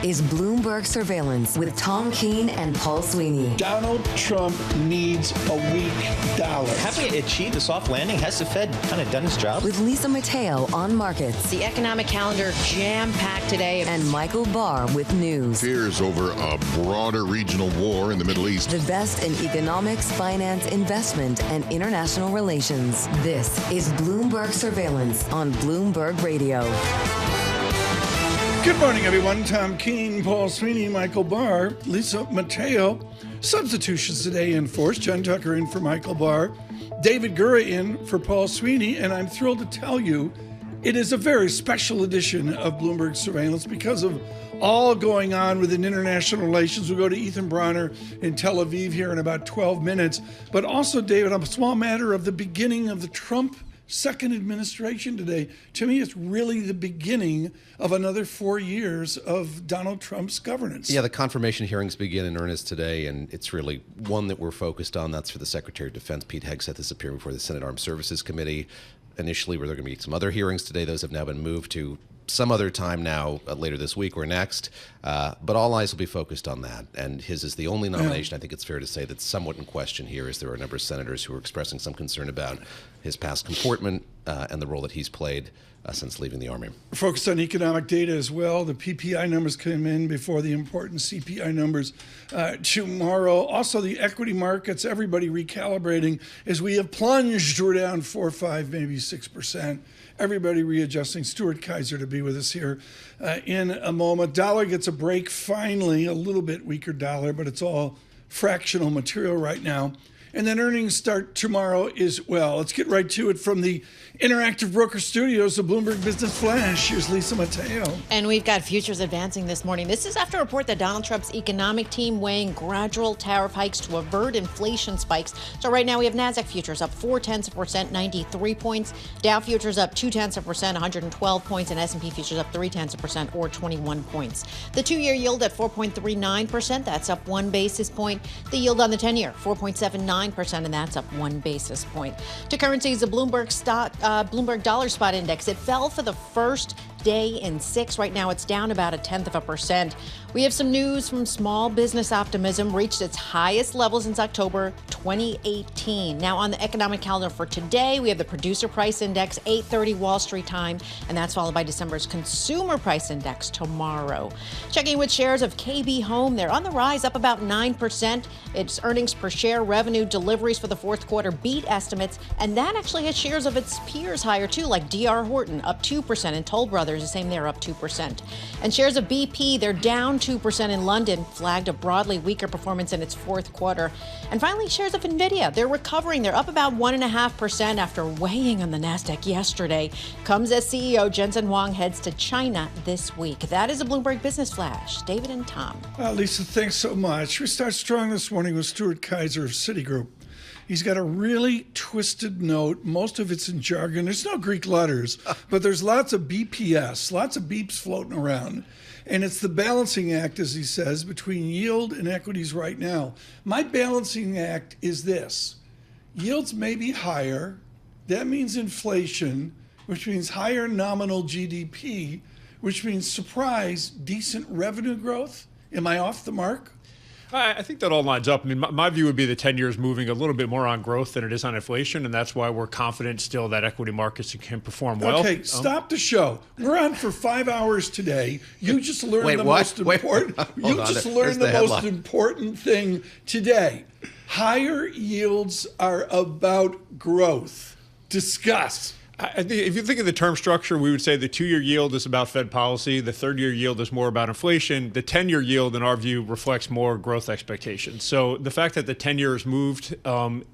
is Bloomberg Surveillance with Tom Keene and Paul Sweeney. Donald Trump needs a weak dollar. Have we achieved a soft landing? Has the Fed kind of done its job? With Lisa Mateo on markets. The economic calendar jam-packed today. And Michael Barr with news. Fears over a broader regional war in the Middle East. The best in economics, finance, investment, and international relations. This is Bloomberg Surveillance on Bloomberg Radio. Good morning, everyone. Tom Keene, Paul Sweeney, Michael Barr, Lisa Mateo. Substitutions today in force. Jen Tucker in for Michael Barr. David Gura in for Paul Sweeney. And I'm thrilled to tell you it is a very special edition of Bloomberg Surveillance because of all going on within international relations. We'll go to Ethan Bronner in Tel Aviv here in about 12 minutes. But also, David, a small matter of the beginning of the Trump second administration today. To me, it's really the beginning of another 4 years of Donald Trump's governance. Yeah, the confirmation hearings begin in earnest today, and it's really one that we're focused on. That's for the Secretary of Defense, Pete Hegseth, is appearing before the Senate Armed Services Committee. Initially, where there are going to be some other hearings today. Those have now been moved to some other time now, later this week or next. But all eyes will be focused on that. And his is the only nomination, I think it's fair to say, that's somewhat in question here, as there are a number of senators who are expressing some concern about his past comportment and the role that he's played since leaving the Army. Focused on economic data as well. The PPI numbers came in before the important CPI numbers tomorrow. Also, the equity markets, everybody recalibrating as we have plunged. We're down 4, 5, maybe 6%. Everybody readjusting. Stuart Kaiser to be with us here in a moment. Dollar gets a break finally, a little bit weaker dollar, but it's all fractional material right now. And then earnings start tomorrow as well. Let's get right to it from the Interactive Broker Studios, the Bloomberg Business Flash. Here's Lisa Mateo. And we've got futures advancing this morning. This is after a report that Donald Trump's economic team weighing gradual tariff hikes to avert inflation spikes. So right now we have NASDAQ futures up 0.4%, 93 points. Dow futures up 0.2%, 112 points. And S&P futures up 0.3%, or 21 points. The 2-year yield at 4.39%. That's up 1 basis point. The yield on the 10-year, 4.79%, and that's up 1 basis point. To currencies, the Bloomberg Dollar Spot Index, it fell for the first day in 6. Right now, it's down about 0.1%. We have some news from small business optimism reached its highest level since October 2018. Now, on the economic calendar for today, we have the Producer Price Index, 8:30 Wall Street time, and that's followed by December's Consumer Price Index tomorrow. Checking with shares of KB Home, they're on the rise, up about 9%. Its earnings per share, revenue, deliveries for the fourth quarter beat estimates, and that actually has shares of its peers higher too, like D.R. Horton up 2%, and Toll Brothers the same, they're up 2%. And shares of BP, they're down 2% in London, flagged a broadly weaker performance in its fourth quarter. And finally, shares of Nvidia, they're recovering. They're up about 1.5% after weighing on the NASDAQ yesterday. Comes as CEO Jensen Huang heads to China this week. That is a Bloomberg Business Flash. David and Tom. Lisa, thanks so much. We start strong this morning with Stuart Kaiser of Citigroup. He's got a really twisted note. Most of it's in jargon. There's no Greek letters, but there's lots of BPS, lots of beeps floating around. And it's the balancing act, as he says, between yield and equities right now. My balancing act is this. Yields may be higher. That means inflation, which means higher nominal GDP, which means, surprise, decent revenue growth. Am I off the mark? I think that all lines up. I mean, my view would be the 10 years moving a little bit more on growth than it is on inflation, and that's why we're confident still that equity markets can perform well. Okay, stop the show. We're on for 5 hours today. You just learned most important thing today. Higher yields are about growth. Discuss. I think if you think of the term structure, we would say the 2-year yield is about Fed policy. The 3rd-year yield is more about inflation. The 10-year yield, in our view, reflects more growth expectations. So the fact that the 10-year has moved,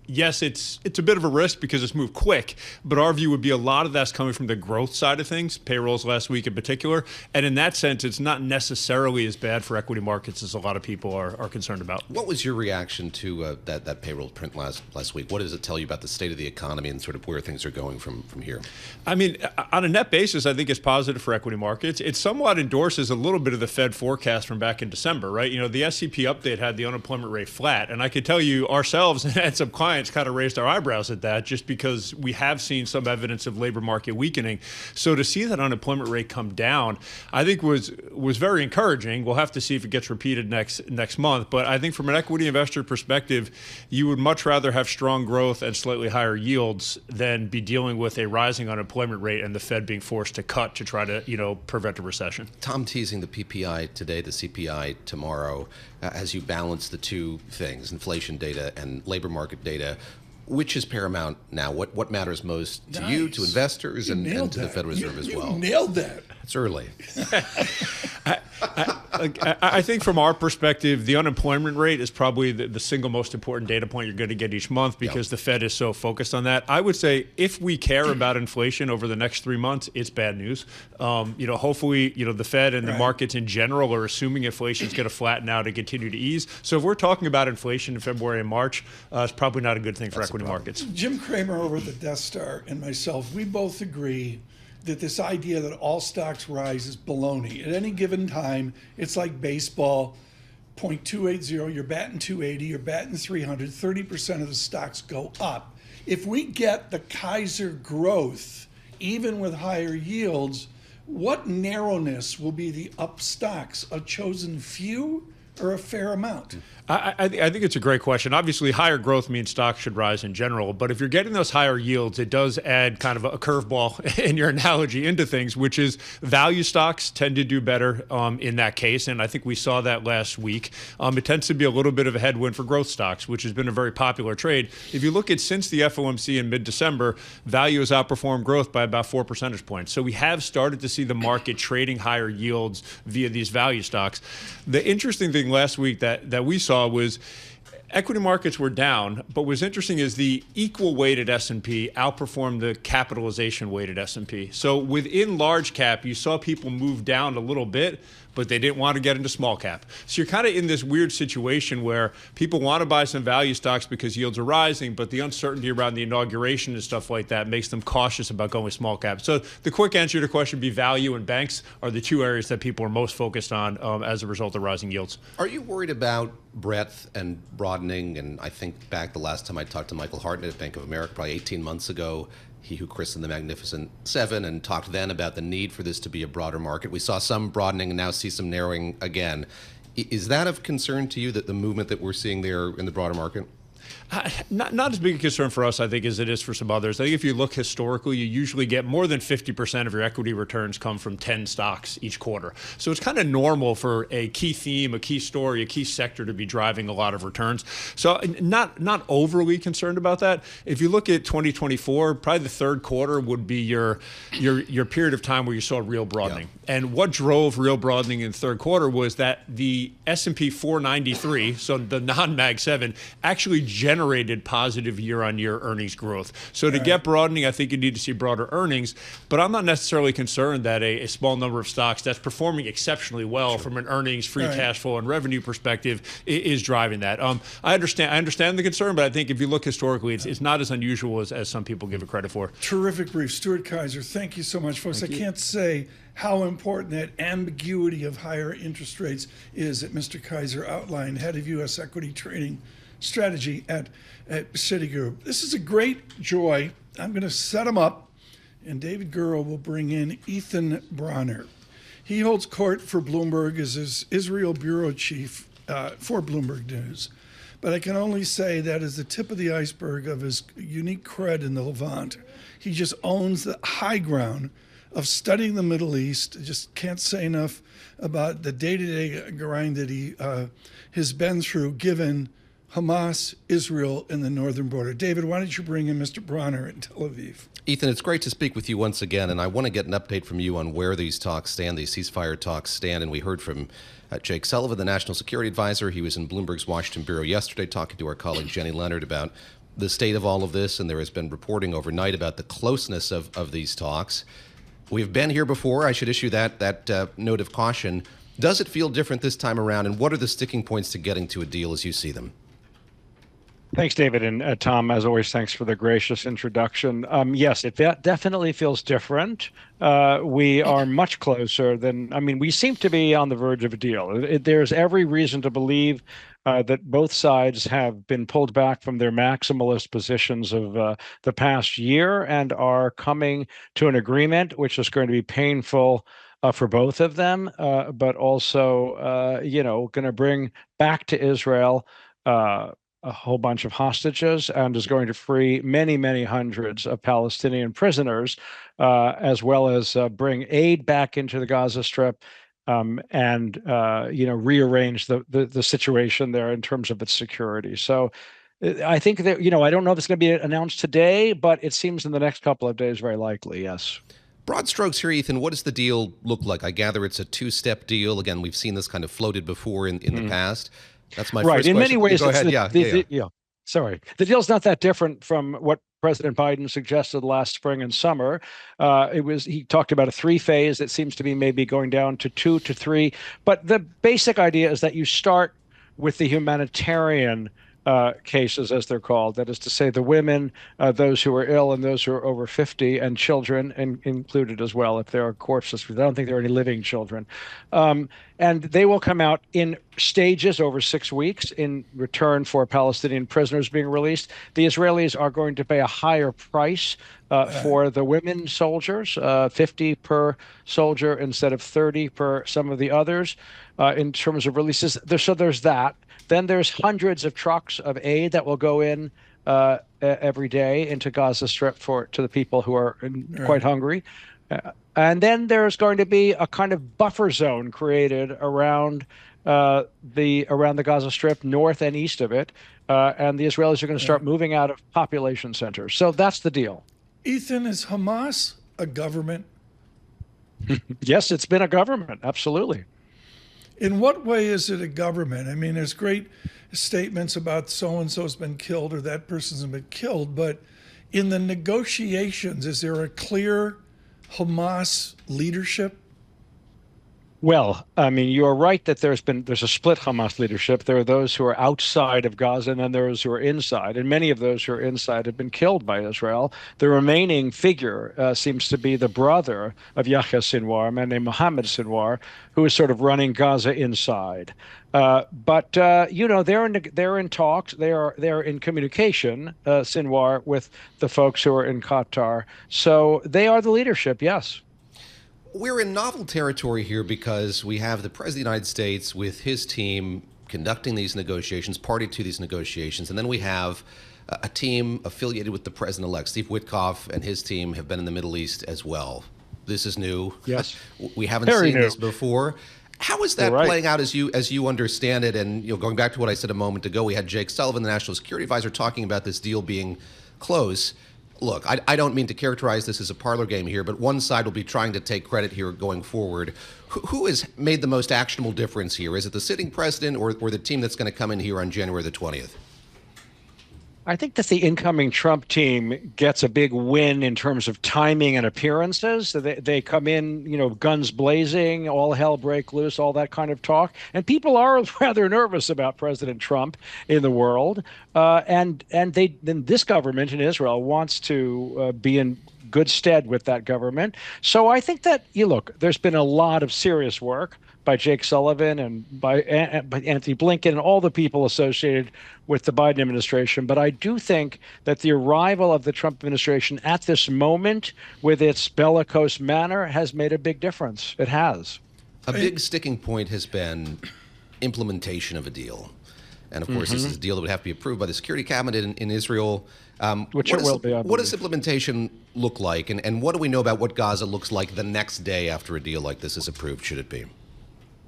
yes, it's a bit of a risk because it's moved quick. But our view would be a lot of that's coming from the growth side of things, payrolls last week in particular. And in that sense, it's not necessarily as bad for equity markets as a lot of people are concerned about. What was your reaction to that payroll print last week? What does it tell you about the state of the economy and sort of where things are going from here? year? I mean, on a net basis, I think it's positive for equity markets. It somewhat endorses a little bit of the Fed forecast from back in December, right? You know, the SCP update had the unemployment rate flat. And I could tell you ourselves and some clients kind of raised our eyebrows at that just because we have seen some evidence of labor market weakening. So to see that unemployment rate come down, I think was very encouraging. We'll have to see if it gets repeated next month. But I think from an equity investor perspective, you would much rather have strong growth and slightly higher yields than be dealing with a rising unemployment rate and the Fed being forced to cut to try to, prevent a recession. Tom teasing the PPI today, the CPI tomorrow, as you balance the two things, inflation data and labor market data. Which is paramount now? What matters most to you, to investors, and to the Federal Reserve as well? You nailed that. It's early. I think from our perspective, the unemployment rate is probably the single most important data point you're going to get each month because the Fed is so focused on that. I would say if we care about inflation over the next 3 months, it's bad news. Hopefully, the Fed and the markets in general are assuming inflation is going to flatten out and continue to ease. So if we're talking about inflation in February and March, it's probably not a good thing for equity markets. Jim Cramer over at the Death Star and myself, we both agree that this idea that all stocks rise is baloney. At any given time, it's like baseball, .280, you're batting 280, you're batting 300, 30% of the stocks go up. If we get the Kaiser growth, even with higher yields, what narrowness will be the up stocks? A chosen few or a fair amount? I think it's a great question. Obviously, higher growth means stocks should rise in general. But if you're getting those higher yields, it does add kind of a curveball in your analogy into things, which is value stocks tend to do better in that case. And I think we saw that last week. It tends to be a little bit of a headwind for growth stocks, which has been a very popular trade. If you look at since the FOMC in mid-December, value has outperformed growth by about 4 percentage points. So we have started to see the market trading higher yields via these value stocks. The interesting thing last week that we saw was equity markets were down, but what's interesting is the equal weighted S&P outperformed the capitalization weighted S&P. So within large cap, you saw people move down a little bit, but they didn't want to get into small cap. So you're kind of in this weird situation where people want to buy some value stocks because yields are rising, but the uncertainty around the inauguration and stuff like that makes them cautious about going with small cap. So the quick answer to your question would be value and banks are the two areas that people are most focused on as a result of rising yields. Are you worried about breadth and broadening? And I think back the last time I talked to Michael Hartnett at Bank of America, probably 18 months ago, he who christened the Magnificent Seven, and talked then about the need for this to be a broader market. We saw some broadening and now see some narrowing again. Is that of concern to you, that the movement that we're seeing there in the broader market? Not as big a concern for us, I think, as it is for some others. I think if you look historically, you usually get more than 50% of your equity returns come from 10 stocks each quarter. So it's kind of normal for a key theme, a key story, a key sector to be driving a lot of returns. So not overly concerned about that. If you look at 2024, probably the third quarter would be your period of time where you saw real broadening. Yeah. And what drove real broadening in the third quarter was that the S&P 493, so the non-Mag 7, actually generated positive year-on-year earnings growth. So to get broadening, I think you need to see broader earnings. But I'm not necessarily concerned that a small number of stocks that's performing exceptionally well from an earnings, free cash flow, and revenue perspective is driving that. I understand the concern, but I think if you look historically, it's not as unusual as some people give it credit for. Terrific brief. Stuart Kaiser, thank you so much, folks. I can't say how important that ambiguity of higher interest rates is that Mr. Kaiser outlined, head of U.S. equity trading strategy at Citigroup. This is a great joy. I'm going to set him up, and David Gura will bring in Ethan Bronner. He holds court for Bloomberg as his Israel bureau chief for Bloomberg News. But I can only say that is the tip of the iceberg of his unique cred in the Levant. He just owns the high ground of studying the Middle East. I just can't say enough about the day-to-day grind that he has been through, given Hamas, Israel, and the northern border. David, why don't you bring in Mr. Bronner in Tel Aviv? Ethan, it's great to speak with you once again, and I want to get an update from you on where these talks stand, these ceasefire talks stand. And we heard from Jake Sullivan, the National Security Advisor. He was in Bloomberg's Washington Bureau yesterday talking to our colleague Jenny Leonard about the state of all of this, and there has been reporting overnight about the closeness of these talks. We've been here before. I should issue that note of caution. Does it feel different this time around, and what are the sticking points to getting to a deal as you see them? Thanks, David. And Tom, as always, thanks for the gracious introduction. Yes, it definitely feels different. We are much closer than, I mean, we seem to be on the verge of a deal. There's every reason to believe that both sides have been pulled back from their maximalist positions of the past year and are coming to an agreement, which is going to be painful for both of them, but also, going to bring back to Israel a whole bunch of hostages and is going to free many, many hundreds of Palestinian prisoners, as well as bring aid back into the Gaza Strip, and rearrange the situation there in terms of its security. So I think that, I don't know if it's going to be announced today, but it seems in the next couple of days very likely, yes. Broad strokes here, Ethan, what does the deal look like? I gather it's a two-step deal. Again, we've seen this kind of floated before in the past. That's my first question. In many ways, go ahead. Sorry. The deal's not that different from what President Biden suggested last spring and summer. He talked about a three-phase. It seems to be maybe going down to 2 to 3. But the basic idea is that you start with the humanitarian cases, as they're called. That is to say, the women, those who are ill, and those who are over 50, and children included as well, if there are corpses. I don't think there are any living children. And they will come out in stages over 6 weeks in return for Palestinian prisoners being released. The Israelis are going to pay a higher price for the women soldiers, 50 per soldier instead of 30 per some of the others in terms of releases. So there's that. Then there's hundreds of trucks of aid that will go in every day into Gaza Strip to the people who are quite hungry. And then there's going to be a kind of buffer zone created around the Gaza Strip, north and east of it. And the Israelis are going to start moving out of population centers. So that's the deal. Ethan, is Hamas a government? Yes, it's been a government. Absolutely. In what way is it a government? I mean, there's great statements about so-and-so's been killed or that person's been killed, but in the negotiations, is there a clear Hamas leadership? Well, I mean, you're right that there's a split Hamas leadership. There are those who are outside of Gaza, and then those who are inside. And many of those who are inside have been killed by Israel. The remaining figure seems to be the brother of Yahya Sinwar, a man named Mohammed Sinwar, who is sort of running Gaza inside. But they're in talks. They're in communication, Sinwar, with the folks who are in Qatar. So they are the leadership, yes. We're in novel territory here because we have the President of the United States with his team conducting these negotiations, party to these negotiations, and then we have a team affiliated with the President-elect. Steve Witkoff and his team have been in the Middle East as well. This is new. Yes. We haven't seen this before. How is that playing out as you understand it? And going back to what I said a moment ago, we had Jake Sullivan, the National Security Advisor, talking about this deal being close. Look, I don't mean to characterize this as a parlor game here, but one side will be trying to take credit here going forward. Who has made the most actionable difference here? Is it the sitting president or the team that's going to come in here on January the 20th? I think that the incoming Trump team gets a big win in terms of timing and appearances. So they come in, guns blazing, all hell break loose, all that kind of talk. And people are rather nervous about President Trump in the world. And then this government in Israel wants to be in good stead with that government. So I think that, there's been a lot of serious work by Jake Sullivan and by Anthony Blinken and all the people associated with the Biden administration. But I do think that the arrival of the Trump administration at this moment with its bellicose manner has made a big difference. It has. A big sticking point has been implementation of a deal. And of course, this is a deal that would have to be approved by the Security Cabinet in Israel. Which it will be, I believe. What does implementation look like? And what do we know about what Gaza looks like the next day after a deal like this is approved, should it be?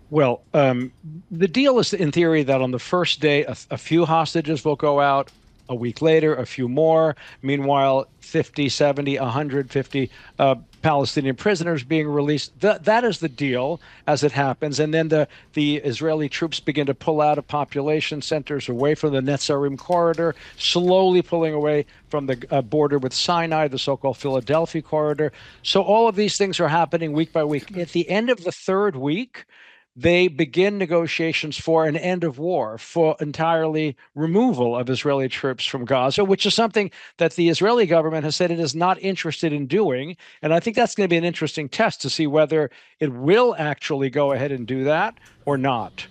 Well, the deal is in theory that on the first day, a few hostages will go out. A week later, a few more. Meanwhile, 50, 70, 150 Palestinian prisoners being released. That is the deal as it happens. And then the Israeli troops begin to pull out of population centers away from the Netzarim corridor, slowly pulling away from the border with Sinai, the so-called Philadelphia corridor. So all of these things are happening week by week. At the end of the third week, they begin negotiations for an end of war, for entirely removal of Israeli troops from Gaza, which is something that the Israeli government has said it is not interested in doing. And I think that's going to be an interesting test to see whether it will actually go ahead and do that or not.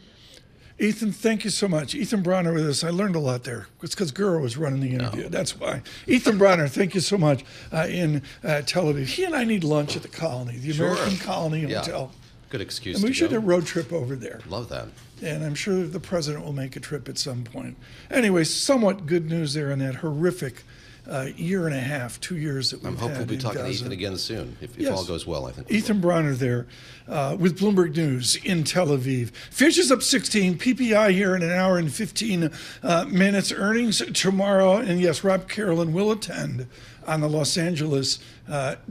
Ethan, thank you so much. Ethan Bronner with us. I learned a lot there. It's because Gura was running the interview. That's why. Ethan Bronner, thank you so much in Tel Aviv. He and I need lunch at the Colony, the American Colony Hotel. Good excuse. And we should go. do a road trip over there. Love that. And I'm sure the president will make a trip at some point. Anyway, somewhat good news there in that horrific year and a half, 2 years that we've had. I'm hoping we'll be talking Gaza. to Ethan again soon, if all goes well, I think. Ethan Bronner there with Bloomberg News in Tel Aviv. Futures up 16, PPI here in an hour and 15 minutes. Earnings tomorrow. And yes, Rob Carolyn will attend on the Los Angeles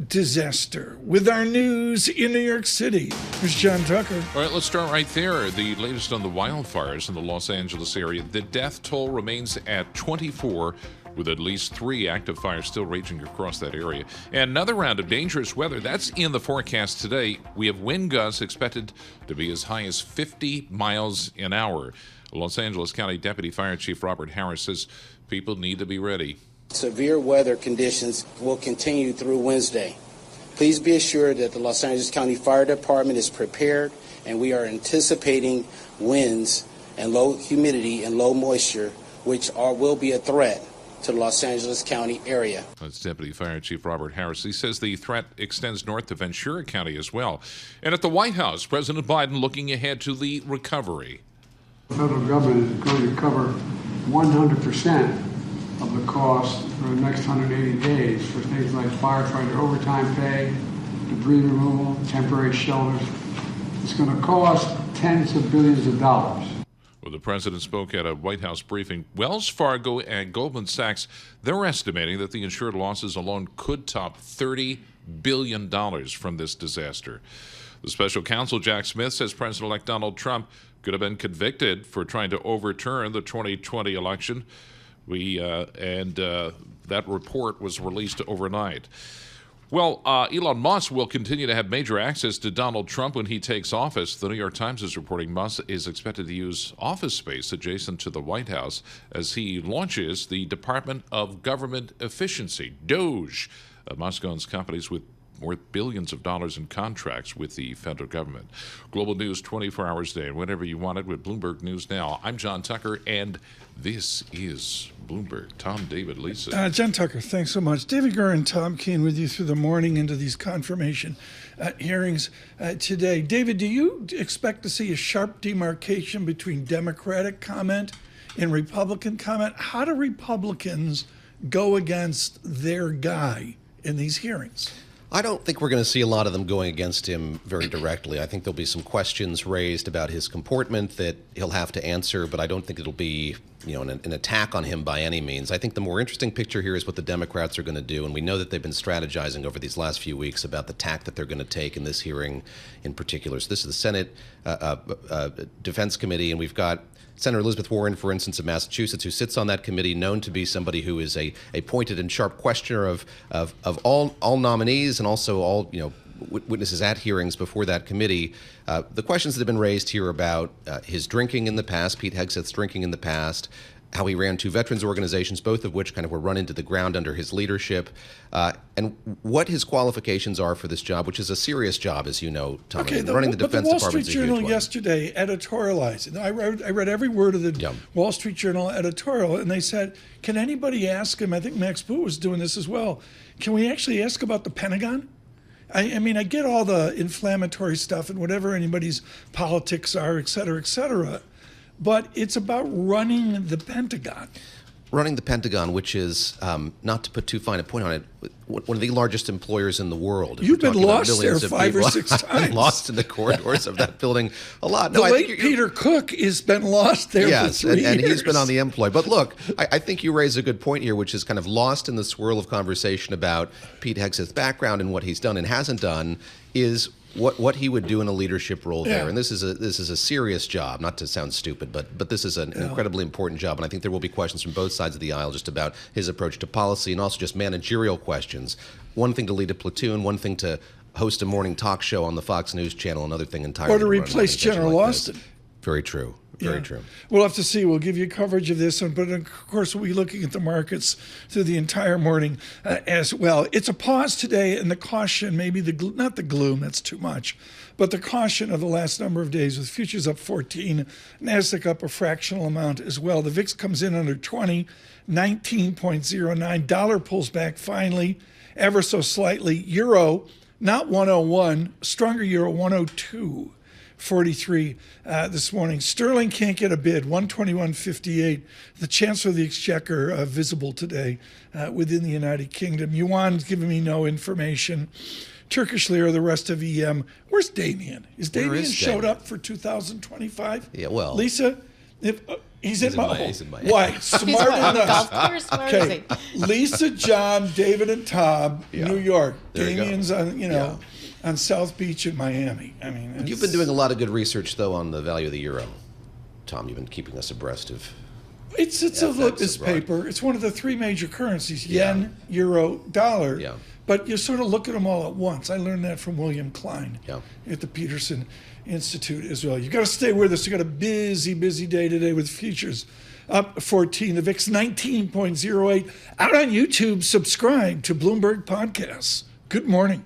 disaster. With our news in New York City, here's John Tucker. All right, let's start right there. The latest on the wildfires in the Los Angeles area. The death toll remains at 24, with at least 3 active fires still raging across that area. And another round of dangerous weather, that's in the forecast today. We have wind gusts expected to be as high as 50 miles an hour. Los Angeles County Deputy Fire Chief Robert Harris says people need to be ready. Severe weather conditions will continue through Wednesday. Please be assured that the Los Angeles County Fire Department is prepared, and we are anticipating winds and low humidity and low moisture, which will be a threat to the Los Angeles County area. That's Deputy Fire Chief Robert Harris. He says the threat extends north to Ventura County as well. And at the White House, President Biden looking ahead to the recovery. The federal government is going to cover 100% of the cost for the next 180 days for things like firefighter overtime pay, debris removal, temporary shelters. It's going to cost tens of billions of dollars. Well, the president spoke at a White House briefing. Wells Fargo and Goldman Sachs, they're estimating that the insured losses alone could top $30 billion from this disaster. The special counsel, Jack Smith, says President-elect Donald Trump could have been convicted for trying to overturn the 2020 election. That report was released overnight. Well, Elon Musk will continue to have major access to Donald Trump when he takes office. The New York Times is reporting Musk is expected to use office space adjacent to the White House as he launches the Department of Government Efficiency, DOGE. Musk owns companies with worth billions of dollars in contracts with the federal government. Global news 24 hours a day and whenever you want it with Bloomberg News Now. I'm John Tucker, and this is Bloomberg. Tom, David, Lisa. John Tucker, thanks so much. David Gura and Tom Keene with you through the morning into these confirmation hearings today. David, do you expect to see a sharp demarcation between Democratic comment and Republican comment? How do Republicans go against their guy in these hearings? I don't think we're going to see a lot of them going against him very directly. I think there'll be some questions raised about his comportment that he'll have to answer, but I don't think it'll be, an attack on him by any means. I think the more interesting picture here is what the Democrats are going to do, and we know that they've been strategizing over these last few weeks about the tack that they're going to take in this hearing in particular. So this is the Senate Defense Committee, and we've got Senator Elizabeth Warren, for instance, of Massachusetts, who sits on that committee, known to be somebody who is a pointed and sharp questioner of all nominees and also all witnesses at hearings before that committee. The questions that have been raised here about his drinking in the past, Pete Hegseth's drinking in the past, how he ran 2 veterans organizations, both of which kind of were run into the ground under his leadership, and what his qualifications are for this job, which is a serious job, as you know, Tom. Okay, running the Defense Wall Department Street Journal yesterday editorialized. I read every word of the Wall Street Journal editorial, and they said, can anybody ask him, I think Max Boot was doing this as well, can we actually ask about the Pentagon? I mean, I get all the inflammatory stuff and whatever anybody's politics are, et cetera, but it's about running the Pentagon. Running the Pentagon, which is, not to put too fine a point on it, one of the largest employers in the world. You've been lost there 5 or 6 times. I've been lost in the corridors of that building a lot. The late Peter Cook has been lost there for 3 years. And he's been on the employ. But look, I think you raise a good point here, which is kind of lost in the swirl of conversation about Pete Hegseth's background and what he's done and hasn't done, is what he would do in a leadership role there. And this is a serious job, not to sound stupid, but this is an incredibly important job. And I think there will be questions from both sides of the aisle just about his approach to policy and also just managerial questions. One thing to lead a platoon, one thing to host a morning talk show on the Fox News channel, another thing entirely. Or to replace General Austin. Very true. Very true. We'll have to see. We'll give you coverage of this one, but of course we'll be looking at the markets through the entire morning as well. It's a pause today, and the caution, maybe not the gloom, that's too much, but the caution of the last number of days with futures up 14, Nasdaq up a fractional amount as well. The VIX comes in under 20, 19.09. Dollar pulls back finally, ever so slightly. Euro, not 101, stronger euro, 102.43 this morning. Sterling can't get a bid, 121.58. The Chancellor of the Exchequer visible today within the United Kingdom. Yuan's giving me no information. Turkish lira, the rest of EM. Where's Damien? Is Damien showed up for 2025? Yeah, well. Lisa, if he's in my Why? Smart enough. Okay. Lisa, John, David, and Tom, New York. There Damien's on, on South Beach in Miami. I mean, you've been doing a lot of good research, though, on the value of the euro. Tom, you've been keeping us abreast of. It's a litmus paper. It's one of the three major currencies: yen, euro, dollar. Yeah. But you sort of look at them all at once. I learned that from William Klein at the Peterson Institute as well. You've got to stay with us. You've got a busy day today with futures up 14. The VIX 19.08. Out on YouTube, subscribe to Bloomberg Podcasts. Good morning.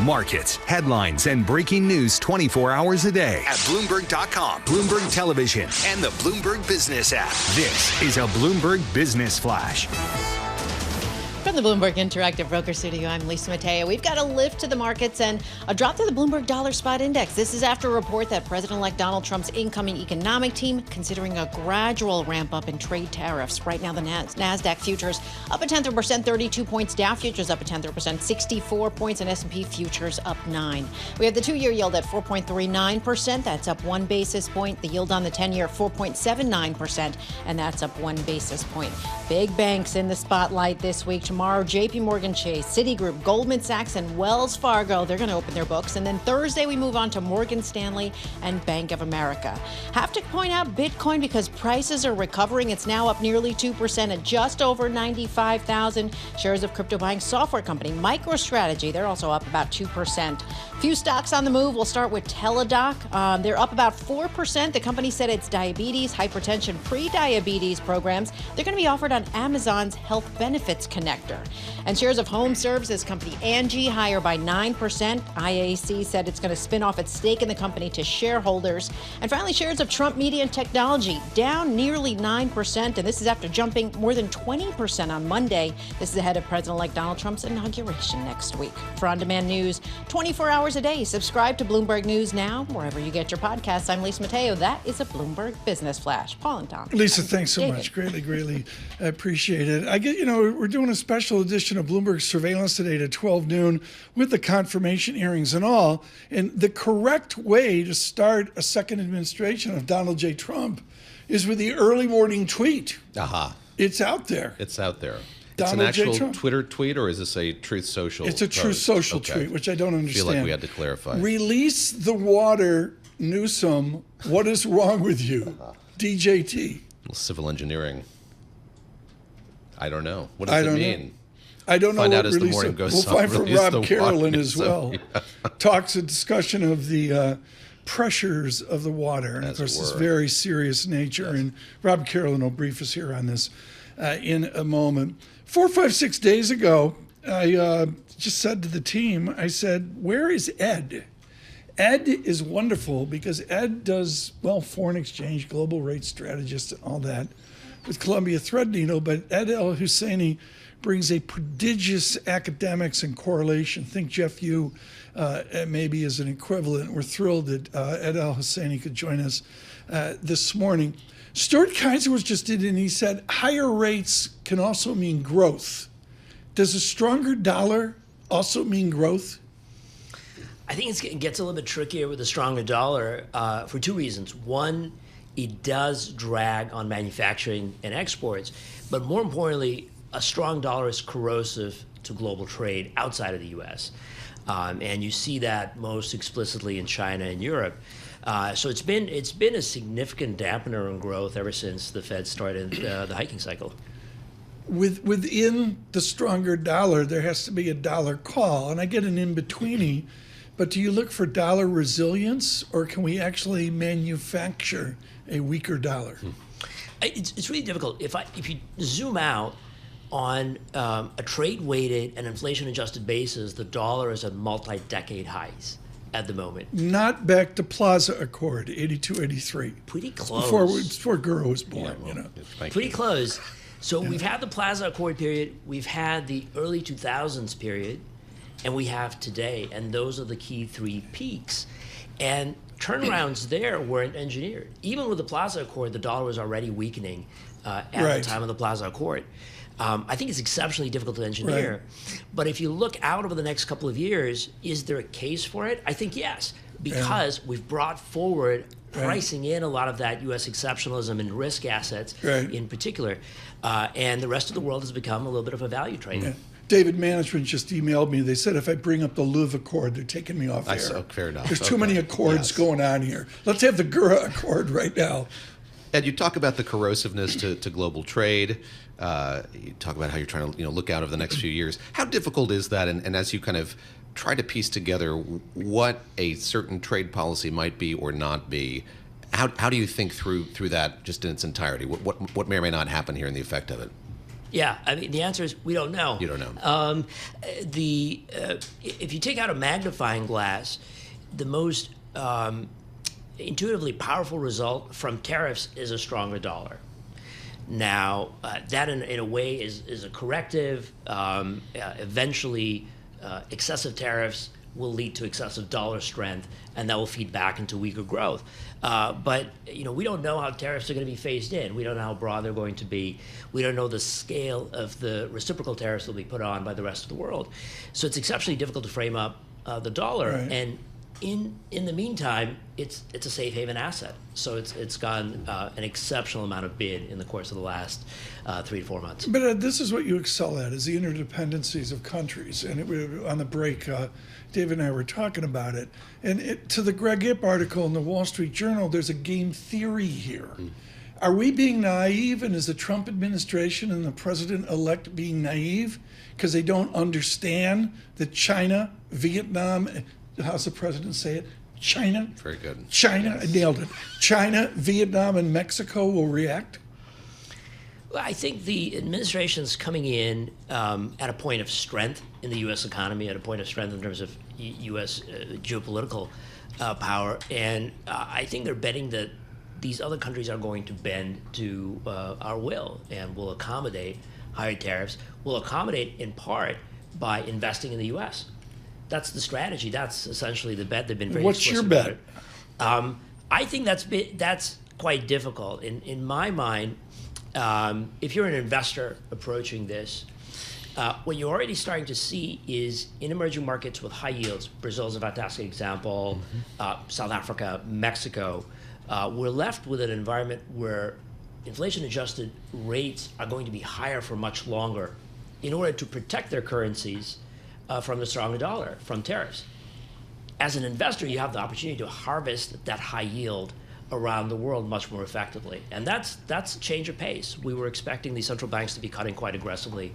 Markets, headlines, and breaking news 24 hours a day at Bloomberg.com, Bloomberg Television, and the Bloomberg Business app. This is a Bloomberg Business Flash. From the Bloomberg Interactive Broker Studio, I'm Lisa Mateo. We've got a lift to the markets and a drop to the Bloomberg Dollar Spot Index. This is after a report that President-elect Donald Trump's incoming economic team considering a gradual ramp up in trade tariffs. Right now, the NASDAQ futures up 0.1%, 32 points. Dow futures up 0.1%, 64 points, and S&P futures up 9. We have the 2-year yield at 4.39%. That's up 1 basis point. The yield on the 10-year 4.79%, and that's up 1 basis point. Big banks in the spotlight this week. Tomorrow, JP Morgan Chase, Citigroup, Goldman Sachs, and Wells Fargo. They're going to open their books. And then Thursday, we move on to Morgan Stanley and Bank of America. Have to point out Bitcoin because prices are recovering. It's now up nearly 2% at just over 95,000. Shares of crypto buying software company MicroStrategy, they're also up about 2%. Few stocks on the move. We'll start with Teladoc. They're up about 4%. The company said its diabetes, hypertension, pre-diabetes programs, they're going to be offered on Amazon's Health Benefits Connector. And shares of home services company Angie higher by 9%. IAC said it's going to spin off its stake in the company to shareholders. And finally, shares of Trump Media and Technology down nearly 9%. And this is after jumping more than 20% on Monday. This is ahead of President-elect Donald Trump's inauguration next week. For on-demand news 24 hours a day, subscribe to Bloomberg News now, wherever you get your podcasts. I'm Lisa Mateo. That is a Bloomberg Business Flash. Paul and Tom. Lisa, thanks so much. Greatly appreciate it. We're doing a special edition of Bloomberg Surveillance today to 12 noon with the confirmation hearings and all. And the correct way to start a second administration of Donald J. Trump is with the early morning tweet. Aha. It's out there. It's out there. Donald it's an actual Trump. Twitter tweet, or is this a Truth Social? It's a Truth Social tweet, which I don't understand. I feel like we had to clarify. Release the water, Newsom. What is wrong with you? DJT. Civil engineering. I don't know. What does it mean? I don't know. Find out as the morning goes on. We'll find from Rob Carolyn as well. Talks a discussion of the pressures of the water, and of course, this very serious nature. Yes. And Rob Carolyn will brief us here on this in a moment. 4, 5, 6 days ago, I just said to the team, I said, "Where is Ed?" Ed is wonderful because Ed does, foreign exchange, global rate strategist, and all that with Columbia Threadneedle, but Ed El-Husseini brings a prodigious academics and correlation. Think Jeff Yu maybe is an equivalent. We're thrilled that Ed El-Husseini could join us this morning. Stuart Kaiser was just in, and he said higher rates can also mean growth. Does a stronger dollar also mean growth? I think it gets a little bit trickier with a stronger dollar for two reasons. One, it does drag on manufacturing and exports, but more importantly, a strong dollar is corrosive to global trade outside of the U.S. And you see that most explicitly in China and Europe. So it's been a significant dampener on growth ever since the Fed started the hiking cycle. Within the stronger dollar, there has to be a dollar call, and I get an in-betweeny. But do you look for dollar resilience, or can we actually manufacture a weaker dollar? It's really difficult. If you zoom out on a trade-weighted and inflation-adjusted basis, the dollar is at multi-decade highs at the moment. Not back to Plaza Accord, 82, 83. Pretty close. Before Gura was born, Pretty close. So we've had the Plaza Accord period, we've had the early 2000s period, and we have today, and those are the key three peaks. And turnarounds there weren't engineered. Even with the Plaza Accord, the dollar was already weakening at the time of the Plaza Accord. I think it's exceptionally difficult to engineer. Right. But if you look out over the next couple of years, is there a case for it? I think yes, because we've brought forward pricing in a lot of that U.S. exceptionalism and risk assets in particular. And the rest of the world has become a little bit of a value trade. Yeah. David Management just emailed me. They said if I bring up the Louvre Accord, they're taking me off air. Fair enough. There's too many accords going on here. Let's have the Gura Accord right now. Ed, you talk about the corrosiveness to global trade. You talk about how you're trying to look out over the next few years. How difficult is that? And as you kind of try to piece together what a certain trade policy might be or not be, how do you think through that just in its entirety? What may or may not happen here in the effect of it? Yeah, I mean, the answer is we don't know. You don't know. If you take out a magnifying glass, the most intuitively powerful result from tariffs is a stronger dollar. Now, that in a way is a corrective. Eventually, excessive tariffs will lead to excessive dollar strength, and that will feed back into weaker growth. But we don't know how tariffs are going to be phased in. We don't know how broad they're going to be. We don't know the scale of the reciprocal tariffs that will be put on by the rest of the world. So it's exceptionally difficult to frame up the dollar. Right. And in the meantime, it's a safe haven asset. So it's gotten an exceptional amount of bid in the course of the last 3 to 4 months. But this is what you excel at, is the interdependencies of countries. And on the break, David and I were talking about it. And to the Greg Ip article in the Wall Street Journal, there's a game theory here. Are we being naive, and is the Trump administration and the president-elect being naive because they don't understand that China, Vietnam, how's the president say it? China? Very good. China, Yes. I nailed it. China, Vietnam, and Mexico will react? Well, I think the administration's coming in at a point of strength in the U.S. economy, at a point of strength in terms of U.S. Geopolitical power. And I think they're betting that these other countries are going to bend to our will and will accommodate higher tariffs, will accommodate in part by investing in the U.S. That's the strategy. That's essentially the bet. They've been very What's your explicit about bet? it. I think that's quite difficult. In my mind, if you're an investor approaching this, what you're already starting to see is in emerging markets with high yields, Brazil's a fantastic example, South Africa, Mexico, we're left with an environment where inflation-adjusted rates are going to be higher for much longer in order to protect their currencies from the stronger dollar, from tariffs. As an investor, you have the opportunity to harvest that high yield around the world much more effectively. And that's a change of pace. We were expecting the central banks to be cutting quite aggressively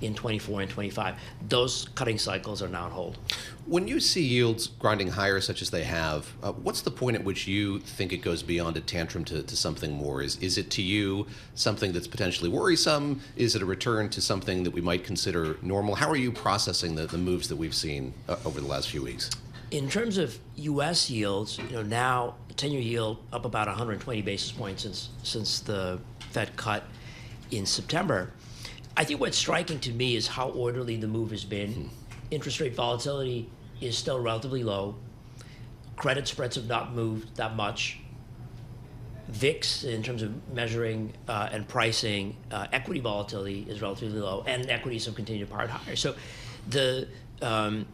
in 24 and 25. Those cutting cycles are now on hold. When you see yields grinding higher such as they have, what's the point at which you think it goes beyond a tantrum to something more? Is it to you something that's potentially worrisome? Is it a return to something that we might consider normal? How are you processing the moves that we've seen over the last few weeks? In terms of U.S. yields, now the 10-year yield up about 120 basis points since the Fed cut in September. I think what's striking to me is how orderly the move has been. Interest rate volatility is still relatively low. Credit spreads have not moved that much. VIX, in terms of measuring and pricing, equity volatility is relatively low, and equities have continued to part higher. So the kind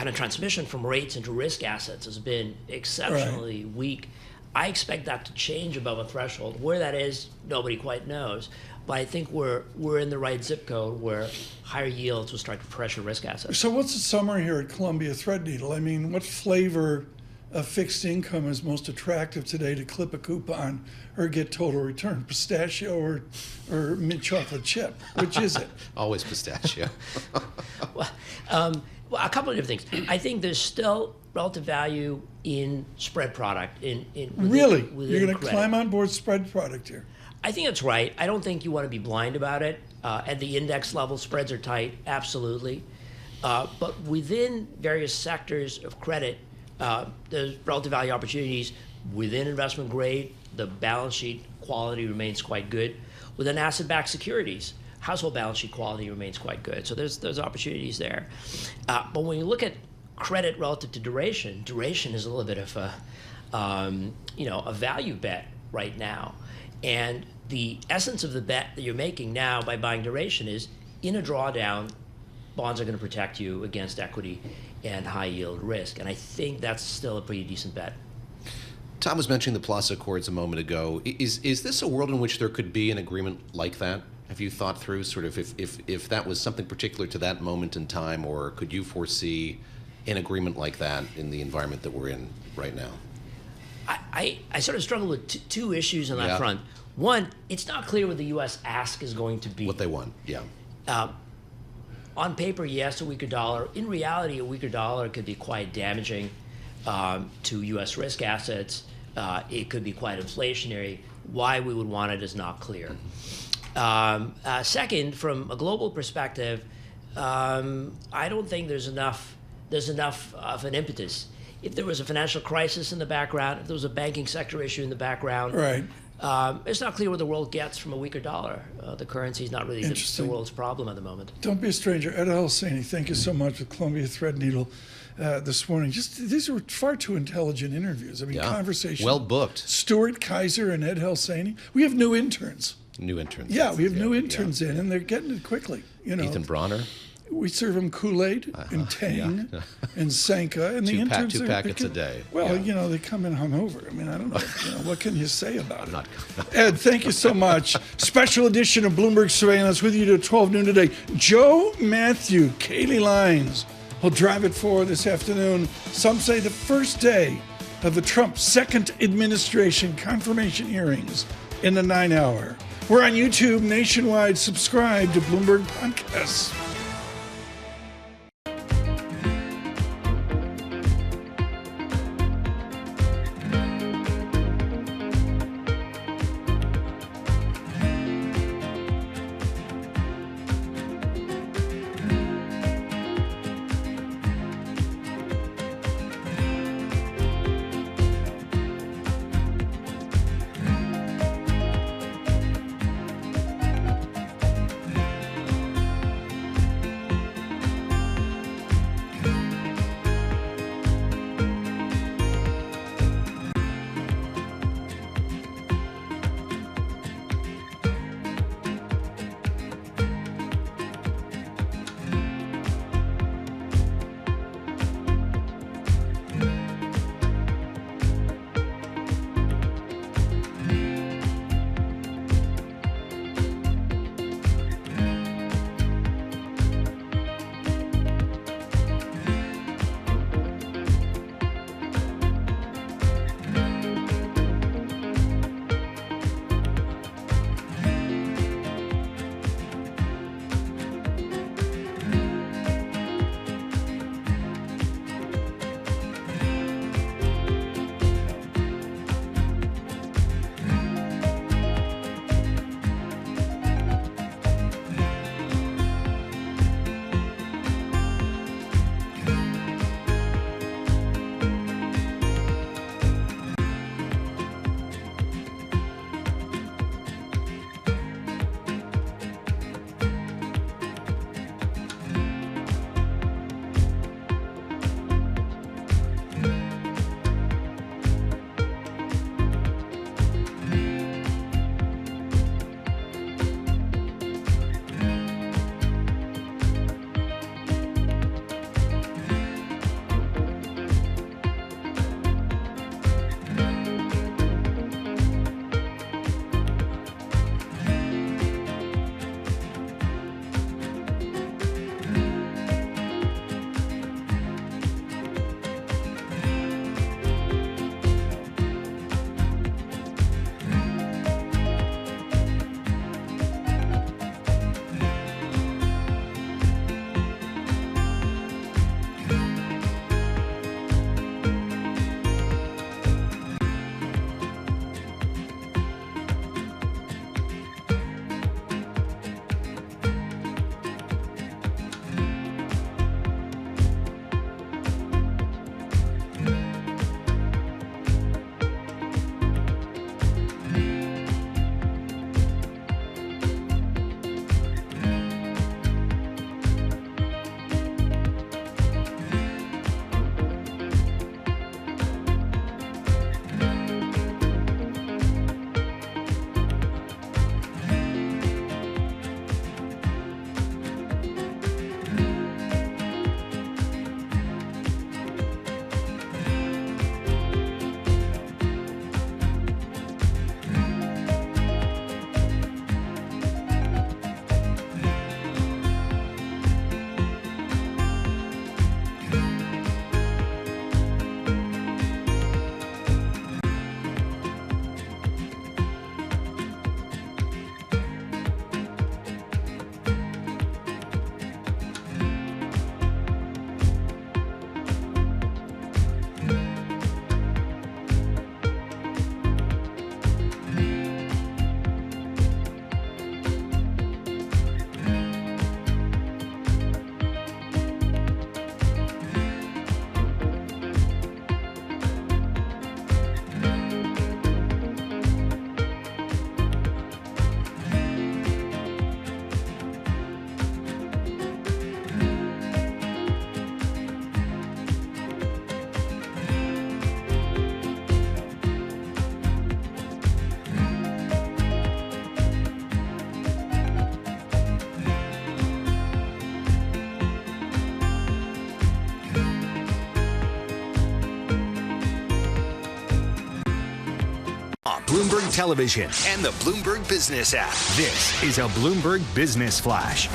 of transmission from rates into risk assets has been exceptionally weak. I expect that to change above a threshold. Where that is, nobody quite knows. But I think we're in the right zip code where higher yields will start to pressure risk assets. So what's the summary here at Columbia Threadneedle? I mean, what flavor of fixed income is most attractive today to clip a coupon or get total return? Pistachio or mint chocolate chip? Which is it? Always pistachio. Well, a couple of different things. I think there's still relative value in spread product. Really? You're going to climb on board spread product here? I think that's right. I don't think you want to be blind about it. At the index level, spreads are tight, absolutely. But within various sectors of credit, there's relative value opportunities. Within investment grade, the balance sheet quality remains quite good. Within asset-backed securities, household balance sheet quality remains quite good. So there's opportunities there. But when you look at credit relative to duration is a little bit of a value bet right now. And the essence of the bet that you're making now by buying duration is, in a drawdown, bonds are going to protect you against equity and high yield risk. And I think that's still a pretty decent bet. Tom was mentioning the Plaza Accords a moment ago. Is this a world in which there could be an agreement like that? Have you thought through sort of if that was something particular to that moment in time, or could you foresee an agreement like that in the environment that we're in right now? I sort of struggle with two issues on that front. One, it's not clear what the U.S. ask is going to be. What they want, yeah. On paper, yes, a weaker dollar. In reality, a weaker dollar could be quite damaging to U.S. risk assets. It could be quite inflationary. Why we would want it is not clear. Second, from a global perspective, I don't think there's enough of an impetus. If there was a financial crisis in the background, if there was a banking sector issue in the background, It's not clear what the world gets from a weaker dollar. The currency is not really the world's problem at the moment. Don't be a stranger. Ed Helsani, thank you so much with Columbia Threadneedle this morning. These were far too intelligent interviews. I mean, conversation. Well booked. Stuart Kaiser and Ed Helsani. We have new interns. Yeah, we have new interns in, and they're getting it quickly. Ethan Bronner. We serve them Kool-Aid and Tang and Sanka, and the interns two packets a day. Well, they come in hungover. I mean, I don't know. What can you say about it? Ed, thank you so much. Special edition of Bloomberg Surveillance with you till 12 noon today. Joe Matthew, Kaylee Lines will drive it forward this afternoon. Some say the first day of the Trump second administration confirmation hearings in the 9 hour. We're on YouTube nationwide. Subscribe to Bloomberg Podcasts. Bloomberg Television and the Bloomberg Business app. This is a Bloomberg Business Flash.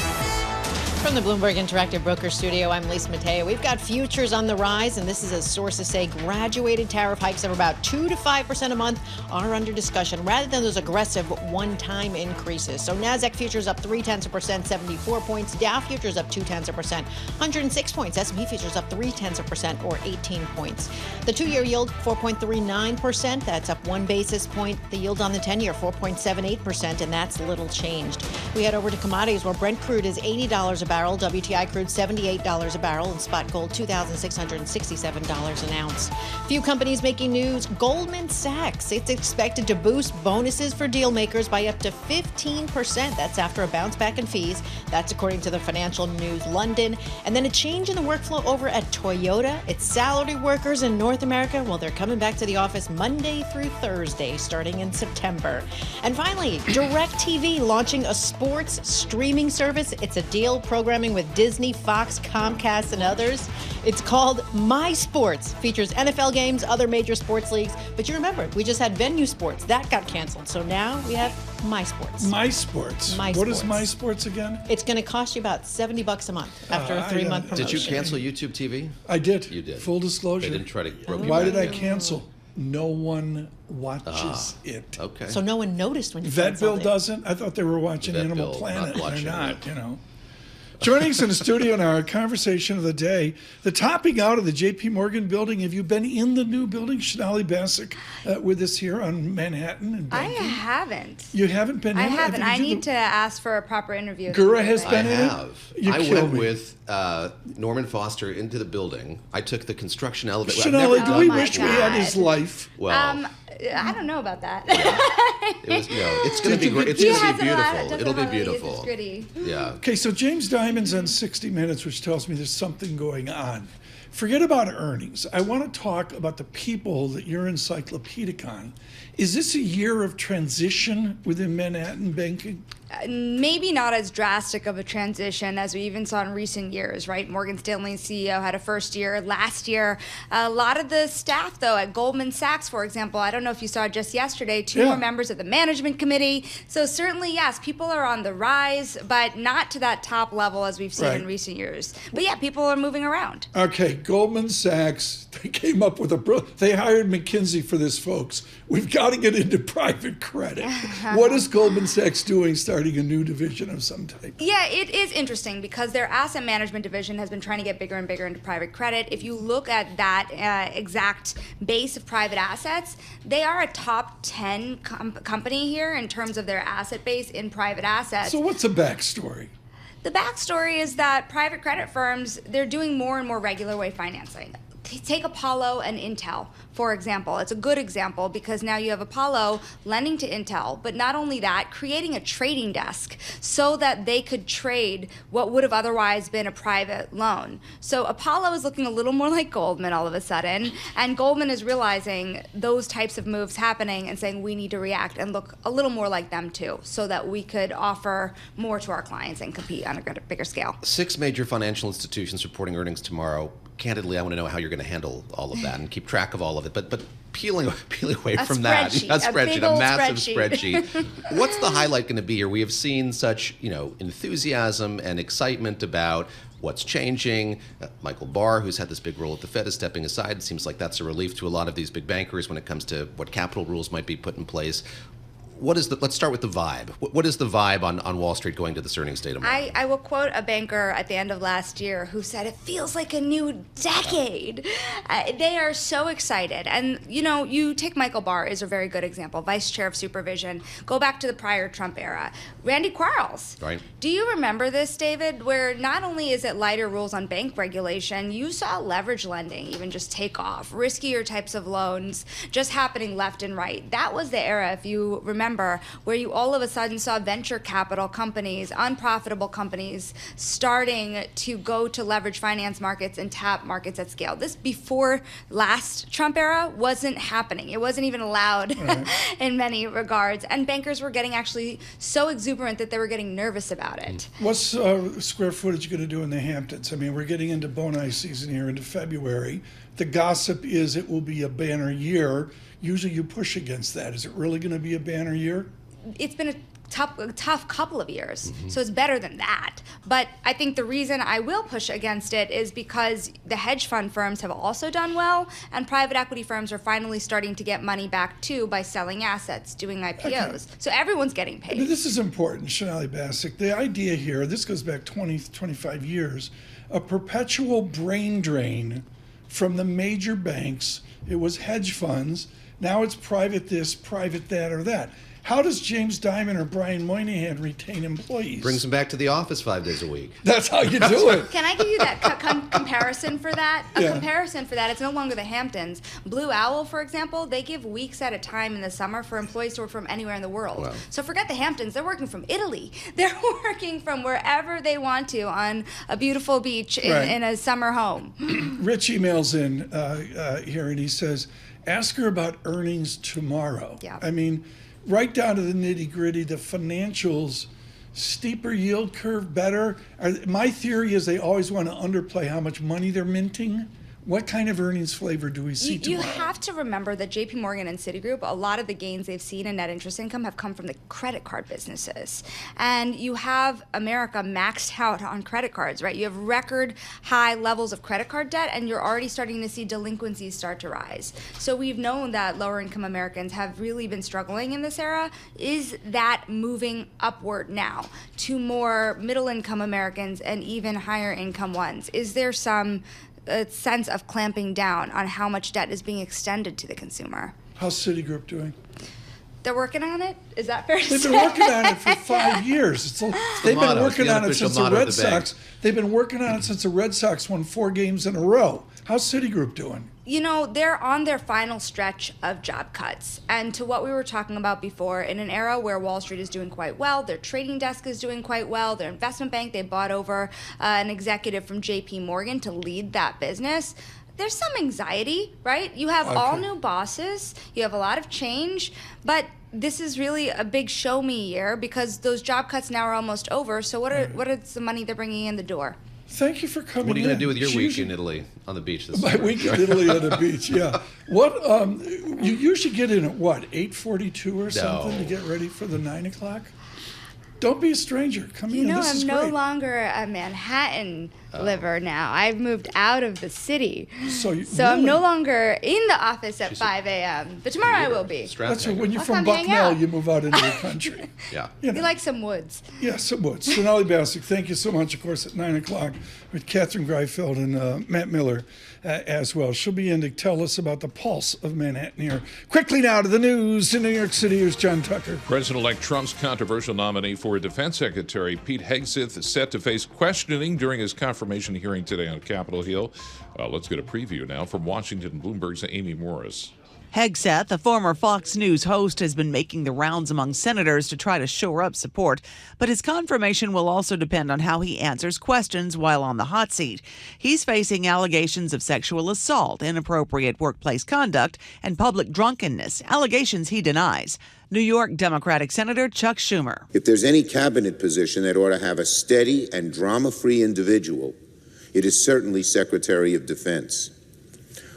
From the Bloomberg Interactive Broker Studio, I'm Lisa Mateo. We've got futures on the rise, and this is as sources say graduated tariff hikes of about 2 to 5% a month are under discussion, rather than those aggressive one-time increases. So NASDAQ futures up 0.3%, 74 points. Dow futures up 0.2%, 106 points. S&P futures up 0.3%, or 18 points. The two-year yield 4.39%. That's up 1 basis point. The yield on the 10-year 4.78%, and that's little changed. We head over to commodities, where Brent crude is $80 a barrel, WTI crude $78 a barrel, and spot gold $2,667 an ounce. Few companies making news. Goldman Sachs, it's expected to boost bonuses for deal makers by up to 15%. That's after a bounce back in fees. That's according to the Financial News London. And then a change in the workflow over at Toyota. Its salaried workers in North America, well, they're coming back to the office Monday through Thursday, starting in September. And finally, DirecTV launching a sports streaming service. It's a deal programming with Disney, Fox, Comcast, and others. It's called My Sports. Features NFL games, other major sports leagues. But you remember, we just had Venue Sports. That got canceled. So now we have My Sports. My Sports. What is My Sports again? It's going to cost you about $70 a month after a 3-month promotion. Did you cancel YouTube TV? I did. You did. Full disclosure. They didn't try to broke you Why back did I in. cancel? No one watches it. Okay. So no one noticed when you Vet Bill canceled it. doesn't? I thought they were watching Vet Animal Bill, Planet. not watching They're not, it. Joining us in the studio now, our conversation of the day, the topping out of the J.P. Morgan building. Have you been in the new building? Shonali Bassick with us here on Manhattan. And I haven't. You haven't been in it? I haven't. I need to ask for a proper interview. Gura has been in it? I have. You I killed went me. with Norman Foster into the building. I took the construction elevator. Shonali, do we wish we had his life? Well, I don't know about that. it was, it's going to be great. It's going to be beautiful. It'll be beautiful. It's gritty. Yeah. Okay, so James Diamond's on 60 Minutes, which tells me there's something going on. Forget about earnings. I want to talk about the people that you're encyclopedic on. Is this a year of transition within Manhattan banking? Maybe not as drastic of a transition as we even saw in recent years, right? Morgan Stanley's CEO had a first year last year. A lot of the staff, though, at Goldman Sachs, for example, I don't know if you saw just yesterday, two more members of the management committee. So certainly, yes, people are on the rise, but not to that top level as we've seen in recent years. But yeah, people are moving around. Okay, Goldman Sachs, they came up with they hired McKinsey for this, folks. We've got to get into private credit. What is Goldman Sachs doing starting a new division of some type? Yeah, it is interesting because their asset management division has been trying to get bigger and bigger into private credit. If you look at that exact base of private assets, they are a top 10 company here in terms of their asset base in private assets. So what's the backstory? The backstory is that private credit firms, they're doing more and more regular way financing. Take Apollo and Intel, for example. It's a good example because now you have Apollo lending to Intel, but not only that, creating a trading desk so that they could trade what would have otherwise been a private loan. So Apollo is looking a little more like Goldman all of a sudden, and Goldman is realizing those types of moves happening and saying we need to react and look a little more like them too, so that we could offer more to our clients and compete on a bigger scale. 6 major financial institutions reporting earnings tomorrow. Candidly, I want to know how you're going to handle all of that and keep track of all of it. But peeling away from that, a massive spreadsheet. What's the highlight going to be here? We have seen such enthusiasm and excitement about what's changing. Michael Barr, who's had this big role at the Fed, is stepping aside. It seems like that's a relief to a lot of these big bankers when it comes to what capital rules might be put in place. Let's start with the vibe. What is the vibe on Wall Street going to this earnings day tomorrow? I will quote a banker at the end of last year who said, it feels like a new decade. They are so excited. And, you take Michael Barr is a very good example, vice chair of supervision. Go back to the prior Trump era. Randy Quarles. Right. Do you remember this, David, where not only is it lighter rules on bank regulation, you saw leverage lending even just take off, riskier types of loans just happening left and right. That was the era, if you remember, where you all of a sudden saw venture capital companies, unprofitable companies, starting to go to leverage finance markets and tap markets at scale. This before last Trump era wasn't happening. It wasn't even allowed in many regards. And bankers were getting actually so exuberant that they were getting nervous about it. What's square footage going to do in the Hamptons? I mean, we're getting into bone-eye season here into February. the gossip is it will be a banner year. Usually you push against that. Is it really going to be a banner year? It's been a tough couple of years, so it's better than that. But I think the reason I will push against it is because the hedge fund firms have also done well, and private equity firms are finally starting to get money back too by selling assets, doing IPOs. Okay. So everyone's getting paid. This is important, Sonali Basak. The idea here, this goes back 20, 25 years, a perpetual brain drain from the major banks. It was hedge funds. Now it's private this, private that, or that. How does James Dimon or Brian Moynihan retain employees? Brings them back to the office 5 days a week. That's how you do it. Can I give you that comparison for that? Comparison for that. It's no longer the Hamptons. Blue Owl, for example, they give weeks at a time in the summer for employees to work from anywhere in the world. Wow. So forget the Hamptons. They're working from Italy. They're working from wherever they want to on a beautiful beach in a summer home. Rich emails in here and he says, ask her about earnings tomorrow. Yeah. I mean, right down to the nitty gritty, the financials, steeper yield curve, better. My theory is they always want to underplay how much money they're minting. What kind of earnings flavor do we see tomorrow? You have to remember that JP Morgan and Citigroup, a lot of the gains they've seen in net interest income have come from the credit card businesses. And you have America maxed out on credit cards, right? You have record high levels of credit card debt, and you're already starting to see delinquencies start to rise. So we've known that lower income Americans have really been struggling in this era. Is that moving upward now to more middle income Americans and even higher income ones? Is there some sense of clamping down on how much debt is being extended to the consumer? How's Citigroup doing? They're working on it? Is that fair to say? They've been working on it for 5 years. They've been working on it since the Red Sox. They've been working on it since the Red Sox won 4 games in a row. How's Citigroup doing? You know, they're on their final stretch of job cuts. And to what we were talking about before, in an era where Wall Street is doing quite well, their trading desk is doing quite well, their investment bank, they bought over an executive from JP Morgan to lead that business. There's some anxiety, right? You have all new bosses, you have a lot of change, but this is really a big show me year because those job cuts now are almost over. So what is the money they're bringing in the door? Thank you for coming in. What are you going to do with your week in Italy on the beach this summer? My week in Italy on the beach, yeah. What you usually get in at what, 8:42 or something to get ready for the 9 o'clock? Don't be a stranger. Come in. You know, this is I'm great. no longer a Manhattan liver now. I've moved out of the city. So I'm no longer in the office at 5 a.m. But tomorrow I will be. That's right. When you're from Bucknell, you move out into the country. Yeah. You like some woods. Yeah, some woods. Sonali Basak, thank you so much, of course, at 9 o'clock with Catherine Greifeld and Matt Miller as well. She'll be in to tell us about the pulse of Manhattan here. Quickly now to the news in New York City. Here's John Tucker. President-elect Trump's controversial nominee for Defense Secretary Pete Hegseth is set to face questioning during his confirmation hearing today on Capitol Hill. Let's get a preview now from Washington. Bloomberg's Amy Morris. Hegseth, a former Fox News host, has been making the rounds among senators to try to shore up support, but his confirmation will also depend on how he answers questions while on the hot seat. He's facing allegations of sexual assault, inappropriate workplace conduct, and public drunkenness, allegations he denies. New York Democratic Senator Chuck Schumer. If there's any cabinet position that ought to have a steady and drama-free individual, it is certainly Secretary of Defense.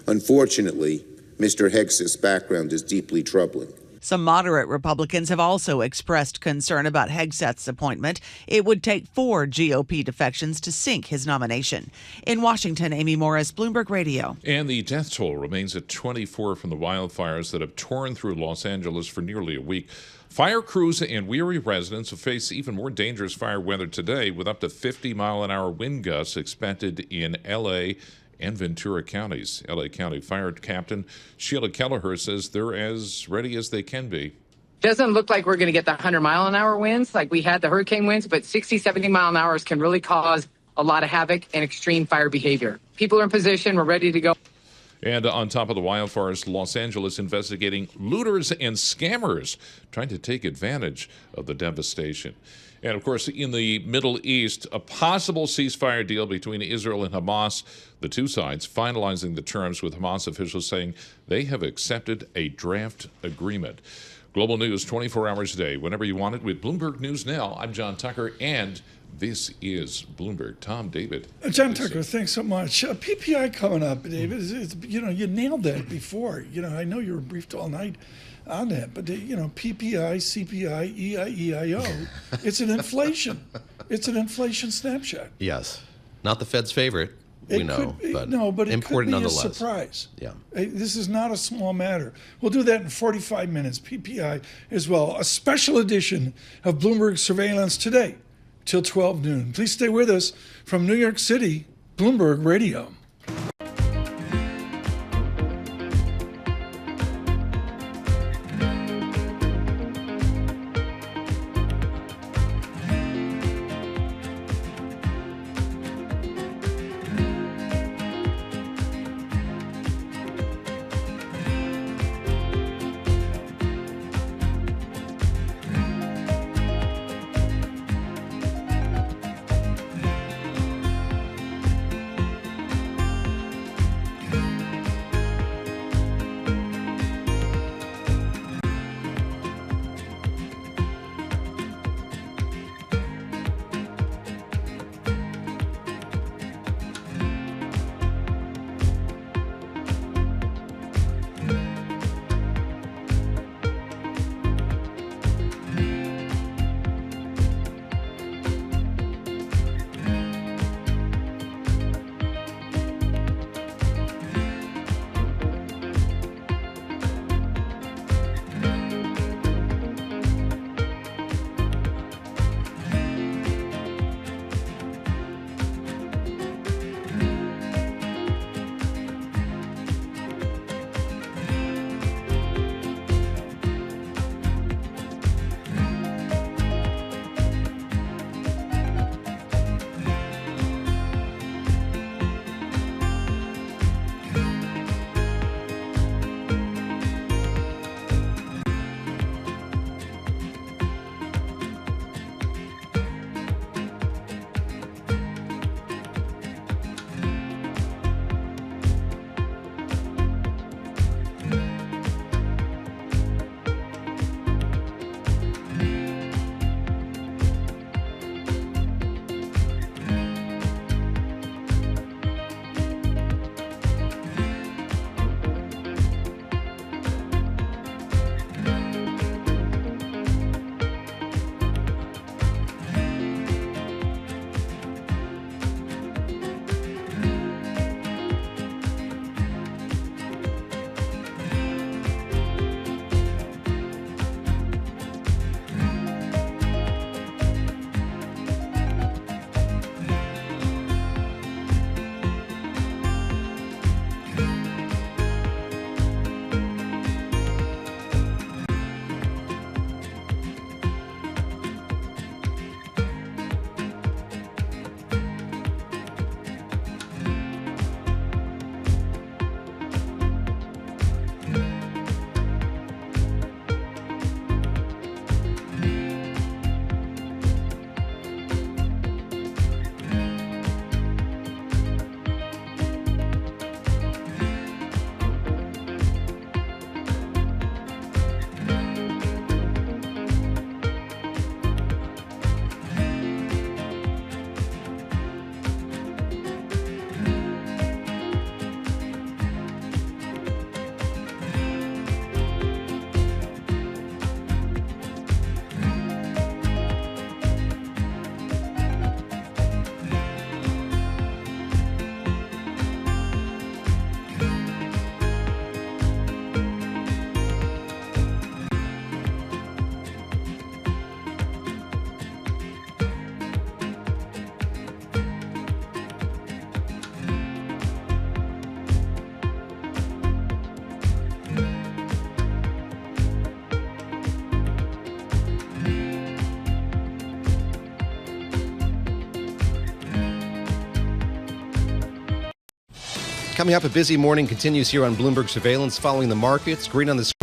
Unfortunately, Mr. Hegseth's background is deeply troubling. Some moderate Republicans have also expressed concern about Hegseth's appointment. It would take 4 GOP defections to sink his nomination. In Washington, Amy Morris, Bloomberg Radio. And the death toll remains at 24 from the wildfires that have torn through Los Angeles for nearly a week. Fire crews and weary residents will face even more dangerous fire weather today, with up to 50-mile-an-hour wind gusts expected in L.A. and Ventura counties. L.A. County Fire Captain Sheila Kelleher says they're as ready as they can be. Doesn't look like we're going to get the 100-mile-an-hour winds like we had the hurricane winds, but 60, 70-mile-an-hours can really cause a lot of havoc and extreme fire behavior. People are in position. We're ready to go. And on top of the wildfires, Los Angeles investigating looters and scammers trying to take advantage of the devastation. And, of course, in the Middle East, a possible ceasefire deal between Israel and Hamas, the two sides finalizing the terms, with Hamas officials saying they have accepted a draft agreement. Global news 24 hours a day, whenever you want it, with Bloomberg News Now. I'm John Tucker, and This is Bloomberg. Tom, David. John Tucker, thanks so much. PPI coming up, David. You nailed that before. I know you were briefed all night on that, but PPI, CPI, EIEIO, it's an inflation. It's an inflation snapshot. Yes, not the Fed's favorite. We know, but it could be nonetheless. A surprise. Yeah. This is not a small matter. We'll do that in 45 minutes. PPI as well. A special edition of Bloomberg Surveillance today till 12 noon. Please stay with us from New York City, Bloomberg Radio. Coming up, a busy morning continues here on Bloomberg Surveillance following the markets. Green on the screen.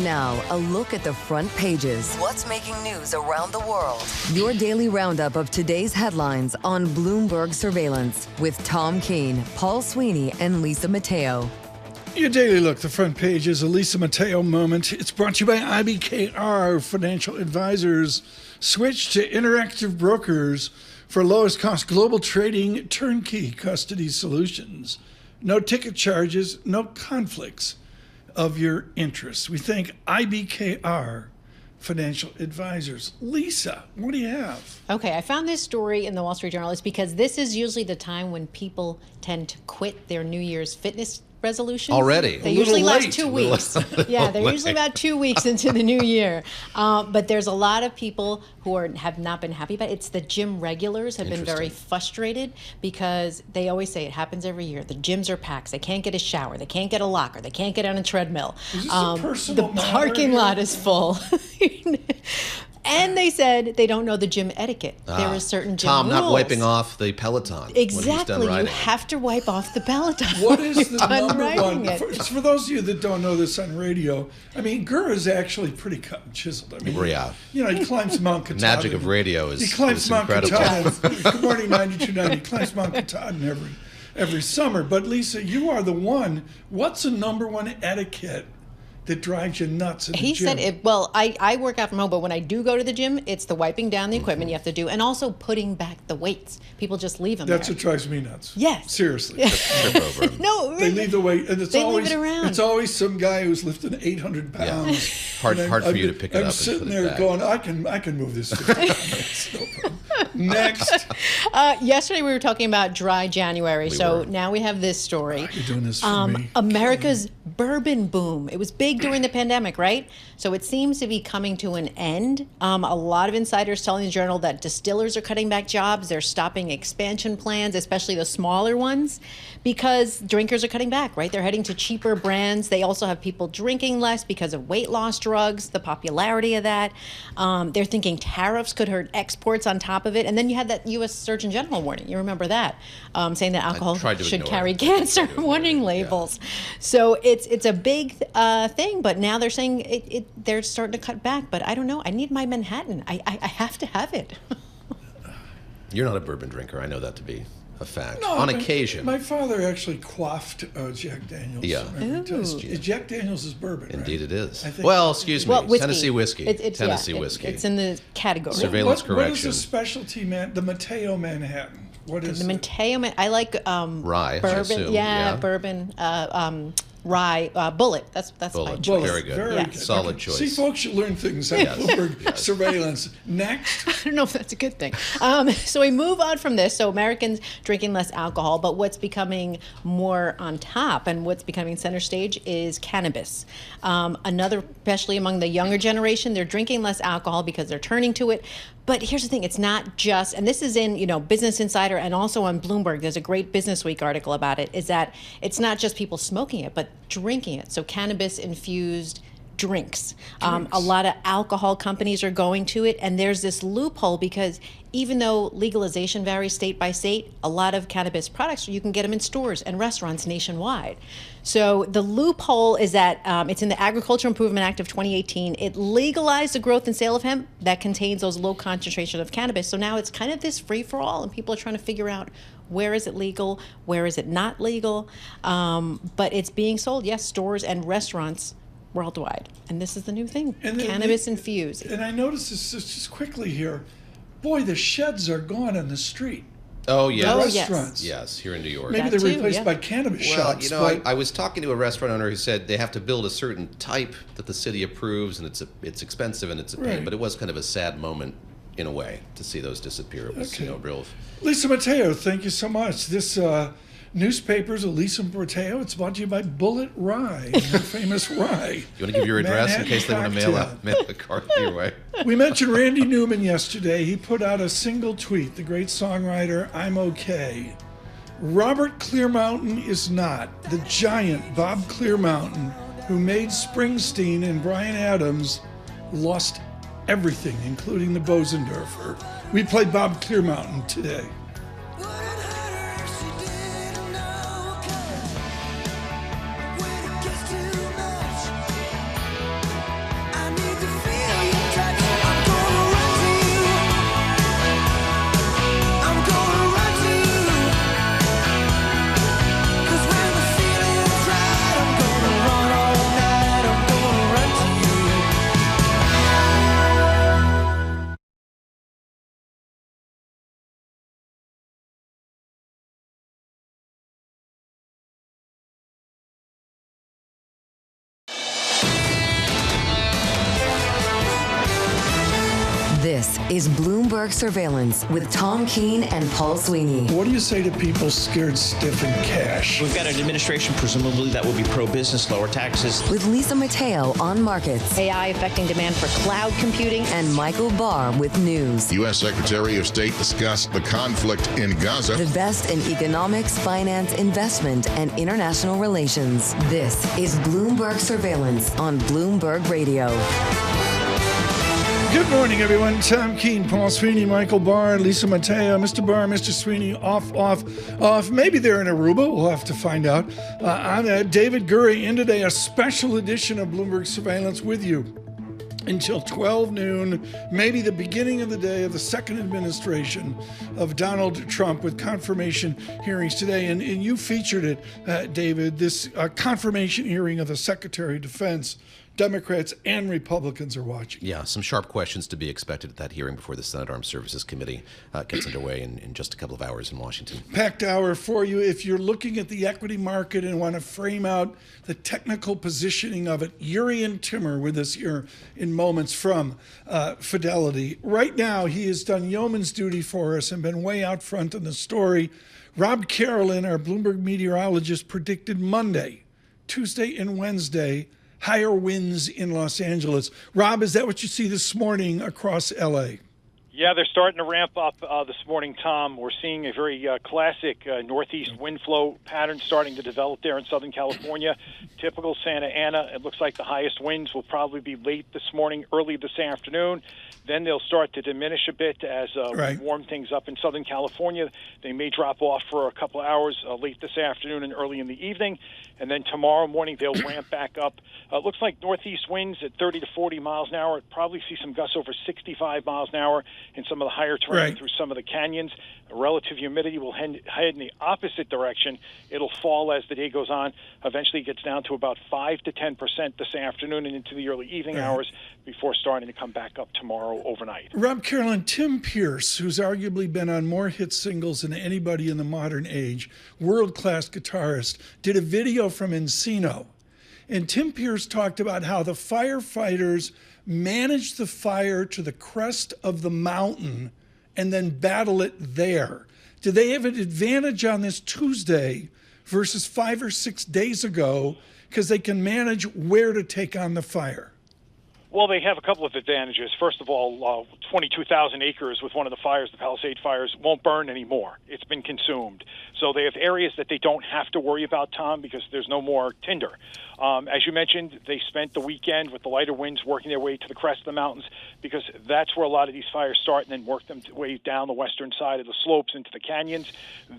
Now, a look at the front pages. What's making news around the world? Your daily roundup of today's headlines on Bloomberg Surveillance with Tom Keene, Paul Sweeney, and Lisa Mateo. Your daily look, the front page is a Lisa Mateo moment. It's brought to you by IBKR. Financial advisors switch to Interactive Brokers for lowest cost global trading turnkey custody solutions. No ticket charges, no conflicts of your interests. We thank IBKR Financial Advisors. Lisa, what do you have? Okay, I found this story in the Wall Street Journal. It's because this is usually the time when people tend to quit their New Year's fitness resolutions. Already? They usually last 2 weeks. Yeah, they're usually about 2 weeks into the new year. But there's a lot of people who have not been happy about it. It's the gym regulars have been very frustrated because they always say it happens every year. The gyms are packed. They can't get a shower. They can't get a locker. They can't get on a treadmill. Is this a personal the parking lot is full. And they said they don't know the gym etiquette. There are certain gym Tom rules. not wiping off the Peloton when he's done Exactly. You riding. have to wipe off the Peloton. What is the done number riding one? it. For those of you that don't know this on radio, I mean, Gura is actually pretty cut and chiseled. I mean, Yeah. you know, he climbs Mount Katahdin. Magic of radio is He climbs is Mount incredible. Katahdin. Good morning, 92.9. He climbs Mount Katahdin every summer. But Lisa, you are the one. What's the number one etiquette that drives you nuts in the He gym? said, I work out from home, but when I do go to the gym, it's the wiping down the equipment you have to do, and also putting back the weights. People just leave them That's there. what drives me nuts. Yes. Seriously. Trip over him. No, They leave the weight, and it's They leave always it around. It's always some guy who's lifting 800 pounds. Hard And for you to pick it up I'm and sitting put it there back. going, I can move this 50 pounds. No problem. Next. Yesterday we were talking about dry January, now we have this story. You're doing this for me. America's bourbon boom. It was big during the pandemic, right? So it seems to be coming to an end. A lot of insiders telling the Journal that distillers are cutting back jobs. They're stopping expansion plans, especially the smaller ones, because drinkers are cutting back, right? They're heading to cheaper brands. They also have people drinking less because of weight loss drugs, the popularity of that. They're thinking tariffs could hurt exports on top of it. And then you had that U.S. Surgeon General warning. You remember that, saying that alcohol should carry cancer warning labels. So it's a big thing, but now they're saying they're starting to cut back. But I don't know. I need my Manhattan. I have to have it. You're not a bourbon drinker. I know that to be a fact. No, On occasion. My father actually quaffed Jack Daniels. Yeah. Jack Daniels is bourbon, Indeed it is. I think- Well, excuse me. Whiskey. Tennessee whiskey. It's whiskey. It's in the category. Surveillance What is correction. the specialty, the Mateo Manhattan? What is The it? Mateo, I like Rye, I bourbon. assume, Yeah, yeah. bourbon. Rye, Bullet. That's Bullet. my choice. Very good. Very Yeah. good. Solid choice. See, folks, you learn things on Bloomberg Surveillance. Next. I don't know if that's a good thing. So we move on from this. So Americans drinking less alcohol, but what's becoming more on top and what's becoming center stage is cannabis. Another, especially among the younger generation, they're drinking less alcohol because they're turning to it. But here's the thing, it's not just, and this is in, Business Insider and also on Bloomberg, there's a great Business Week article about it, is that it's not just people smoking it, but drinking it. So cannabis-infused drinks. A lot of alcohol companies are going to it, and there's this loophole because even though legalization varies state by state, a lot of cannabis products, you can get them in stores and restaurants nationwide. So the loophole is that it's in the Agricultural Improvement Act of 2018. It legalized the growth and sale of hemp that contains those low concentration of cannabis. So now it's kind of this free-for-all, and people are trying to figure out where is it legal, where is it not legal. But it's being sold, yes, stores and restaurants worldwide. And this is the new thing, cannabis infused. And I noticed this just quickly here. Boy, the sheds are gone on the street. Oh, yes. Restaurants. Yes, here in New York. Maybe they're replaced by cannabis shops. I was talking to a restaurant owner who said they have to build a certain type that the city approves, and it's expensive and it's a pain. Right. But it was kind of a sad moment, in a way, to see those disappear. It was real. Lisa Mateo, thank you so much. This newspaper's Lisa Mateo. It's brought to you by Bullet Rye, your famous rye. You want to give your address Manhattan in case they want to cocktail. mail a card your way? We mentioned Randy Newman yesterday. He put out a single tweet, the great songwriter, I'm okay. Robert Clearmountain is not. The giant Bob Clearmountain, who made Springsteen and Bryan Adams, lost everything, including the Bosendorfer. We played Bob Clearmountain today. is Bloomberg Surveillance with Tom Keene and Paul Sweeney. What do you say to people scared stiff in cash? We've got an administration, presumably, that will be pro-business, lower taxes. With Lisa Mateo on markets. AI affecting demand for cloud computing. And Michael Barr with news. U.S. Secretary of State discussed the conflict in Gaza. The best in economics, finance, investment, and international relations. This is Bloomberg Surveillance on Bloomberg Radio. Good morning, everyone. Tom Keene, Paul Sweeney, Michael Barr, Lisa Mateo. Mr. Barr, Mr. Sweeney, off. Maybe they're in Aruba. We'll have to find out. I'm David Gura in today, a special edition of Bloomberg Surveillance with you until 12 noon, maybe the beginning of the day of the second administration of Donald Trump, with confirmation hearings today. And you featured it, David, this confirmation hearing of the Secretary of Defense. Democrats and Republicans are watching. Yeah, some sharp questions to be expected at that hearing before the Senate Armed Services Committee gets underway in just a couple of hours in Washington. Packed hour for you. If you're looking at the equity market and want to frame out the technical positioning of it, Jurrien Timmer with us here in moments from Fidelity. Right now, he has done yeoman's duty for us and been way out front in the story. Rob Carolyn, our Bloomberg meteorologist, predicted Monday, Tuesday, and Wednesday higher winds in Los Angeles. Rob, is that what you see this morning across L.A.? Yeah, they're starting to ramp up this morning, Tom. We're seeing a very classic northeast wind flow pattern starting to develop there in Southern California. Typical Santa Ana. It looks like the highest winds will probably be late this morning, early this afternoon. Then they'll start to diminish a bit as we warm things up in Southern California. They may drop off for a couple of hours late this afternoon and early in the evening. And then tomorrow morning, they'll ramp back up. It looks like northeast winds at 30 to 40 miles an hour. Probably see some gusts over 65 miles an hour in some of the higher terrain through some of the canyons. Relative humidity will head in the opposite direction. It'll fall as the day goes on. Eventually it gets down to about 5 to 10% this afternoon and into the early evening hours before starting to come back up tomorrow overnight. Rob Carolyn, Tim Pierce, who's arguably been on more hit singles than anybody in the modern age, world-class guitarist, did a video from Encino. And Tim Pierce talked about how the firefighters managed the fire to the crest of the mountain and then battle it there. Do they have an advantage on this Tuesday versus 5 or 6 days ago because they can manage where to take on the fire? Well, they have a couple of advantages. First of all, 22,000 acres with one of the fires, the Palisade fires, won't burn anymore. It's been consumed. So they have areas that they don't have to worry about, Tom, because there's no more tinder. As you mentioned, they spent the weekend with the lighter winds working their way to the crest of the mountains because that's where a lot of these fires start and then work them way down the western side of the slopes into the canyons.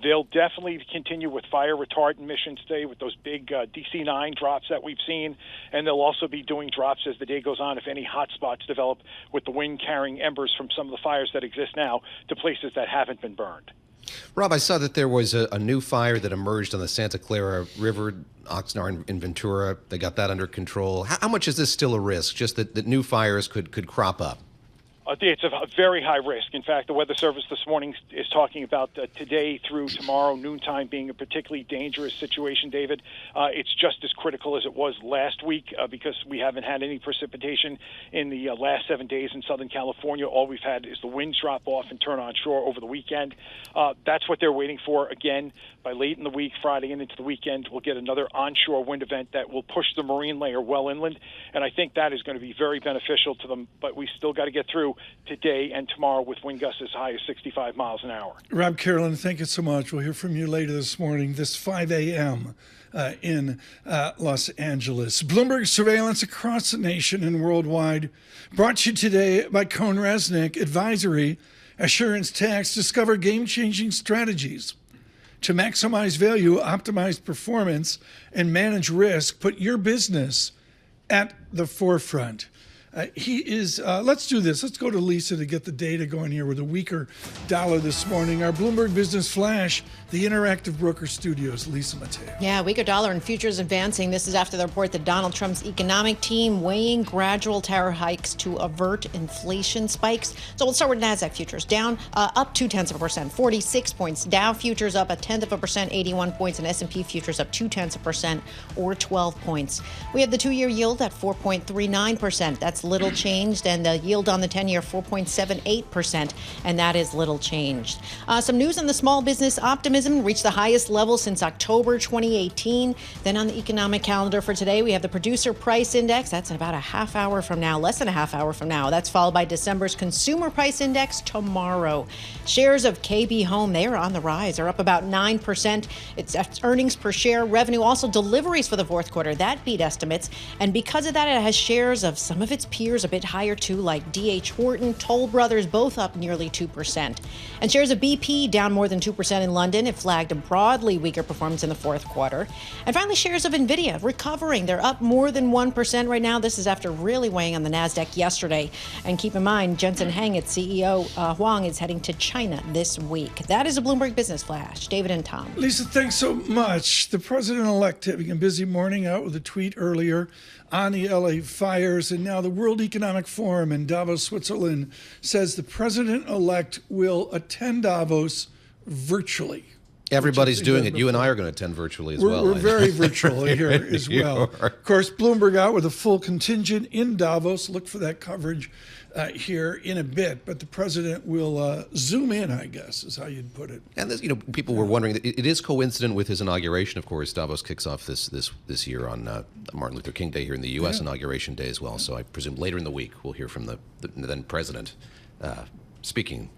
They'll definitely continue with fire retardant missions today with those big DC-9 drops that we've seen, and they'll also be doing drops as the day goes on if any hot spots develop with the wind carrying embers from some of the fires that exist now to places that haven't been burned. Rob, I saw that there was a new fire that emerged on the Santa Clara River, Oxnard in Ventura. They got that under control. How much is this still a risk, just that new fires could crop up? It's a very high risk. In fact, the Weather Service this morning is talking about today through tomorrow noontime being a particularly dangerous situation, David. It's just as critical as it was last week because we haven't had any precipitation in the last 7 days in Southern California. All we've had is the winds drop off and turn onshore over the weekend. That's what they're waiting for. Again, by late in the week, Friday and into the weekend, we'll get another onshore wind event that will push the marine layer well inland, and I think that is going to be very beneficial to them, but we still got to get through today and tomorrow with wind gusts as high as 65 miles an hour. Rob Carolyn, thank you so much. We'll hear from you later this morning, this 5 a.m. In Los Angeles. Bloomberg surveillance across the nation and worldwide. Brought to you today by Cohn Resnick Advisory, Assurance Tax. Discover game-changing strategies to maximize value, optimize performance, and manage risk. Put your business at the forefront. Let's do this. Let's go to Lisa to get the data going here with a weaker dollar this morning. Our Bloomberg Business Flash, the Interactive Broker Studios, Lisa Mateo. Yeah, weaker dollar and futures advancing. This is after the report that Donald Trump's economic team weighing gradual tariff hikes to avert inflation spikes. So we'll start with NASDAQ futures down, up 0.2%, 46 points. Dow futures up 0.1%, 81 points, and S&P futures up 0.2%, or 12 points. We have the 2-year yield at 4.39%. That's That's little changed. And the yield on the 10-year, 4.78%. And that is little changed. Some news on the small business optimism reached the highest level since October 2018. Then on the economic calendar for today, we have the producer price index. That's in about a half hour from now, less than a half hour from now. That's followed by December's consumer price index tomorrow. Shares of KB Home, they are on the rise. They're up about 9%. It's earnings per share, revenue, also deliveries for the fourth quarter. That beat estimates. And because of that, it has shares of some of its peers a bit higher too, like D.H. Horton, Toll Brothers, both up nearly 2%. And shares of BP down more than 2% in London. It flagged a broadly weaker performance in the fourth quarter. And finally, shares of NVIDIA recovering. They're up more than 1% right now. This is after really weighing on the NASDAQ yesterday. And keep in mind, Jensen Huang, its CEO Huang, is heading to China this week. That is a Bloomberg Business Flash. David and Tom. Lisa, thanks so much. The president-elect having a busy morning out with a tweet earlier on the LA fires, and now the World Economic Forum in Davos, Switzerland, says the president-elect will attend Davos virtually. Everybody's doing it. You and I are going to attend virtually as well. We're very virtual here as well. Of course, Bloomberg out with a full contingent in Davos. Look for that coverage here in a bit. But the president will zoom in, I guess, is how you'd put it. And this, people were wondering that it is coincident with his inauguration. Of course, Davos kicks off this year on Martin Luther King Day here in the U.S. Inauguration Day as well. So I presume later in the week we'll hear from the then president speaking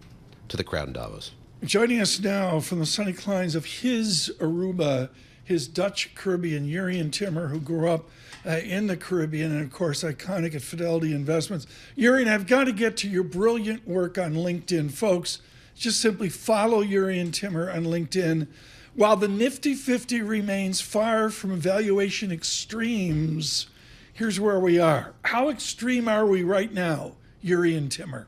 to the crowd in Davos. Joining us now from the sunny climes of his Aruba, his Dutch Caribbean, Jurrien Timmer, who grew up in the Caribbean and, of course, iconic at Fidelity Investments. Jurrien, I've got to get to your brilliant work on LinkedIn. Folks, just simply follow Jurrien Timmer on LinkedIn. While the Nifty 50 remains far from valuation extremes, here's where we are. How extreme are we right now, Jurrien Timmer?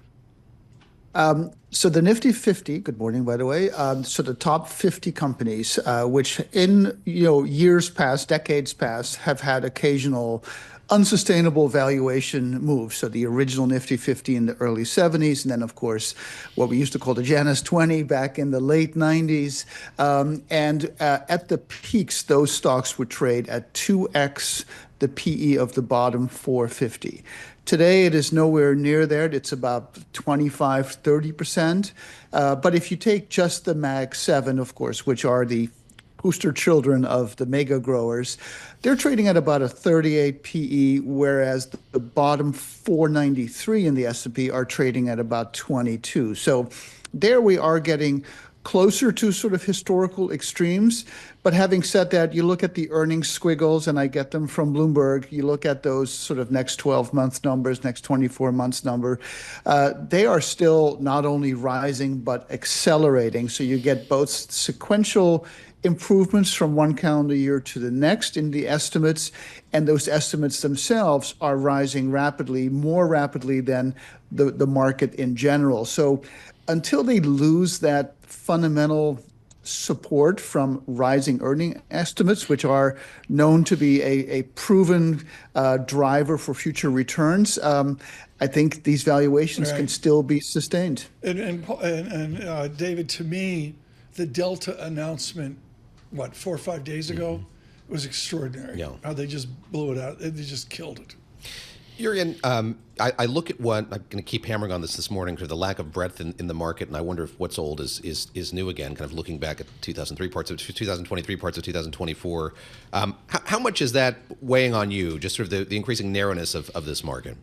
So the Nifty 50, good morning, by the way, so the top 50 companies, which in years past, decades past, have had occasional unsustainable valuation moves. So the original Nifty 50 in the early 70s, and then, of course, what we used to call the Janus 20 back in the late 90s. And at the peaks, those stocks would trade at 2x the PE of the bottom 450. Today, it is nowhere near there. It's about 25, 30%. But if you take just the Mag 7, of course, which are the booster children of the mega growers, they're trading at about a 38 PE, whereas the bottom 493 in the S&P are trading at about 22. So there we are getting closer to sort of historical extremes. But having said that, you look at the earnings squiggles, and I get them from Bloomberg. You look at those sort of next 12-month numbers, next 24 months number. They are still not only rising, but accelerating. So you get both sequential improvements from one calendar year to the next in the estimates, and those estimates themselves are rising rapidly, more rapidly than the market in general. So until they lose that fundamental support from rising earning estimates, which are known to be a proven driver for future returns, I think these valuations can still be sustained. And David, to me, the Delta announcement, 4 or 5 days ago, was extraordinary. Yeah. How they just blew it out. They just killed it. Jurrien, I look at what I'm going to keep hammering on this morning for the lack of breadth in the market, and I wonder if what's old is new again. Kind of looking back at 2023 parts of 2023, parts of 2024. How much is that weighing on you? Just sort of the increasing narrowness of this market.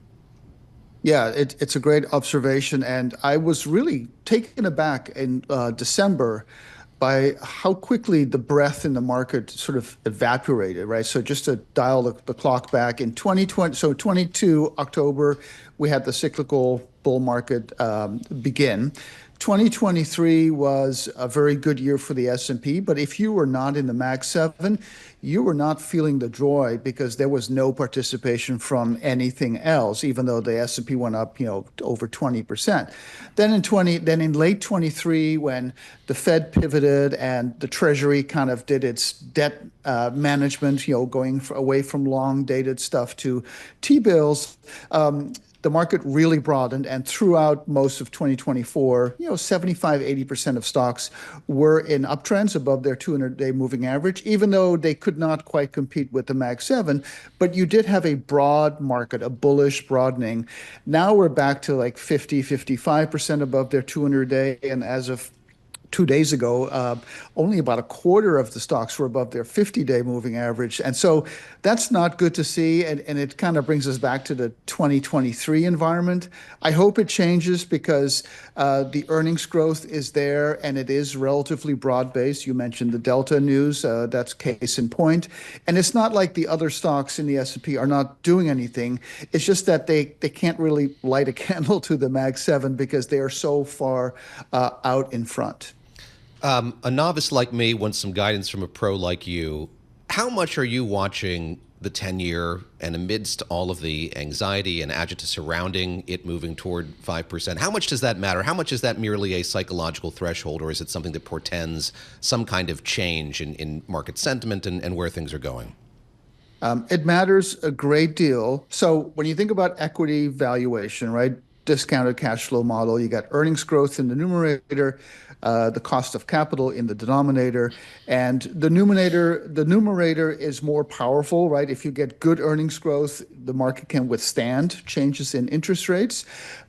Yeah, it's a great observation, and I was really taken aback in December by how quickly the breadth in the market sort of evaporated, right? So just to dial the clock back in 2020, so 22 October, we had the cyclical bull market begin. 2023 was a very good year for the S&P, but if you were not in the Mag 7, you were not feeling the joy because there was no participation from anything else, even though the S&P went up, over 20%. Then in late 23, when the Fed pivoted and the Treasury kind of did its debt management, going away from long dated stuff to T-bills, the market really broadened, and throughout most of 2024, 75, 80% of stocks were in uptrends above their 200-day moving average, even though they could could not quite compete with the Mag 7, but you did have a broad market, a bullish broadening. Now we're back to like 50, 55% above their 200-day, and as of 2 days ago, only about a quarter of the stocks were above their 50-day moving average. And so that's not good to see. And it kind of brings us back to the 2023 environment. I hope it changes because the earnings growth is there and it is relatively broad-based. You mentioned the Delta news. That's case in point. And it's not like the other stocks in the S&P are not doing anything. It's just that they can't really light a candle to the Mag 7 because they are so far out in front. A novice like me wants some guidance from a pro like you. How much are you watching the 10-year, and amidst all of the anxiety and agita surrounding it moving toward 5%, how much does that matter? How much is that merely a psychological threshold, or is it something that portends some kind of change in market sentiment and where things are going? It matters a great deal. So when you think about equity valuation, right, discounted cash flow model, you got earnings growth in the numerator, the cost of capital in the denominator, and the numerator is more powerful, right? If you get good earnings growth, the market can withstand changes in interest rates.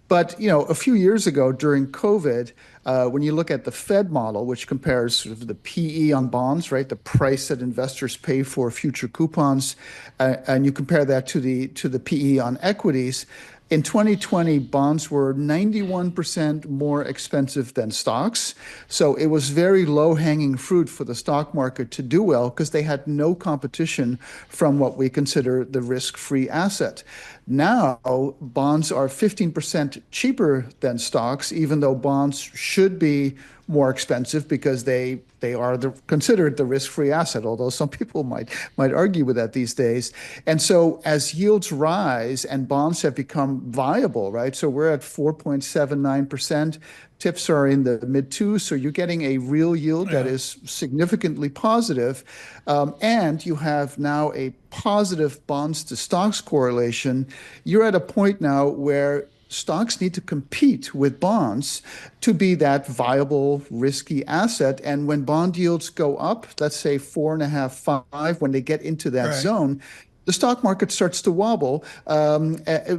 But a few years ago during COVID, when you look at the Fed model, which compares sort of the PE on bonds, right, the price that investors pay for future coupons, and you compare that to the PE on equities. In 2020, bonds were 91% more expensive than stocks. So it was very low-hanging fruit for the stock market to do well because they had no competition from what we consider the risk-free asset. Now, bonds are 15% cheaper than stocks, even though bonds should be more expensive because they are considered the risk-free asset, although some people might argue with that these days. And so as yields rise and bonds have become viable, right? So we're at 4.79%. Tips are in the mid-twos, so you're getting a real yield that is significantly positive. And you have now a positive bonds to stocks correlation. You're at a point now where stocks need to compete with bonds to be that viable, risky asset. And when bond yields go up, let's say 4.5, 5, when they get into that zone, the stock market starts to wobble,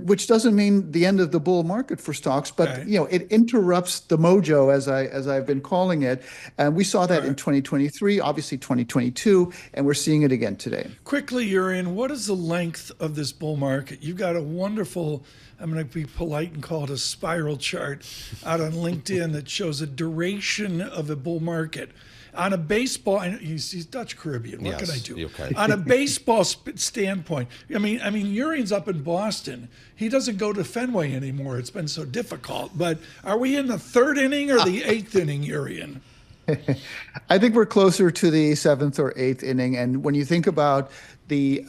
which doesn't mean the end of the bull market for stocks, but it interrupts the mojo, as I've been calling it. And we saw that in 2023, obviously 2022, and we're seeing it again today. Quickly, Jurrien, what is the length of this bull market? You've got a wonderful, I'm going to be polite and call it a spiral chart out on LinkedIn that shows a duration of a bull market. On a baseball, he's Dutch Caribbean. What can I do? Okay. On a baseball standpoint, I mean, Jurrien's up in Boston. He doesn't go to Fenway anymore. It's been so difficult. But are we in the third inning or the eighth inning, Jurrien? I think we're closer to the seventh or eighth inning. And when you think about the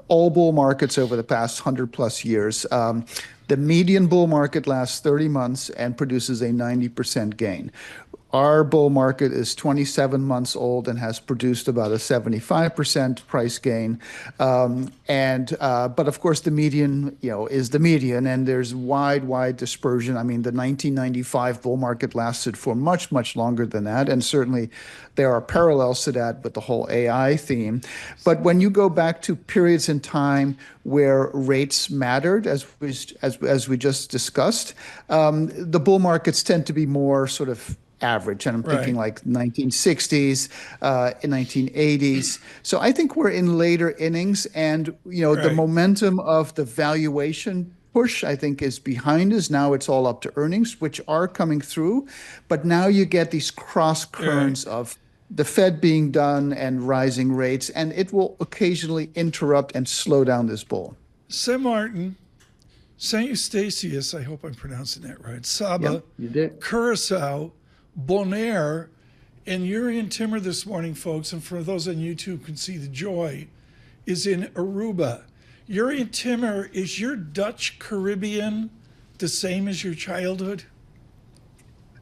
all bull markets over the past 100+ years, the median bull market lasts 30 months and produces a 90% gain. Our bull market is 27 months old and has produced about a 75% price gain. But of course, the median, is the median, and there's wide dispersion. I mean, the 1995 bull market lasted for much, much longer than that. And certainly there are parallels to that with the whole AI theme. But when you go back to periods in time where rates mattered, as we just discussed, the bull markets tend to be more sort of average, and I'm thinking like 1960s, 1980s. So I think we're in later innings, and the momentum of the valuation push, I think, is behind us. Now it's all up to earnings, which are coming through, but now you get these cross currents of the Fed being done and rising rates, and it will occasionally interrupt and slow down this bull. St. Martin, St. Eustatius, I hope I'm pronouncing that right, Saba, you did. Curacao, Bonaire, and Jurrien Timmer this morning, folks, and for those on YouTube who can see the joy, is in Aruba. Jurrien Timmer, is your Dutch Caribbean the same as your childhood?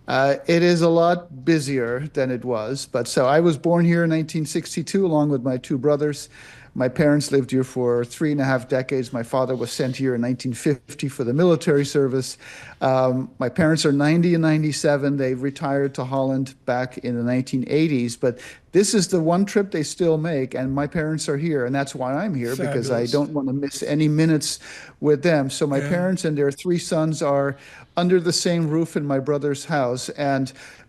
It is a lot busier than it was. But so I was born here in 1962 along with my two brothers. My parents lived here for 3.5 decades. My father was sent here in 1950 for the military service. My parents are 90 and 97. They retired to Holland back in the 1980s, but this is the one trip they still make, and my parents are here, and that's why I'm here, because I don't want to miss any minutes with them. So my parents and their 3 sons are under the same roof in my brother's house,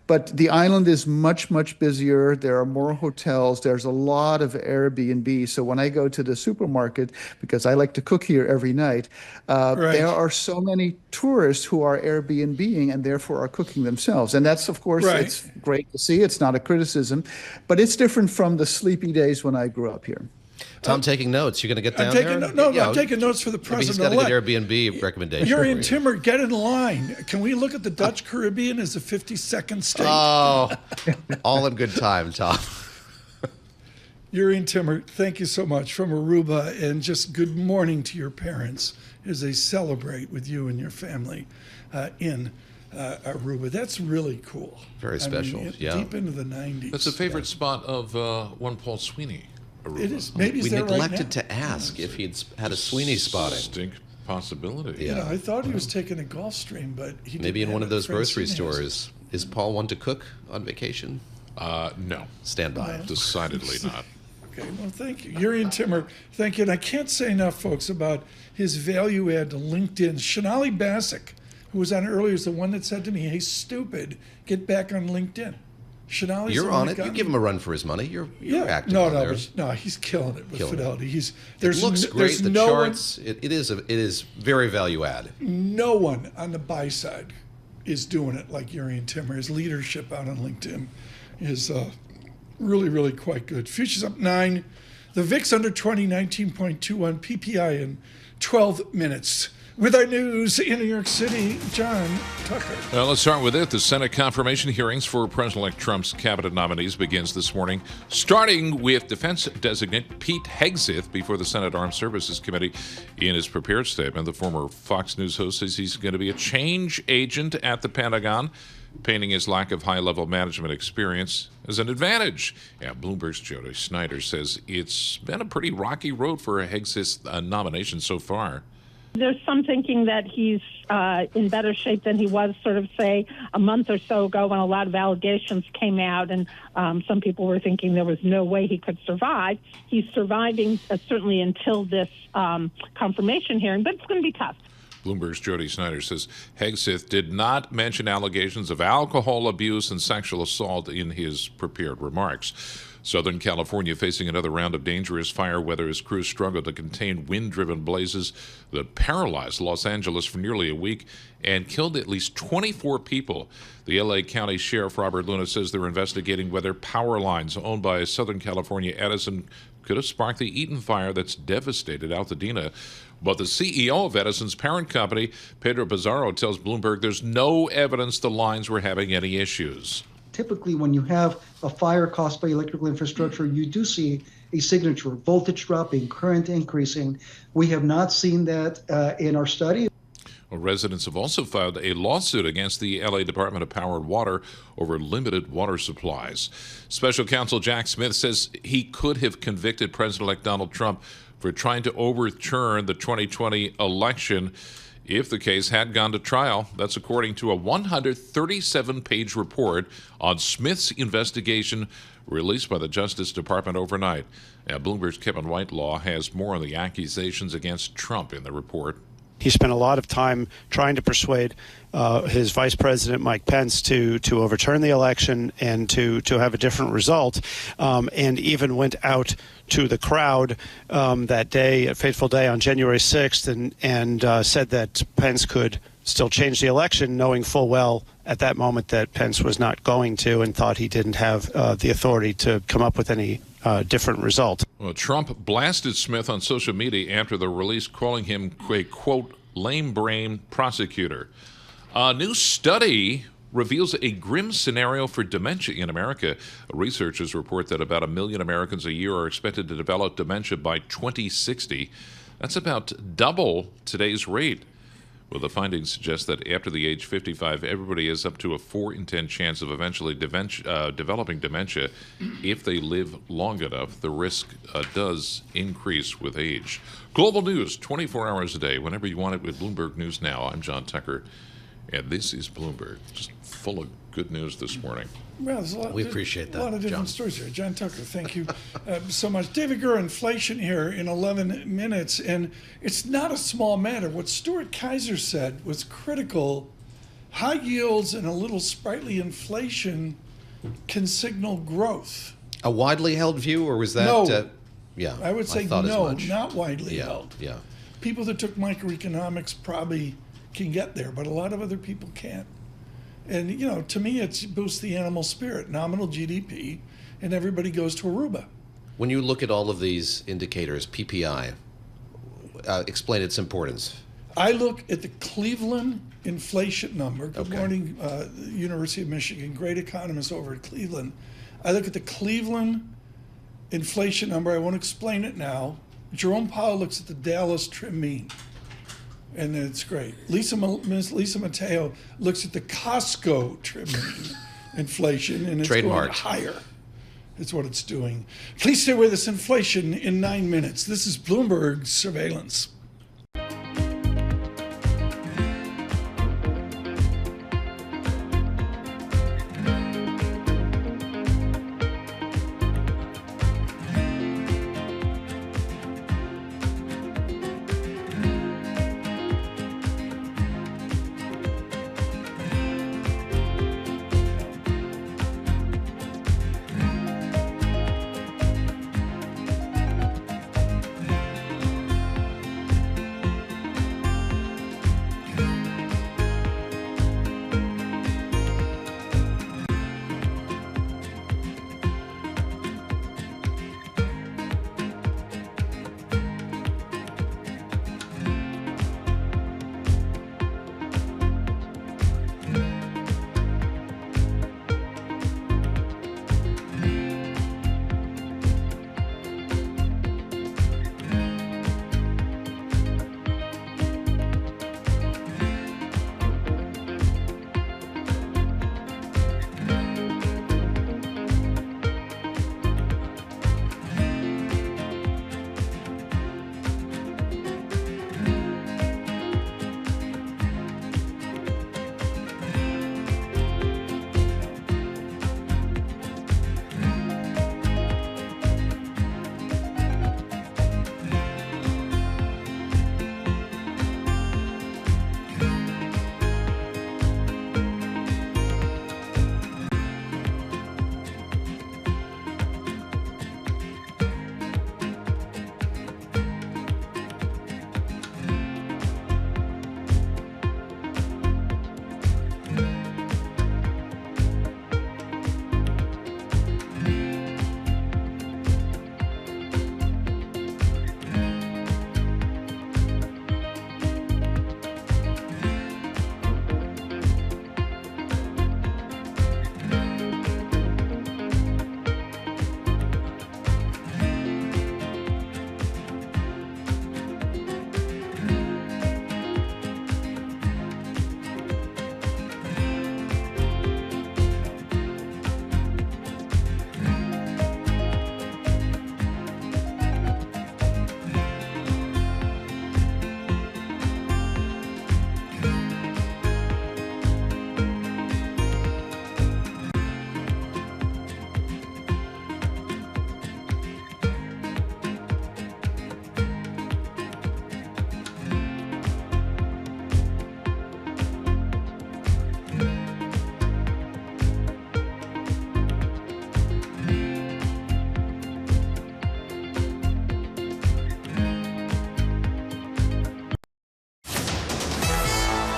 but the island is much, much busier. There are more hotels. There's a lot of Airbnb. So when I go to the supermarket, because I like to cook here every night, there are so many tourists who are Airbnb-ing and therefore are cooking themselves. And that's, of course, it's great to see. It's not a criticism, but it's different from the sleepy days when I grew up here. Tom, taking notes. You're going to get down there? I'm taking notes for the president. He's got a good Airbnb recommendation. Jurrien Timmer, get in line. Can we look at the Dutch Caribbean as a 52nd state? Oh, all in good time, Tom. Jurrien Timmer, thank you so much from Aruba, and just good morning to your parents as they celebrate with you and your family in Aruba. That's really cool. Very special, Deep into the 90s. That's a favorite spot of one Paul Sweeney. Aruba. It is. Maybe we neglected to ask if he'd had a Sweeney spotting. Distinct possibility. Yeah, I thought he was taking a Gulfstream, but he maybe in one of those grocery stores. stores. Is Paul one to cook on vacation? No. Stand by. No. Decidedly not. Okay, well, thank you. Jurrien Timmer, thank you. And I can't say enough, folks, about his value add to LinkedIn. Shanali Basak, who was on earlier, is the one that said to me, hey, stupid, get back on LinkedIn. Shanali's You're on it. You give him a run for his money. You're active on there. No, he's killing it with Fidelity. It looks great. The charts. It is very value add. No one on the buy side is doing it like Jurrien Timmer. His leadership out on LinkedIn is really, really quite good. Futures up 9. The VIX under 20, 19.21. PPI in 12 minutes. With our news in New York City, John Tucker. Well, let's start with it. The Senate confirmation hearings for President-elect Trump's cabinet nominees begins this morning, starting with defense designate Pete Hegseth before the Senate Armed Services Committee. In his prepared statement, the former Fox News host says he's going to be a change agent at the Pentagon, painting his lack of high-level management experience as an advantage. Yeah, Bloomberg's Jody Snyder says it's been a pretty rocky road for Hegseth's nomination so far. There's some thinking that he's in better shape than he was sort of, say, a month or so ago when a lot of allegations came out, and some people were thinking there was no way he could survive. He's surviving certainly until this confirmation hearing, but it's going to be tough. Bloomberg's Jody Snyder says Hegseth did not mention allegations of alcohol abuse and sexual assault in his prepared remarks. Southern California facing another round of dangerous fire weather as crews struggled to contain wind-driven blazes that paralyzed Los Angeles for nearly a week and killed at least 24 people. The L.A. County Sheriff Robert Luna says they're investigating whether power lines owned by Southern California Edison could have sparked the Eaton fire that's devastated Altadena. But the CEO of Edison's parent company, Pedro Pizarro, tells Bloomberg there's no evidence the lines were having any issues. Typically, when you have a fire caused by electrical infrastructure, you do see a signature, voltage dropping, current increasing. We have not seen that in our study. Well, residents have also filed a lawsuit against the L.A. Department of Power and Water over limited water supplies. Special counsel Jack Smith says he could have convicted President-elect Donald Trump for trying to overturn the 2020 election if the case had gone to trial. That's according to a 137-page report on Smith's investigation released by the Justice Department overnight. Now, Bloomberg's Kevin Whitelaw has more on the accusations against Trump in the report. He spent a lot of time trying to persuade his vice president, Mike Pence, to overturn the election and to have a different result, and even went out to the crowd that day, a fateful day on January 6th, and said that Pence could still change the election, knowing full well at that moment that Pence was not going to, and thought he didn't have the authority to come up with any different result. Well, Trump blasted Smith on social media after the release, calling him a, quote, lame brain prosecutor. A new study reveals a grim scenario for dementia in America. Researchers report that about 1 million Americans a year are expected to develop dementia by 2060. That's about double today's rate. Well, the findings suggest that after the age 55, everybody is up to a 4 in 10 chance of eventually developing dementia. If they live long enough, the risk does increase with age. Global news, 24 hours a day, whenever you want it with Bloomberg News Now. I'm John Tucker, and this is Bloomberg. Just full of good news this morning. Well, there's a lot, we appreciate that, a lot of different stories here. John Tucker, thank you so much. David Gura, inflation here in 11 minutes, and it's not a small matter. What Stuart Kaiser said was critical. High yields and a little sprightly inflation can signal growth. A widely held view, or was that? No. Yeah, I would say no, not widely held. Yeah. People that took microeconomics probably can get there, but a lot of other people can't. And, you know, to me, it boosts the animal spirit, nominal GDP, and everybody goes to Aruba. When you look at all of these indicators, PPI, explain its importance. I look at the Cleveland inflation number. Good morning, University of Michigan, great economist over at Cleveland. I look at the Cleveland inflation number. I won't explain it now. Jerome Powell looks at the Dallas trim mean. And it's great. Lisa Mateo looks at the Costco trim mean inflation, and it's going higher. It's what it's doing. Please stay with us. Inflation in 9 minutes. This is Bloomberg Surveillance.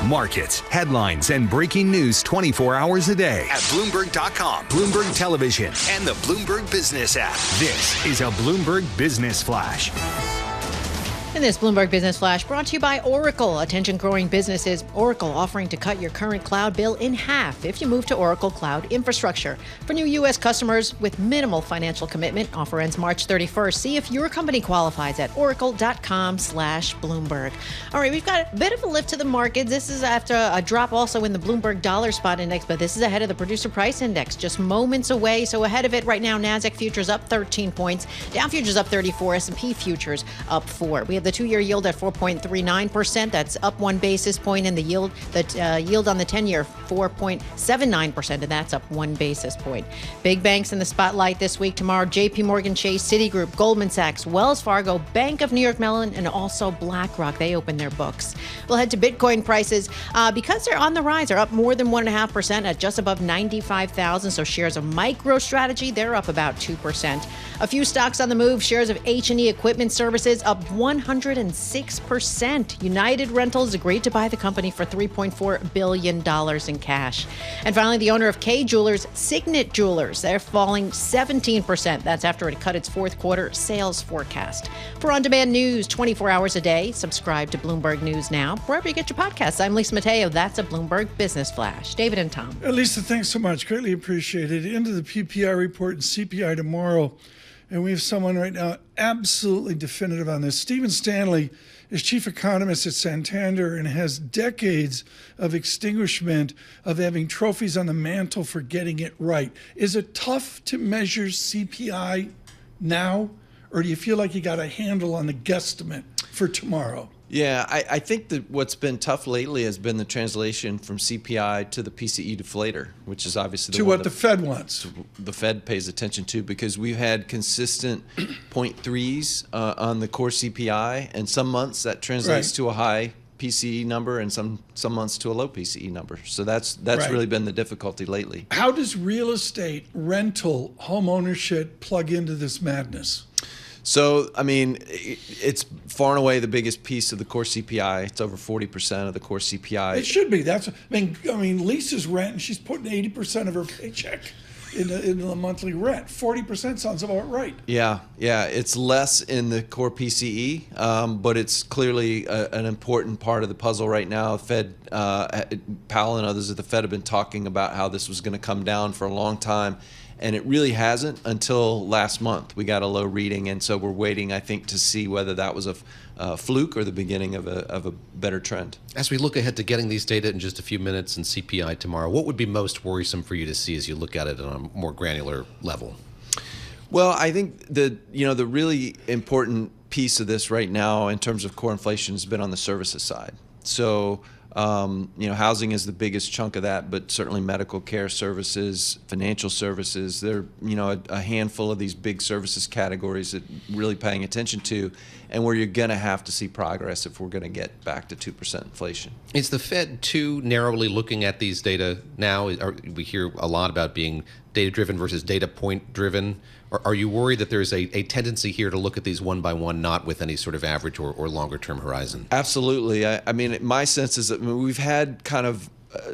Markets, headlines, and breaking news 24 hours a day at Bloomberg.com, Bloomberg Television, and the Bloomberg Business app. This is a Bloomberg Business Flash. And this Bloomberg Business Flash brought to you by Oracle. Attention growing businesses. Oracle offering to cut your current cloud bill in half if you move to Oracle Cloud Infrastructure. For new U.S. customers with minimal financial commitment, offer ends March 31st. See if your company qualifies at oracle.com/Bloomberg. All right, we've got a bit of a lift to the market. This is after a drop also in the Bloomberg Dollar Spot Index, but this is ahead of the Producer Price Index, just moments away. So ahead of it right now, NASDAQ futures up 13 points, Dow futures up 34, S&P futures up 4. We have the 2-year yield at 4.39%. That's up 1 basis point, and the yield on the 10-year 4.79%, and that's up 1 basis point. Big banks in the spotlight this week. Tomorrow, J.P. Morgan Chase, Citigroup, Goldman Sachs, Wells Fargo, Bank of New York Mellon, and also BlackRock. They open their books. We'll head to Bitcoin prices because they're on the rise. They're up more than 1.5% at just above 95,000. So shares of MicroStrategy, they're up about 2%. A few stocks on the move. Shares of H&E Equipment Services up 106%. United Rentals agreed to buy the company for $3.4 billion in cash. And finally, the owner of Kay Jewelers, Signet Jewelers, they're falling 17%. That's after it cut its fourth quarter sales forecast. For on-demand news 24 hours a day, subscribe to Bloomberg News Now, wherever you get your podcasts. I'm Lisa Mateo. That's a Bloomberg Business Flash. David and Tom. Lisa, thanks so much. Greatly appreciated. Into the PPI report and CPI tomorrow. And we have someone right now absolutely definitive on this. Stephen Stanley is chief economist at Santander and has decades of extinguishment of having trophies on the mantle for getting it right. Is it tough to measure CPI now, or do you feel like you got a handle on the guesstimate for tomorrow? Yeah, I think that what's been tough lately has been the translation from CPI to the PCE deflator, which is obviously to what the Fed wants. The Fed pays attention to, because we've had consistent 0.3s on the core CPI, and some months that translates to a high PCE number, and some months to a low PCE number. So that's really been the difficulty lately. How does real estate, rental, home ownership plug into this madness? So, I mean, it's far and away the biggest piece of the core CPI. It's over 40% of the core CPI. It should be. I mean, Lisa's rent, and she's putting 80% of her paycheck in the monthly rent. 40% sounds about right. Yeah. It's less in the core PCE, but it's clearly an important part of the puzzle right now. Fed, Powell and others at the Fed have been talking about how this was going to come down for a long time. And it really hasn't until last month. We got a low reading, and so we're waiting, I think, to see whether that was a fluke or the beginning of a better trend. As we look ahead to getting these data in just a few minutes and CPI tomorrow, what would be most worrisome for you to see as you look at it on a more granular level? Well, I think the really important piece of this right now in terms of core inflation has been on the services side. So housing is the biggest chunk of that, but certainly medical care services, financial services, there are, a handful of these big services categories that really paying attention to, and where you're going to have to see progress if we're going to get back to 2% inflation. Is the Fed too narrowly looking at these data now? We hear a lot about being data-driven versus data point-driven. Are you worried that there's a tendency here to look at these one by one, not with any sort of average or longer-term horizon? Absolutely. I mean, my sense is that we've had kind of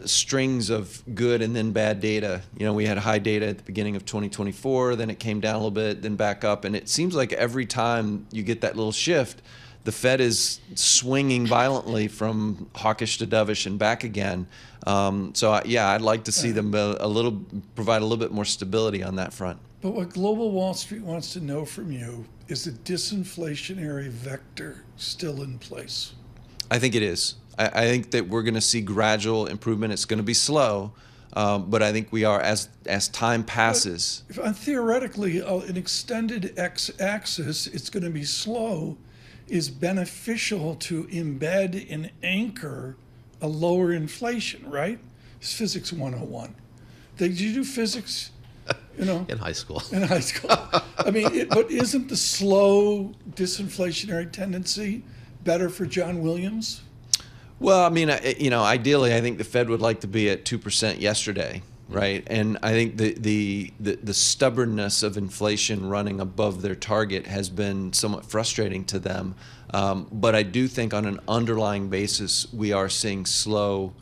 strings of good and then bad data. We had high data at the beginning of 2024, then it came down a little bit, then back up. And it seems like every time you get that little shift, the Fed is swinging violently from hawkish to dovish and back again. I'd like to see them provide a little bit more stability on that front. But what Global Wall Street wants to know from you is the disinflationary vector still in place? I think it is. I think that we're going to see gradual improvement. It's going to be slow, but I think we are as time passes. Theoretically, an extended x-axis, it's going to be slow, is beneficial to embed and anchor a lower inflation, right? It's physics 101. Did you do physics? In high school. In high school. I mean, but isn't the slow disinflationary tendency better for John Williams? Well, I mean, ideally, I think the Fed would like to be at 2% yesterday, right? And I think the stubbornness of inflation running above their target has been somewhat frustrating to them. But I do think on an underlying basis, we are seeing slow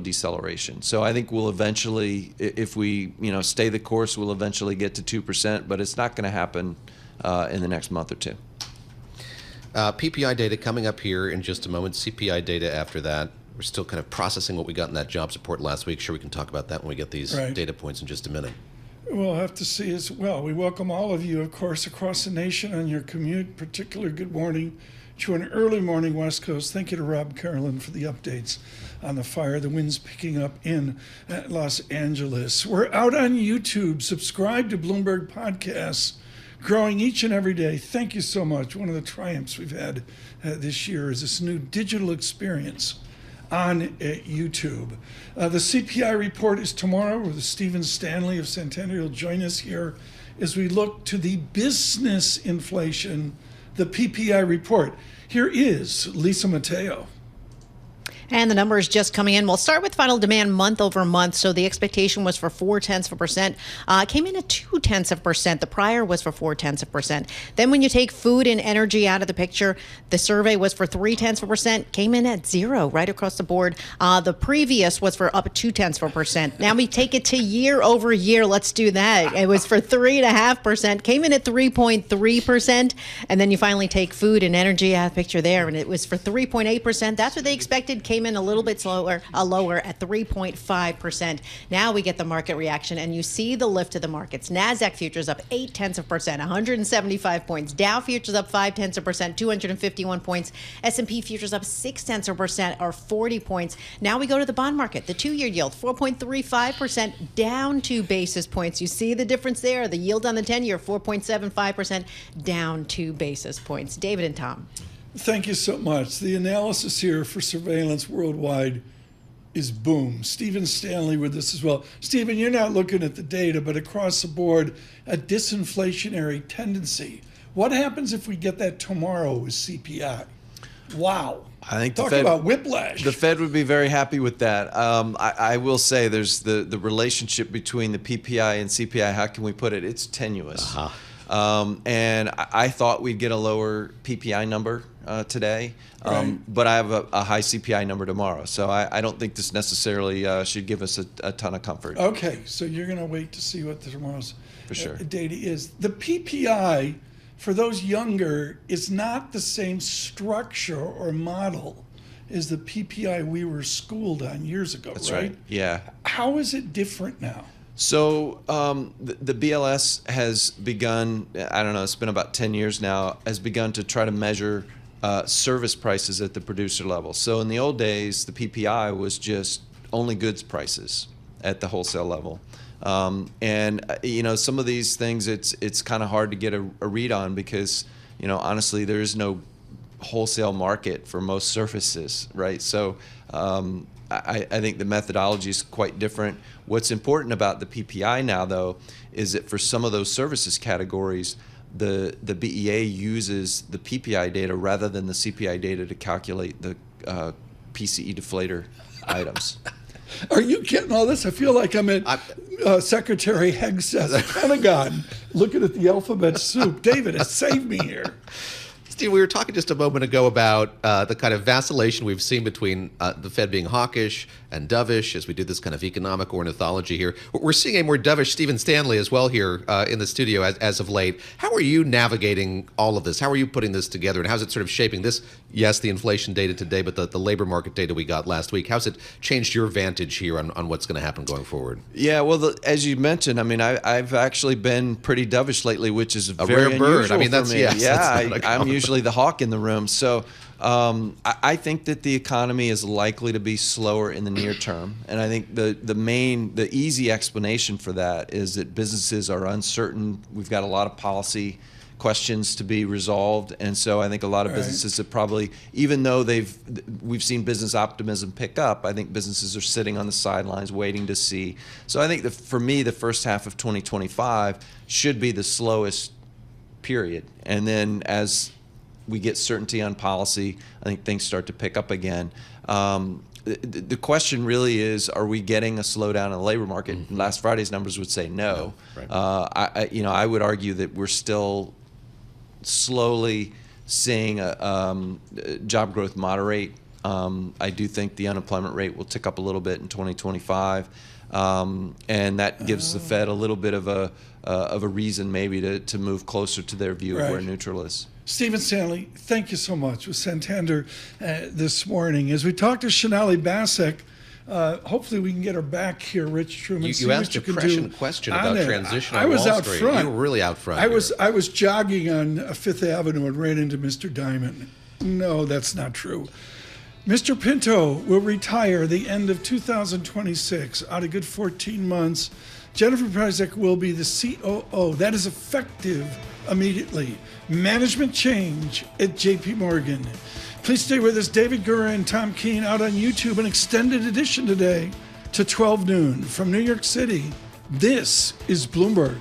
deceleration. So I think we'll eventually, if we stay the course, we'll eventually get to 2%, but it's not going to happen in the next month or two. PPI data coming up here in just a moment. CPI data after that. We're still kind of processing what we got in that jobs report last week. Sure, we can talk about that when we get these data points in just a minute. We'll have to see as well. We welcome all of you, of course, across the nation on your commute. Particular good morning to an early morning West Coast. Thank you to Rob Carolyn for the updates on the fire. The wind's picking up in Los Angeles. We're out on YouTube. Subscribe to Bloomberg Podcasts, growing each and every day. Thank you so much. One of the triumphs we've had this year is this new digital experience on YouTube. The CPI report is tomorrow, where Stephen Stanley of Santander will join us here as we look to the business inflation, the PPI report. Here is Lisa Mateo. And the numbers just coming in. We'll start with final demand month over month. So the expectation was for 0.4%. Came in at 0.2%. The prior was for 0.4%. Then when you take food and energy out of the picture, the survey was for 0.3%. Came in at 0 right across the board. The previous was for up 0.2%. Now we take it to year over year. Let's do that. It was for 3.5%. Came in at 3.3%. And then you finally take food and energy out of the picture there, and it was for 3.8%. That's what they expected. Came in a little bit lower at 3.5%. Now we get the market reaction, and you see the lift of the markets. NASDAQ futures up 0.8%, 175 points. Dow futures up 0.5%, 251 points. S&P futures up 0.6%, or 40 points. Now we go to the bond market. The 2-year yield, 4.35%, down 2 basis points. You see the difference there. The yield on the 10-year, 4.75%, down 2 basis points. David and Tom. Thank you so much. The analysis here for surveillance worldwide is boom. Stephen Stanley with us as well. Stephen, you're not looking at the data, but across the board, a disinflationary tendency. What happens if we get that tomorrow with CPI? Wow. I think Talk about whiplash. The Fed would be very happy with that. I will say there's the relationship between the PPI and CPI. How can we put it? It's tenuous. And I thought we'd get a lower PPI number today, but I have a high CPI number tomorrow. So I don't think this necessarily should give us a ton of comfort. Okay, so you're going to wait to see what tomorrow's data is. The PPI, for those younger, is not the same structure or model as the PPI we were schooled on years ago, That's right? Yeah. How is it different now? So the BLS has begun, I don't know, it's been about 10 years now, has begun to try to measure service prices at the producer level. So in the old days, the PPI was just only goods prices at the wholesale level. And, some of these things, it's kind of hard to get a read on because, honestly, there is no wholesale market for most services, right? So I think the methodology is quite different. What's important about the PPI now, though, is that for some of those services categories, the BEA uses the PPI data rather than the CPI data to calculate the PCE deflator items. Are you getting all this? I feel like I'm at Secretary Hegseth's Pentagon looking at the alphabet soup. David, save me here. Steve, we were talking just a moment ago about the kind of vacillation we've seen between the Fed being hawkish and dovish as we do this kind of economic ornithology here. We're seeing a more dovish Stephen Stanley as well here in the studio as of late. How are you navigating all of this? How are you putting this together? And how's it sort of shaping this? Yes, the inflation data today, but the labor market data we got last week. How's it changed your vantage here on what's going to happen going forward? Yeah, well, as you mentioned, I mean, I've actually been pretty dovish lately, which is a very rare bird. unusual I mean, that's for me. I'm usually the hawk in the room. So I think that the economy is likely to be slower in the near term. And I think the easy explanation for that is that businesses are uncertain. We've got a lot of policy questions to be resolved. And so I think a lot of businesses have probably, even though we've seen business optimism pick up, I think businesses are sitting on the sidelines waiting to see. So I think for me, the first half of 2025 should be the slowest period. And then as we get certainty on policy, I think things start to pick up again. The question really is, are we getting a slowdown in the labor market? Mm-hmm. Last Friday's numbers would say no. I would argue that we're still slowly seeing job growth moderate. I do think the unemployment rate will tick up a little bit in 2025, and that gives the Fed a little bit of a reason maybe to move closer to their view of where neutral is. Stephen Stanley, thank you so much with Santander this morning. As we talk to Shonali Basak, hopefully we can get her back here, Rich Truman. You asked a prescient question about transition on Wall Street. Out front. You were really out front. I was jogging on Fifth Avenue and ran into Mr. Diamond. No, that's not true. Mr. Pinto will retire the end of 2026, out a good 14 months. Jennifer Prizek will be the COO. That is effective immediately. Management change at JP Morgan. Please stay with us. David Gura and Tom Keene out on YouTube, an extended edition today to 12 noon from New York City. This is Bloomberg.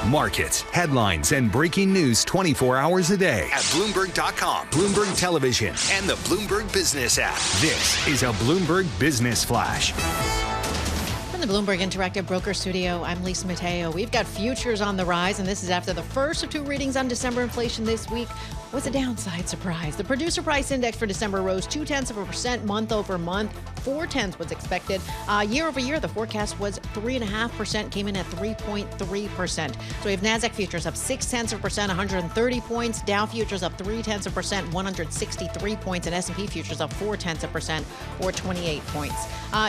Markets, headlines, and breaking news 24 hours a day at Bloomberg.com, Bloomberg Television, and the Bloomberg Business app. This is a Bloomberg Business Flash. From the Bloomberg Interactive Broker Studio, I'm Lisa Mateo. We've got futures on the rise, and this is after the first of two readings on December inflation this week was a downside surprise. The producer price index for December rose 0.2% month over month. 0.4 was expected. Year over year, the forecast was 3.5%, came in at 3.3%. So we have NASDAQ futures up 0.6%, 130 points. Dow futures up 0.3%, 163 points. And S&P futures up 0.4%, or 28 points.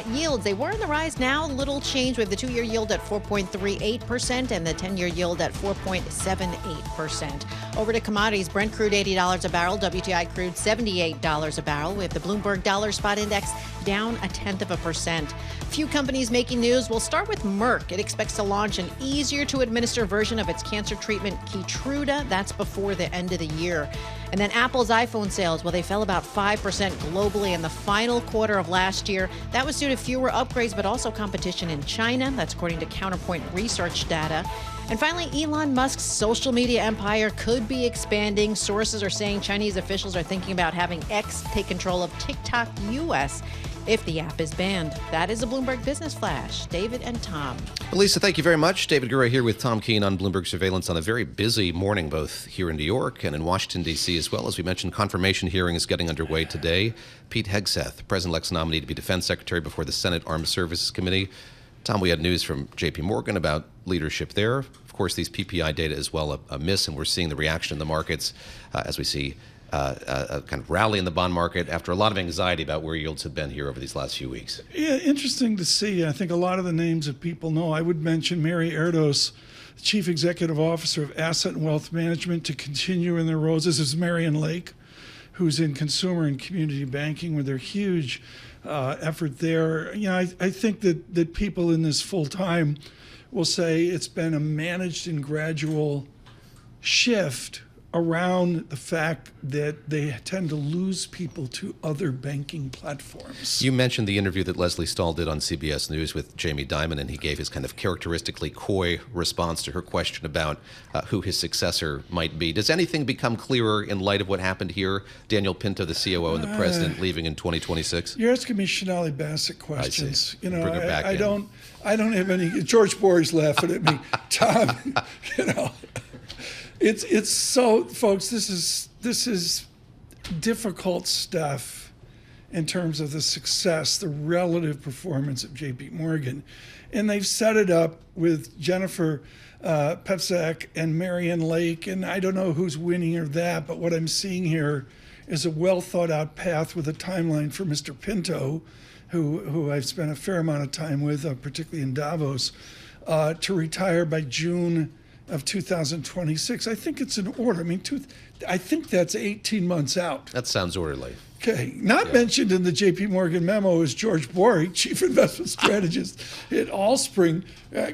Yields, they were in the rise now. Little change. We have the 2-year yield at 4.38% and the 10-year yield at 4.78%. Over to commodities. Brent crude $80 a barrel. WTI crude $78 a barrel. We have the Bloomberg Dollar Spot Index down 0.1%. Few companies making news. We'll start with Merck. It expects to launch an easier-to-administer version of its cancer treatment, Keytruda. That's before the end of the year. And then Apple's iPhone sales, well, they fell about 5% globally in the final quarter of last year. That was due to fewer upgrades, but also competition in China. That's according to Counterpoint Research data. And finally, Elon Musk's social media empire could be expanding. Sources are saying Chinese officials are thinking about having X take control of TikTok US if the app is banned. That is a Bloomberg Business Flash. David and Tom. Lisa, thank you very much. David Gura here with Tom Keene on Bloomberg Surveillance on a very busy morning, both here in New York and in Washington, D.C. as well. As we mentioned, confirmation hearing is getting underway today. Pete Hegseth, President-elect's nominee to be Defense Secretary before the Senate Armed Services Committee. Tom, we had news from J.P. Morgan about leadership there. Of course, these PPI data as well a miss, and we're seeing the reaction in the markets as we see a kind of rally in the bond market after a lot of anxiety about where yields have been here over these last few weeks. Yeah, interesting to see. I think a lot of the names that people know. I would mention Mary Erdos, Chief Executive Officer of Asset and Wealth Management, to continue in their roles. This is Marion Lake, who's in consumer and community banking with their huge effort there. You know, I think that people in this full time will say it's been a managed and gradual shift around the fact that they tend to lose people to other banking platforms. You mentioned the interview that Leslie Stahl did on CBS News with Jamie Dimon, and he gave his kind of characteristically coy response to her question about who his successor might be. Does anything become clearer in light of what happened here? Daniel Pinto, the COO, and the president leaving in 2026? You're asking me Shonali Bassett questions. You know, I don't have any. George Bory's laughing at me. Tom, you know. It's so, folks, this is difficult stuff in terms of the success, the relative performance of J.P. Morgan. And they've set it up with Jennifer Pepsak and Marion Lake, and I don't know who's winning or that, but what I'm seeing here is a well-thought-out path with a timeline for Mr. Pinto, who I've spent a fair amount of time with, particularly in Davos, to retire by June of 2026. I think it's in order. I mean, I think that's 18 months out. That sounds orderly. Okay. Not mentioned in the J.P. Morgan memo is George Bory, Chief Investment Strategist at Allspring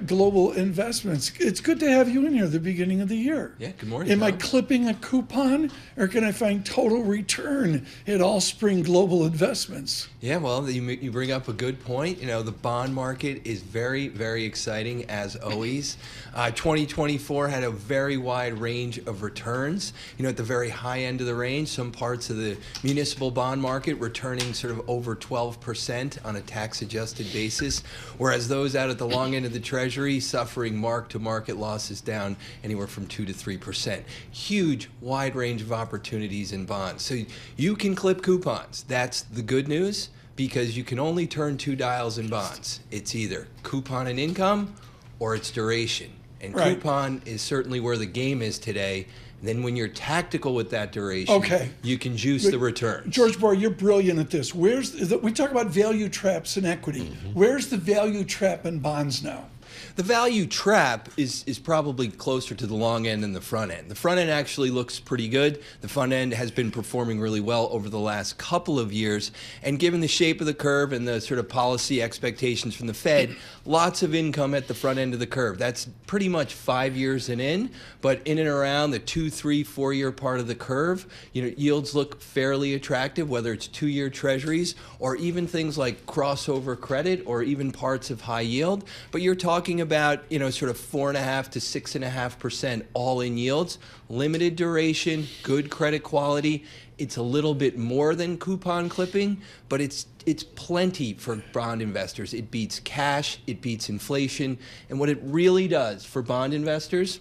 Global Investments. It's good to have you in here at the beginning of the year. Yeah, good morning, Am Tom. I clipping a coupon, or can I find total return at Allspring Global Investments? Yeah, well, you bring up a good point. You know, the bond market is very, very exciting, as always. 2024 had a very wide range of returns. You know, at the very high end of the range, some parts of the municipal bond market returning sort of over 12% on a tax-adjusted basis, whereas those out at the long end of the Treasury suffering mark-to-market losses down anywhere from 2 to 3%. Huge, wide range of opportunities in bonds. So you can clip coupons. That's the good news, because you can only turn two dials in bonds. It's either coupon and income or it's duration. And coupon is certainly where the game is today. Then when you're tactical with that duration, you can juice the returns. George Bory, you're brilliant at this. We talk about value traps in equity. Where's the value trap in bonds now? The value trap is probably closer to the long end than the front end. The front end actually looks pretty good. The front end has been performing really well over the last couple of years. And given the shape of the curve and the sort of policy expectations from the Fed, lots of income at the front end of the curve. That's pretty much 5 years and in, but in and around the 2, 3, 4 year part of the curve, you know, yields look fairly attractive, whether it's 2-year treasuries or even things like crossover credit or even parts of high yield. But you're talking talking about, sort of 4.5% to 6.5% all-in yields, limited duration, good credit quality. It's a little bit more than coupon clipping, but it's plenty for bond investors. It beats cash, it beats inflation, and what it really does for bond investors,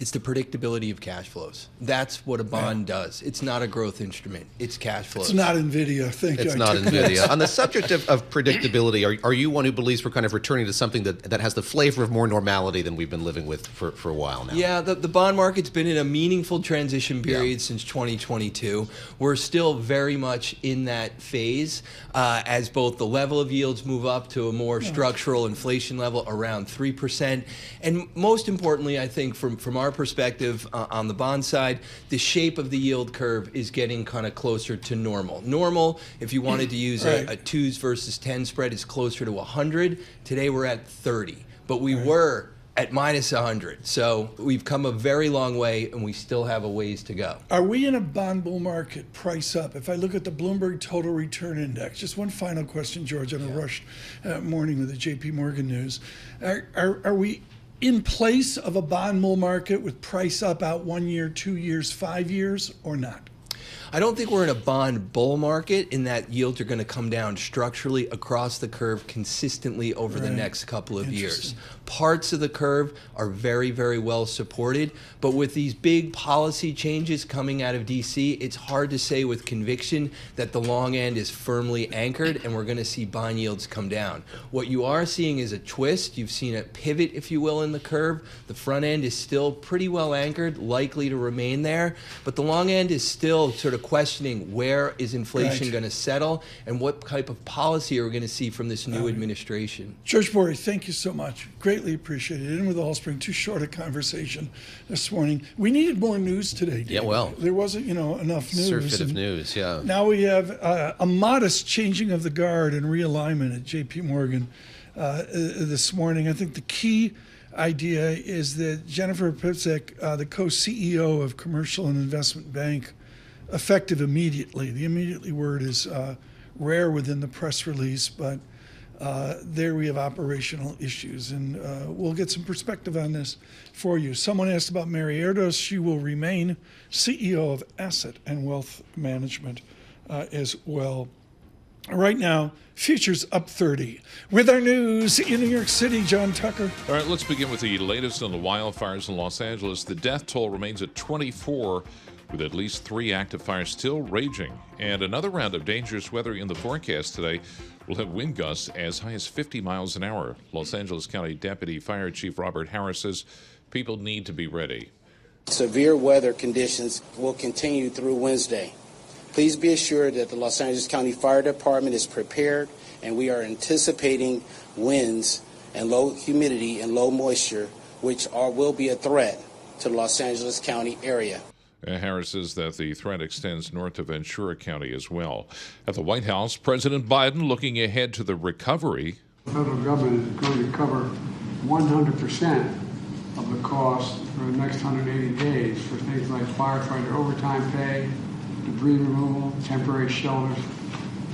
it's the predictability of cash flows. That's what a bond does. It's not a growth instrument. It's cash flows. It's not NVIDIA. Thank you. It's not NVIDIA. On the subject of predictability, are you one who believes we're kind of returning to something that has the flavor of more normality than we've been living with for a while now? Yeah, the bond market's been in a meaningful transition period since 2022. We're still very much in that phase as both the level of yields move up to a more structural inflation level around 3%. And most importantly, I think from our perspective on the bond side, the shape of the yield curve is getting kind of closer to normal. Normal, if you wanted to use a 2s versus 10 spread, is closer to 100. Today we're at 30, but we were at minus 100. So we've come a very long way, and we still have a ways to go. Are we in a bond bull market price up? If I look at the Bloomberg Total Return Index, just one final question, George, on a rushed morning with the JP Morgan news. Are we in place of a bond bull market with price up out 1 year, 2 years, 5 years, or not? I don't think we're in a bond bull market in that yields are going to come down structurally across the curve consistently over the next couple of years. Parts of the curve are very, very well supported, but with these big policy changes coming out of DC, it's hard to say with conviction that the long end is firmly anchored and we're going to see bond yields come down. What you are seeing is a twist. You've seen a pivot, if you will, in the curve. The front end is still pretty well anchored, likely to remain there, but the long end is still sort of questioning where is inflation going to settle and what type of policy are we going to see from this new administration. George Borey, thank you so much. Greatly appreciated. In with Allspring, too short a conversation this morning. We needed more news today, David. Yeah, well. There wasn't, enough news. Surfeit of news, yeah. Now we have a modest changing of the guard and realignment at JP Morgan this morning. I think the key idea is that Jennifer Pipsek, the co-CEO of Commercial and Investment Bank, effective immediately. The immediately word is rare within the press release, but there we have operational issues, and we'll get some perspective on this for you. Someone asked about Mary Erdos. She will remain CEO of Asset and Wealth Management as well. Right now, futures up 30. With our news in New York City, John Tucker. All right, let's begin with the latest on the wildfires in Los Angeles. The death toll remains at 24, with at least 3 active fires still raging. And another round of dangerous weather in the forecast today. We'll have wind gusts as high as 50 miles an hour. Los Angeles County Deputy Fire Chief Robert Harris says people need to be ready. Severe weather conditions will continue through Wednesday. Please be assured that the Los Angeles County Fire Department is prepared, and we are anticipating winds and low humidity and low moisture, which will be a threat to the Los Angeles County area. Harris says that the threat extends north to Ventura County as well. At the White House, President Biden looking ahead to the recovery. The federal government is going to cover 100% of the cost for the next 180 days for things like firefighter overtime pay, debris removal, temporary shelters.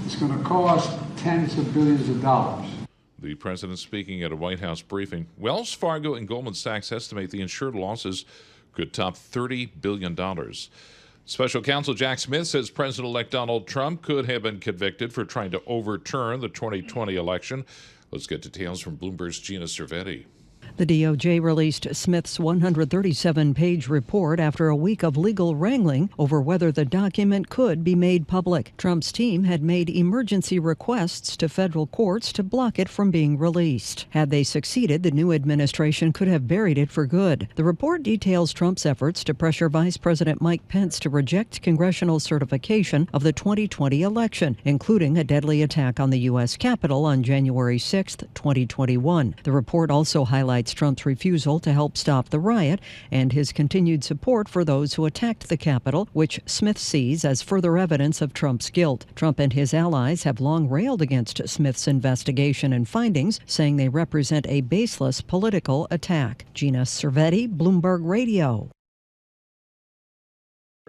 It's going to cost tens of billions of dollars. The president speaking at a White House briefing. Wells Fargo and Goldman Sachs estimate the insured losses could top $30 billion. Special counsel Jack Smith says President-elect Donald Trump could have been convicted for trying to overturn the 2020 election. Let's get details from Bloomberg's Gina Cervetti. The DOJ released Smith's 137-page report after a week of legal wrangling over whether the document could be made public. Trump's team had made emergency requests to federal courts to block it from being released. Had they succeeded, the new administration could have buried it for good. The report details Trump's efforts to pressure Vice President Mike Pence to reject congressional certification of the 2020 election, including a deadly attack on the U.S. Capitol on January 6, 2021. The report also highlights Trump's refusal to help stop the riot and his continued support for those who attacked the Capitol, which Smith sees as further evidence of Trump's guilt. Trump and his allies have long railed against Smith's investigation and findings, saying they represent a baseless political attack. Gina Cervetti, Bloomberg Radio.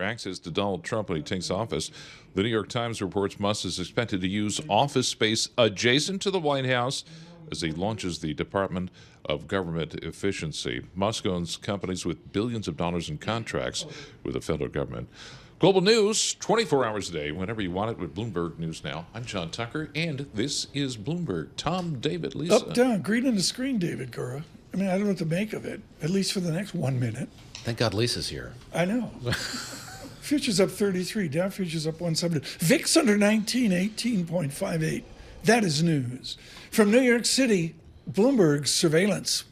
Access to Donald Trump when he takes office. The New York Times reports Musk is expected to use office space adjacent to the White House as he launches the Department of Government Efficiency. Musk owns companies with billions of dollars in contracts with the federal government. Global news, 24 hours a day, whenever you want it, with Bloomberg News Now. I'm John Tucker, and this is Bloomberg. Tom, David, Lisa. Up, down, green on the screen, David Gura. I mean, I don't know what to make of it, at least for the next 1 minute. Thank God Lisa's here. I know. Futures up 33, Dow futures up 170. VIX under 19, 18.58. That is news. From New York City, Bloomberg surveillance.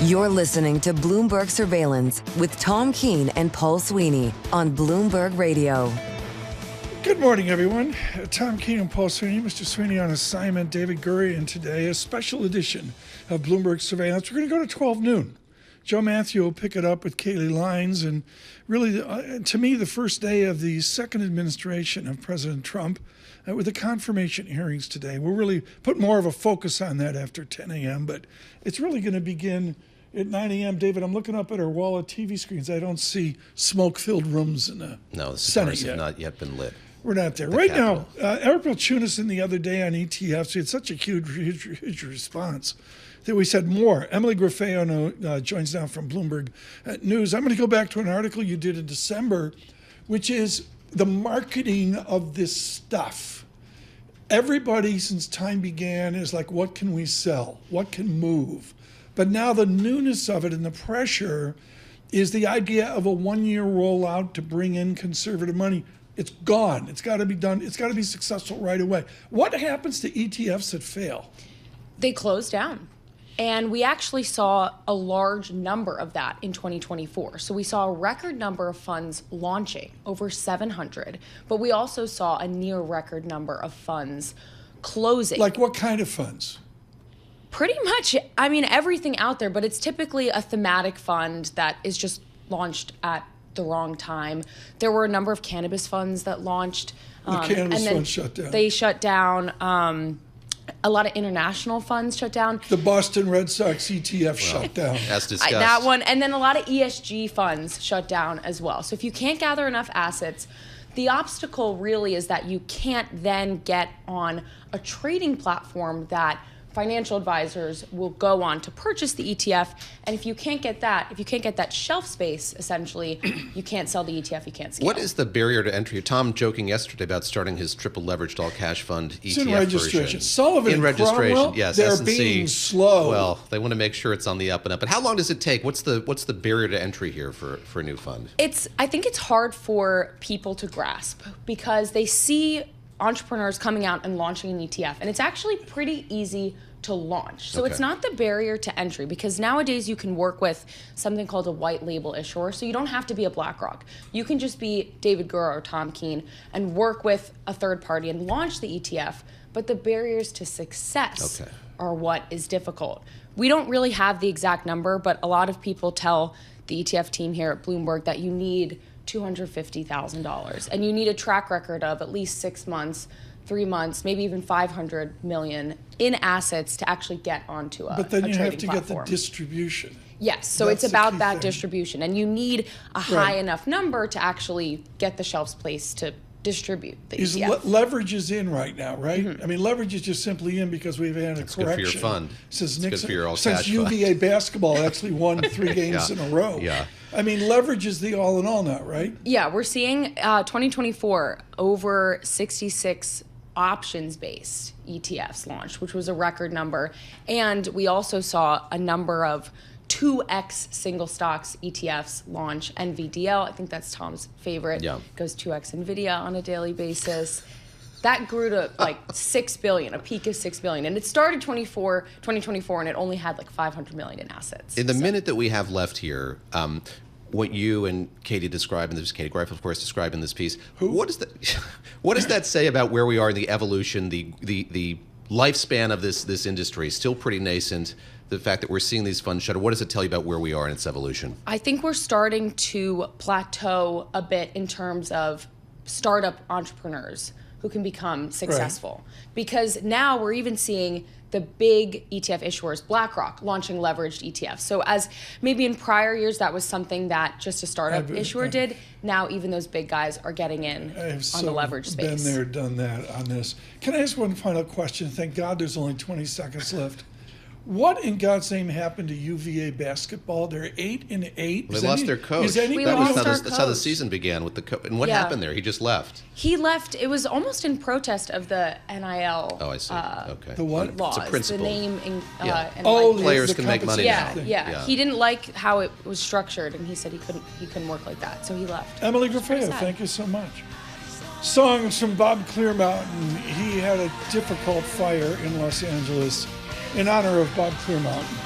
You're listening to Bloomberg Surveillance with Tom Keene and Paul Sweeney on Bloomberg Radio. Good morning, everyone. Tom Keene and Paul Sweeney. Mr. Sweeney on assignment. David Gura in today. A special edition of Bloomberg Surveillance. We're going to go to 12 noon. Joe Matthew will pick it up with Kaylee Lines. And really, to me, the first day of the second administration of President Trump with the confirmation hearings today. We'll really put more of a focus on that after 10 a.m., but it's really going to begin at 9 a.m. David, I'm looking up at our wall of TV screens. I don't see smoke-filled rooms in the No, the Senate cigars have not yet been lit. We're not there. Right now, Eric Balchunas the other day on ETFs, we had such a huge response that we said more. Emily Grafeo joins now from Bloomberg News. I'm going to go back to an article you did in December, which is the marketing of this stuff. Everybody since time began is like, what can we sell? What can move? But now the newness of it and the pressure is the idea of a one-year rollout to bring in conservative money. It's gone. It's got to be done. It's got to be successful right away. What happens to ETFs that fail? They close down. And we actually saw a large number of that in 2024. So we saw a record number of funds launching, over 700. But we also saw a near record number of funds closing. Like what kind of funds? Pretty much, I mean, everything out there. But it's typically a thematic fund that is just launched at the wrong time. There were a number of cannabis funds that launched. The cannabis funds shut down. They shut down. A lot of international funds shut down. The Boston Red Sox ETF shut down. As discussed. That one. And then a lot of ESG funds shut down as well. So if you can't gather enough assets, the obstacle really is that you can't then get on a trading platform that financial advisors will go on to purchase the ETF. And if you can't get that shelf space, essentially, you can't sell the ETF, you can't scale. What is the barrier to entry? Tom joking yesterday about starting his triple leveraged all cash fund ETF it's in registration. Version. Sullivan in registration, Cromwell, yes. they're S&C, being slow. Well, they want to make sure it's on the up and up. But how long does it take? What's the barrier to entry here for a new fund? I think it's hard for people to grasp because they see entrepreneurs coming out and launching an ETF, and it's actually pretty easy to launch. So it's not the barrier to entry because nowadays you can work with something called a white label issuer. So you don't have to be a BlackRock. You can just be David Gura or Tom Keene and work with a third party and launch the ETF. But the barriers to success are what is difficult. We don't really have the exact number, but a lot of people tell the ETF team here at Bloomberg that you need $250,000 and you need a track record of at least 6 months, 3 months, maybe even 500 million in assets to actually get onto a But then you have to platform. get the distribution. Yes, so That's it's the about key that thing. distribution, and you need a high enough number to actually get the shelf space to distribute the ETF. Leverage is in right now, right? I mean, leverage is just simply in because we've had a correction. Good for your fund. Since it's Nixon, good for your all since cash UVA fund. basketball actually won 3 games in a row. Yeah. I mean, leverage is the all in all now, right? Yeah, we're seeing 2024 over 66 options-based ETFs launched, which was a record number. And we also saw a number of 2x single stocks ETFs launch. NVDL, I think that's Tom's favorite. Yeah. Goes 2x NVIDIA on a daily basis. That grew to like 6 billion, a peak of 6 billion. And it started 2024, and it only had like 500 million in assets. In the minute that we have left here, what you and Katie described, and there's Katie Greif, of course, described in this piece, what does that say about where we are in the evolution, the lifespan of this industry? Still pretty nascent. The fact that we're seeing these funds shutter, what does it tell you about where we are in its evolution? I think we're starting to plateau a bit in terms of startup entrepreneurs who can become successful. Right. Because now we're even seeing the big ETF issuers, BlackRock, launching leveraged ETFs. So as maybe in prior years that was something that just a startup issuer did, now even those big guys are getting in on the leverage space. Been there, done that on this. Can I ask one final question? Thank God there's only 20 seconds left. What in God's name happened to UVA basketball? They're 8-8. They lost their coach. That's how the season began with the coach. And what happened there? He just left. He left. It was almost in protest of the NIL. Oh, I see. Okay. The what? Laws, it's a principle. The name. And players can make money now. Yeah. He didn't like how it was structured, and he said he couldn't work like that, so he left. Emily Grafeo, thank you so much. Songs from Bob Clearmountain. He had a difficult fire in Los Angeles in honor of Bob Clearmountain.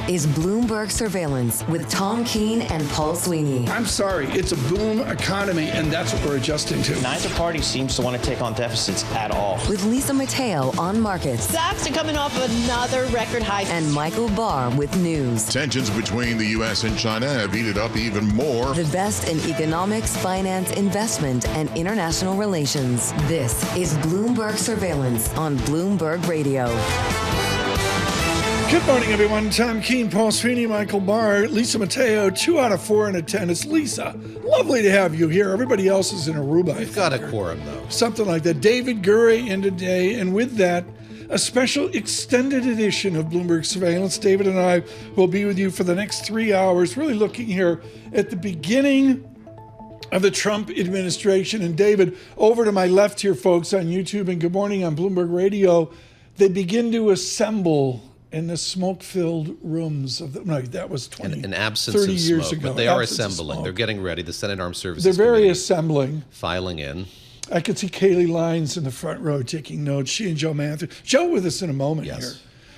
is Bloomberg Surveillance with Tom Keene and Paul Sweeney. I'm sorry, it's a boom economy, and that's what we're adjusting to. Neither party seems to want to take on deficits at all. With Lisa Mateo on markets. Stocks are coming off another record high. And Michael Barr with news. Tensions between the U.S. and China have heated up even more. The best in economics, finance, investment, and international relations. This is Bloomberg Surveillance on Bloomberg Radio. Good morning, everyone. Tom Keene, Paul Sweeney, Michael Barr, Lisa Mateo, 2 out of 4 in attendance. Lisa, lovely to have you here. Everybody else is in Aruba. We've got a quorum, though. Something like that. David Gura in today, and with that, a special extended edition of Bloomberg Surveillance. David and I will be with you for the next 3 hours, really looking here at the beginning of the Trump administration. And David, over to my left here, folks, on YouTube, and good morning on Bloomberg Radio, they begin to assemble in the smoke-filled rooms of the, no, that was 20, an absence 30 of years smoke, ago. but they are assembling. They're getting ready. The Senate Armed Services They're very Committee assembling. Filing in. I could see Kaylee Lyons in the front row taking notes. She and Joe Matthew. Joe with us in a moment here.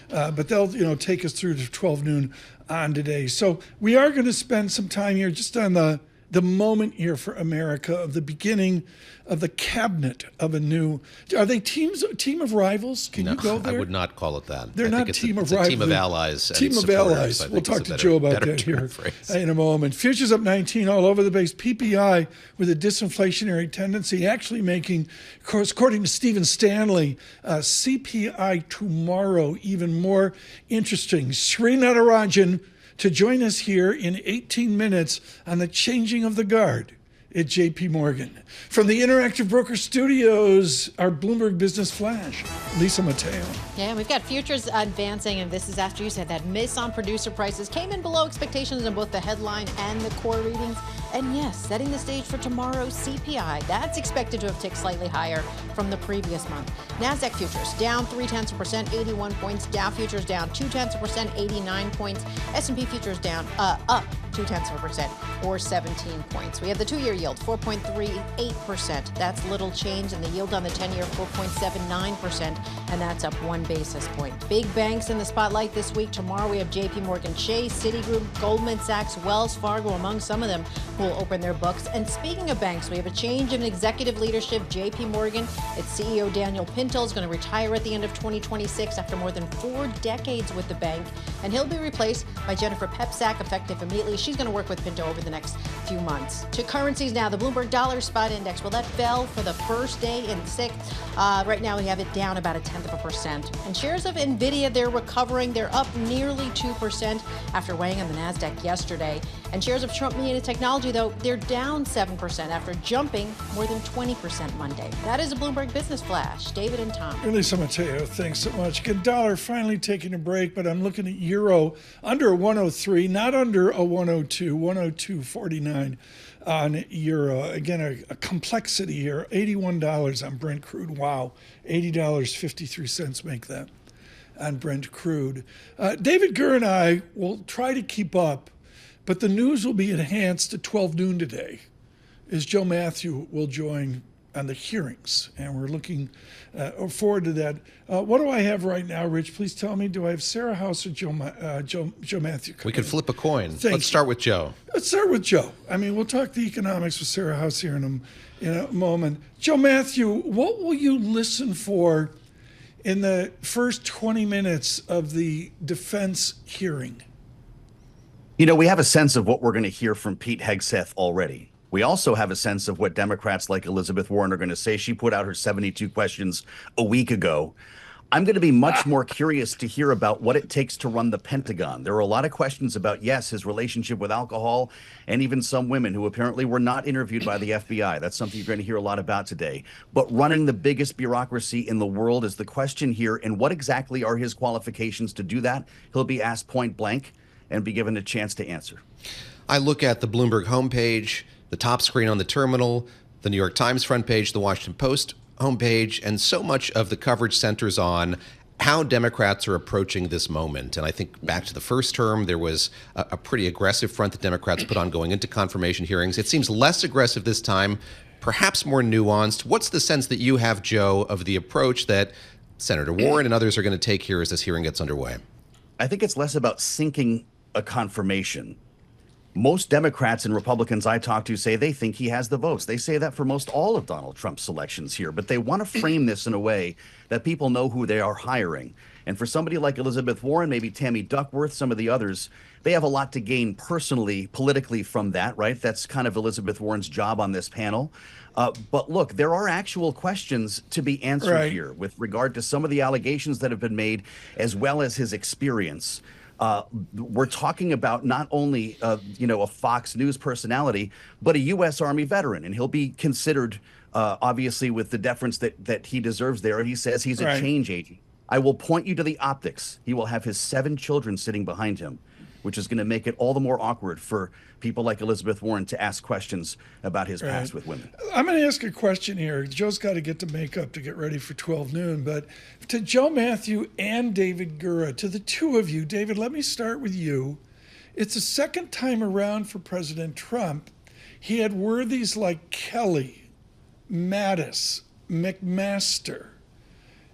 But they'll take us through to 12 noon on today. So we are going to spend some time here just on the moment here for America of the beginning of the cabinet of a new. Are they team of rivals? Can you go there? I would not call it that. They're not team of rivals. Team of allies. Team of allies. We'll talk to Joe about that here in a moment. Futures up 19 all over the base. PPI with a disinflationary tendency, actually making, of course, according to Stephen Stanley, CPI tomorrow even more interesting. Srinatarajan to join us here in 18 minutes on the changing of the guard at JP Morgan. From the Interactive Broker Studios, our Bloomberg Business Flash, Lisa Mateo. Yeah, we've got futures advancing, and this is after you said that miss on producer prices came in below expectations in both the headline and the core readings. And yes, setting the stage for tomorrow's CPI. That's expected to have ticked slightly higher from the previous month. NASDAQ futures down 0.3%, 81 points. Dow futures down 0.2%, 89 points. S&P futures down up 0.2%, or 17 points. We have the 2-year yield, 4.38%. That's little change, and the yield on the 10-year, 4.79%, and that's up 1 basis point. Big banks in the spotlight this week. Tomorrow we have JP Morgan Chase, Citigroup, Goldman Sachs, Wells Fargo, among some of them who will open their books. And speaking of banks, we have a change in executive leadership. JP Morgan, its CEO Daniel Pinto is going to retire at the end of 2026 after more than 4 decades with the bank, and he'll be replaced by Jennifer Pepsack effective immediately. She's going to work with Pinto over the next few months. To currencies now, the Bloomberg Dollar Spot Index, well, that fell for the first day in 6. Right now we have it down about 0.1%. And shares of NVIDIA, they're recovering. They're up nearly 2% after weighing on the NASDAQ yesterday. And shares of Trump Media Technology, though, they're down 7% after jumping more than 20% Monday. That is a Bloomberg Business Flash. David and Tom. Lisa Mateo, thanks so much. Good dollar finally taking a break, but I'm looking at euro under a 103, not under a 102, 102.49 on euro. Again, a complexity here. $81 on Brent crude. Wow, $80.53 make that on Brent crude. David Gura and I will try to keep up, but the news will be enhanced at 12 noon today, as Joe Matthew will join on the hearings, and we're looking forward to that. What do I have right now, Rich? Please tell me. Do I have Sarah House or Joe Matthew? We could flip a coin. Thank Let's start with Joe. Let's start with Joe. I mean, we'll talk the economics with Sarah House here in a moment. Joe Matthew, what will you listen for in the first 20 minutes of the defense hearing? You know, we have a sense of what we're going to hear from Pete Hegseth already. We also have a sense of what Democrats like Elizabeth Warren are going to say. She put out her 72 questions a week ago. I'm going to be much more curious to hear about what it takes to run the Pentagon. There are a lot of questions about, yes, his relationship with alcohol and even some women who apparently were not interviewed by the FBI. That's something you're going to hear a lot about today. But running the biggest bureaucracy in the world is the question here. And what exactly are his qualifications to do that? He'll be asked point blank and be given a chance to answer. I look at the Bloomberg homepage, the top screen on the terminal, the New York Times front page, the Washington Post homepage, and so much of the coverage centers on how Democrats are approaching this moment. And I think back to the first term, there was a pretty aggressive front that Democrats put on going into confirmation hearings. It seems less aggressive this time, perhaps more nuanced. What's the sense that you have, Joe, of the approach that Senator Warren and others are going to take here as this hearing gets underway? I think it's less about sinking a confirmation. Most Democrats and Republicans I talk to say they think he has the votes. They say that for most all of Donald Trump's elections here, but they want to frame this in a way that people know who they are hiring. And for somebody like Elizabeth Warren, maybe Tammy Duckworth, some of the others, they have a lot to gain personally, politically from that, right? That's kind of Elizabeth Warren's job on this panel. But look, there are actual questions to be answered here with regard to some of the allegations that have been made, as well as his experience. We're talking about not only, a Fox News personality, but a U.S. Army veteran, and he'll be considered, obviously, with the deference that he deserves there. He says he's a change agent. I will point you to the optics. He will have his 7 children sitting behind him, which is going to make it all the more awkward for people like Elizabeth Warren to ask questions about his past with women. I'm going to ask a question here. Joe's got to get to makeup to get ready for 12 noon. But to Joe Matthew and David Gura, to the two of you, David, let me start with you. It's the second time around for President Trump. He had worthies like Kelly, Mattis, McMaster,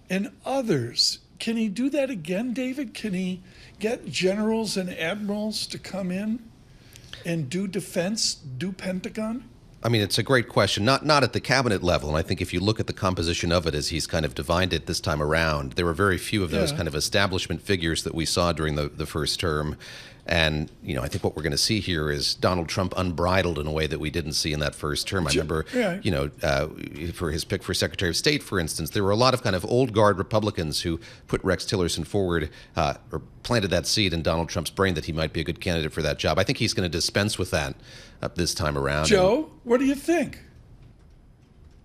and others. Can he do that again, David? Can he get generals and admirals to come in and do defense, do Pentagon? I mean, it's a great question. Not at the cabinet level. And I think if you look at the composition of it as he's kind of divided it this time around, there were very few of those kind of establishment figures that we saw during the first term. And, I think what we're going to see here is Donald Trump unbridled in a way that we didn't see in that first term. I remember, for his pick for Secretary of State, for instance, there were a lot of kind of old guard Republicans who put Rex Tillerson forward or planted that seed in Donald Trump's brain that he might be a good candidate for that job. I think he's going to dispense with that this time around. Joe, what do you think?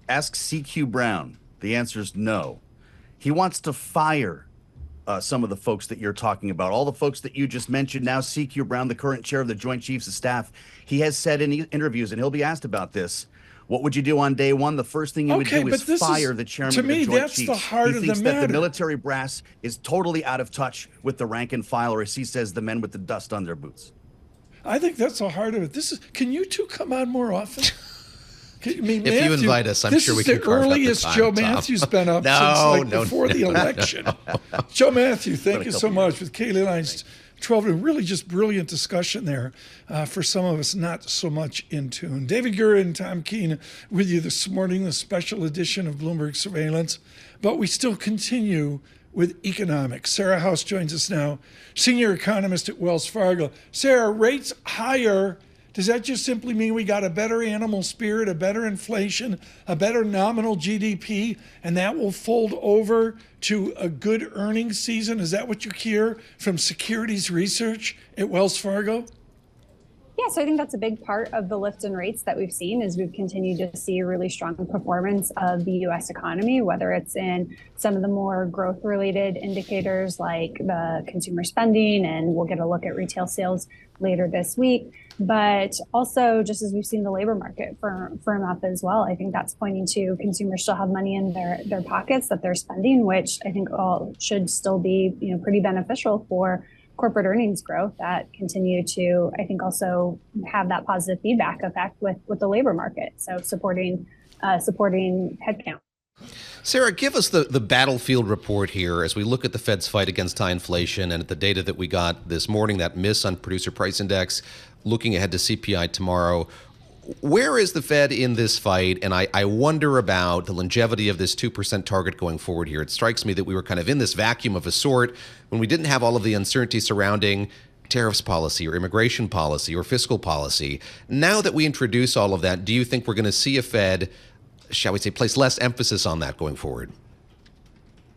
Ask CQ Brown. The answer is no. He wants to fire some of the folks that you're talking about, all the folks that you just mentioned. Now, CQ Brown, the current chair of the Joint Chiefs of Staff, he has said in interviews, and he'll be asked about this, what would you do on day one? The first thing you would do is fire the chairman of the Joint Chiefs. To me, that's the heart of the matter. He thinks that the military brass is totally out of touch with the rank and file, or as he says, the men with the dust on their boots. I think that's the heart of it. Can you two come on more often? If you invite us, I'm sure we can carve out the time. This is the earliest Joe Matthew's been up since before the election. Joe Matthew, thank you so much with Kaylee Lines 12. Really just brilliant discussion there for some of us not so much in tune. David Gura and Tom Keene with you this morning, the special edition of Bloomberg Surveillance. But we still continue with economics. Sarah House joins us now, senior economist at Wells Fargo. Sarah, rates higher. Does that just simply mean we got a better animal spirit, a better inflation, a better nominal GDP, and that will fold over to a good earnings season? Is that what you hear from Securities Research at Wells Fargo? Yeah, so I think that's a big part of the lift in rates that we've seen is we've continued to see a really strong performance of the U.S. economy, whether it's in some of the more growth-related indicators like the consumer spending, and we'll get a look at retail sales later this week. But also, just as we've seen the labor market firm up as well, I think that's pointing to consumers still have money in their pockets that they're spending, which I think all should still be pretty beneficial for corporate earnings growth that continue to, I think, also have that positive feedback effect with the labor market. So supporting headcount. Sarah, give us the battlefield report here as we look at the Fed's fight against high inflation and at the data that we got this morning, that miss on producer price index, looking ahead to CPI tomorrow. Where is the Fed in this fight? And I wonder about the longevity of this 2% target going forward here. It strikes me that we were kind of in this vacuum of a sort when we didn't have all of the uncertainty surrounding tariffs policy or immigration policy or fiscal policy. Now that we introduce all of that, do you think we're going to see a Fed, shall we say, place less emphasis on that going forward?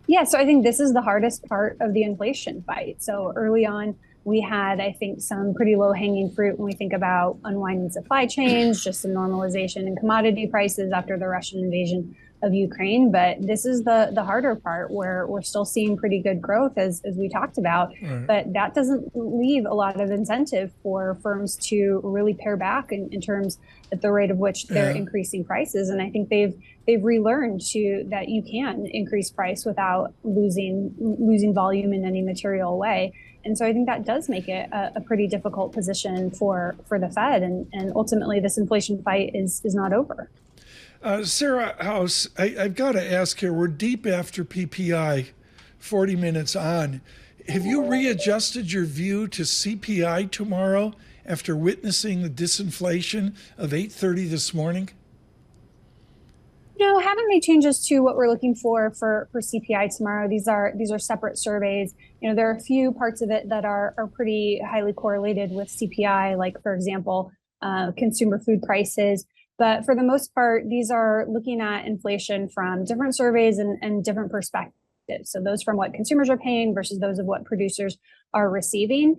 Yeah, so I think this is the hardest part of the inflation fight. So early on, we had, I think, some pretty low-hanging fruit when we think about unwinding supply chains, just some normalization in commodity prices after the Russian invasion of Ukraine. But this is the harder part where we're still seeing pretty good growth, as we talked about. Right. But that doesn't leave a lot of incentive for firms to really pare back in terms at the rate of which they're increasing prices. And I think they've relearned that you can increase price without losing volume in any material way. And so I think that does make it a pretty difficult position for the Fed. And ultimately, this inflation fight is not over. Sarah House, I've got to ask here, we're deep after PPI, 40 minutes on. have you readjusted your view to CPI tomorrow after witnessing the disinflation of 8:30 this morning? No, haven't made changes to what we're looking for CPI tomorrow. These are separate surveys. There are a few parts of it that are pretty highly correlated with CPI, like, for example, consumer food prices. But for the most part, these are looking at inflation from different surveys and different perspectives. So those from what consumers are paying versus those of what producers are receiving.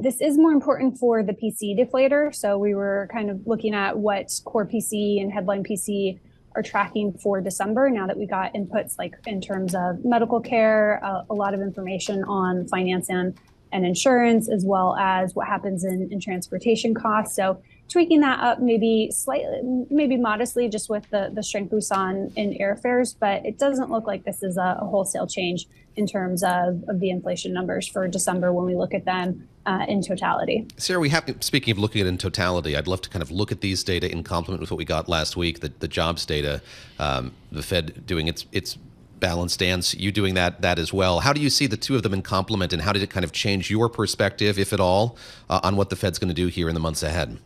This is more important for the PCE deflator. So we were kind of looking at what core PCE and headline PCE are tracking for December, now that we got inputs like in terms of medical care, a lot of information on finance and insurance, as well as what happens in transportation costs. So tweaking that up maybe slightly, maybe modestly, just with the strength we saw in airfares, but it doesn't look like this is a wholesale change in terms of the inflation numbers for December when we look at them in totality. Sarah, speaking of looking at it in totality, I'd love to kind of look at these data in complement with what we got last week, the jobs data, the Fed doing its balance dance, you doing that as well. How do you see the two of them in complement, and how did it kind of change your perspective, if at all, on what the Fed's going to do here in the months ahead?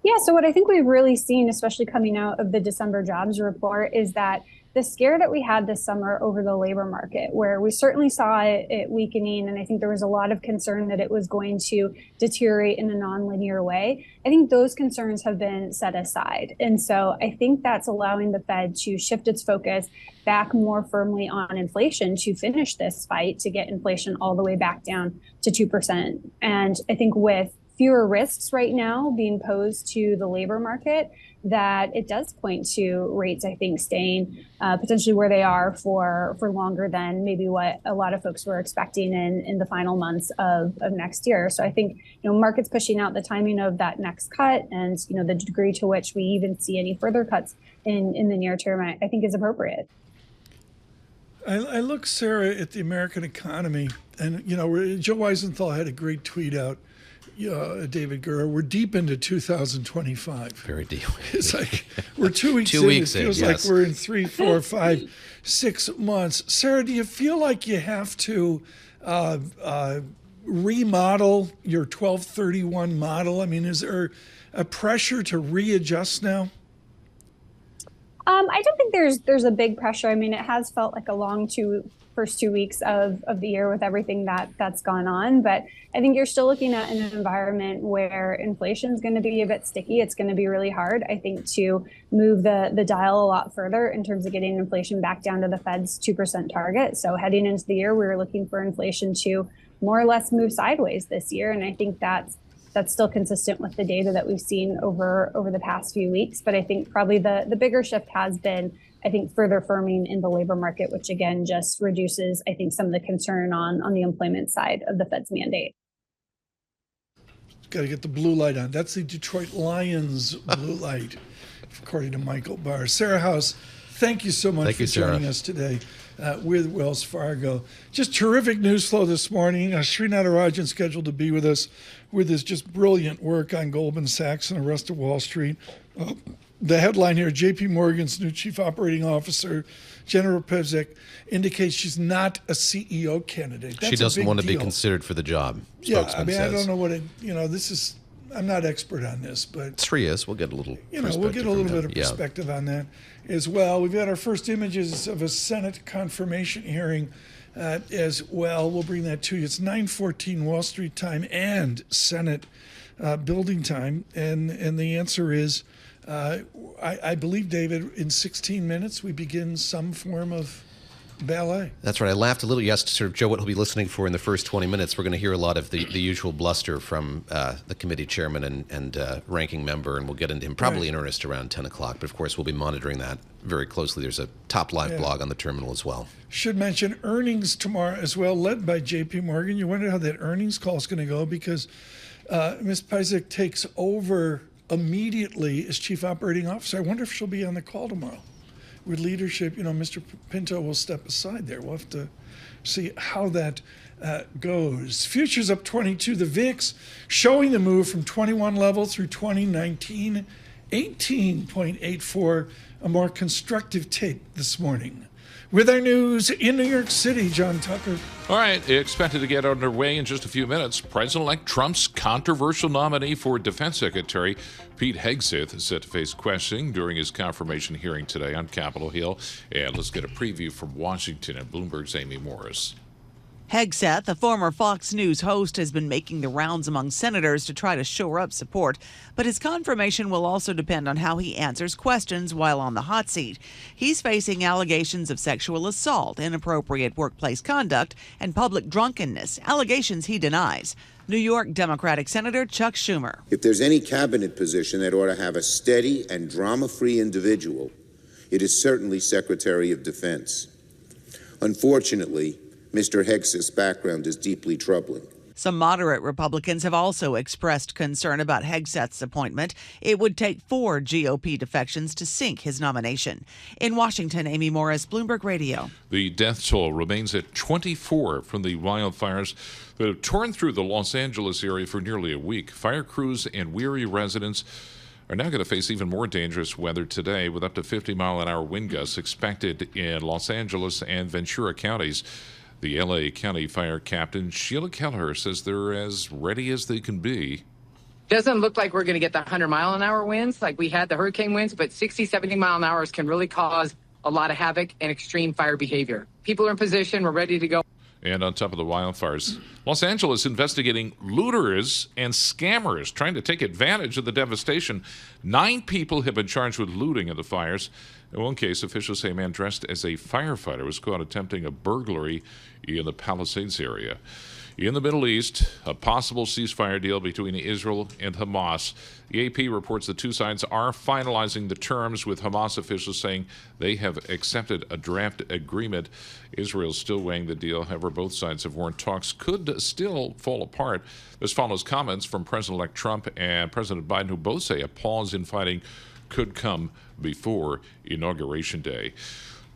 Yeah, so what I think we've really seen, especially coming out of the December jobs report, is that the scare that we had this summer over the labor market, where we certainly saw it weakening, and I think there was a lot of concern that it was going to deteriorate in a nonlinear way. I think those concerns have been set aside. And so I think that's allowing the Fed to shift its focus back more firmly on inflation to finish this fight to get inflation all the way back down to 2%. And I think with fewer risks right now being posed to the labor market, that it does point to rates, I think, staying potentially where they are for longer than maybe what a lot of folks were expecting in the final months of next year. So I think, markets pushing out the timing of that next cut and, the degree to which we even see any further cuts in the near term, I think is appropriate. I look, Sarah, at the American economy, and, Joe Weisenthal had a great tweet out. David Gura, we're deep into 2025. Very deep. It's like we're 2 weeks in. It feels like we're in 3, 4, 5, 6 months. Sarah, do you feel like you have to remodel your 1231 model? I mean, is there a pressure to readjust now? I don't think there's a big pressure. I mean, it has felt like a long first 2 weeks of the year with everything that's gone on. But I think you're still looking at an environment where inflation is going to be a bit sticky. It's going to be really hard, I think, to move the dial a lot further in terms of getting inflation back down to the Fed's 2% target. So heading into the year, we were looking for inflation to more or less move sideways this year. And I think that's still consistent with the data that we've seen over the past few weeks. But I think probably the bigger shift has been, I think, further firming in the labor market, which again just reduces, I think, some of the concern on the employment side of the Fed's mandate. Got to get the blue light on. That's the Detroit Lions blue light, according to Michael Barr. Sarah House, thank you so much for joining us today with Wells Fargo. Just terrific news flow this morning. Sri Natarajan scheduled to be with us with his just brilliant work on Goldman Sachs and the rest of Wall Street. The headline here, J.P. Morgan's new chief operating officer, Jennifer Pevsek, indicates she's not a CEO candidate. That's she doesn't want to deal. be considered for the job, spokesman says. I don't know what this is. I'm not expert on this, but Sri is. We'll get a little bit of perspective on that as well. We've got our first images of a Senate confirmation hearing as well. We'll bring that to you. It's 9:14 Wall Street time and Senate building time, and the answer is, I believe, David, in 16 minutes we begin some form of ballet. That's right. I laughed a little. You asked sort of Joe what he'll be listening for in the first 20 minutes. We're going to hear a lot of the usual bluster from the committee chairman and ranking member, and we'll get into him probably in earnest around 10 o'clock. But, of course, we'll be monitoring that very closely. There's a top live blog on the terminal as well. Should mention earnings tomorrow as well, led by J.P. Morgan. You wonder how that earnings call is going to go because Ms. Pevsek takes over immediately as chief operating officer. I wonder if she'll be on the call tomorrow. With leadership, Mr. Pinto will step aside there. We'll have to see how that goes. Futures up 22. The VIX showing the move from 21 level through 2019, 18.84, a more constructive tape this morning. with our news in New York City. John Tucker. All right, expected to get underway in just a few minutes. President-elect Trump's controversial nominee for Defense Secretary, Pete Hegseth, is set to face questioning during his confirmation hearing today on Capitol Hill. And let's get a preview from Washington and Bloomberg's Amy Morris. Hegseth, a former Fox News host, has been making the rounds among senators to try to shore up support, but his confirmation will also depend on how he answers questions while on the hot seat. He's facing allegations of sexual assault, inappropriate workplace conduct, and public drunkenness, allegations he denies. New York Democratic Senator Chuck Schumer. If there's any cabinet position that ought to have a steady and drama-free individual, it is certainly Secretary of Defense. Unfortunately, Mr. Hegseth's background is deeply troubling. Some moderate Republicans have also expressed concern about Hegseth's appointment. It would take 4 GOP defections to sink his nomination. In Washington, Amy Morris, Bloomberg Radio. The death toll remains at 24 from the wildfires that have torn through the Los Angeles area for nearly a week. Fire crews and weary residents are now going to face even more dangerous weather today, with up to 50-mile-an-hour wind gusts expected in Los Angeles and Ventura counties. The L.A. County Fire Captain Sheila Kelleher says they're as ready as they can be. Doesn't look like we're going to get the 100-mile-an-hour winds like we had the hurricane winds, but 60, 70-mile-an-hour can really cause a lot of havoc and extreme fire behavior. People are in position. We're ready to go. And on top of the wildfires, Los Angeles investigating looters and scammers trying to take advantage of the devastation. 9 people have been charged with looting in the fires. In one case, officials say a man dressed as a firefighter was caught attempting a burglary in the Palisades area. In the Middle East, a possible ceasefire deal between Israel and Hamas. The AP reports the two sides are finalizing the terms, with Hamas officials saying they have accepted a draft agreement. Israel's still weighing the deal. However, both sides have warned talks could still fall apart. This follows comments from President-elect Trump and President Biden, who both say a pause in fighting could come before Inauguration Day.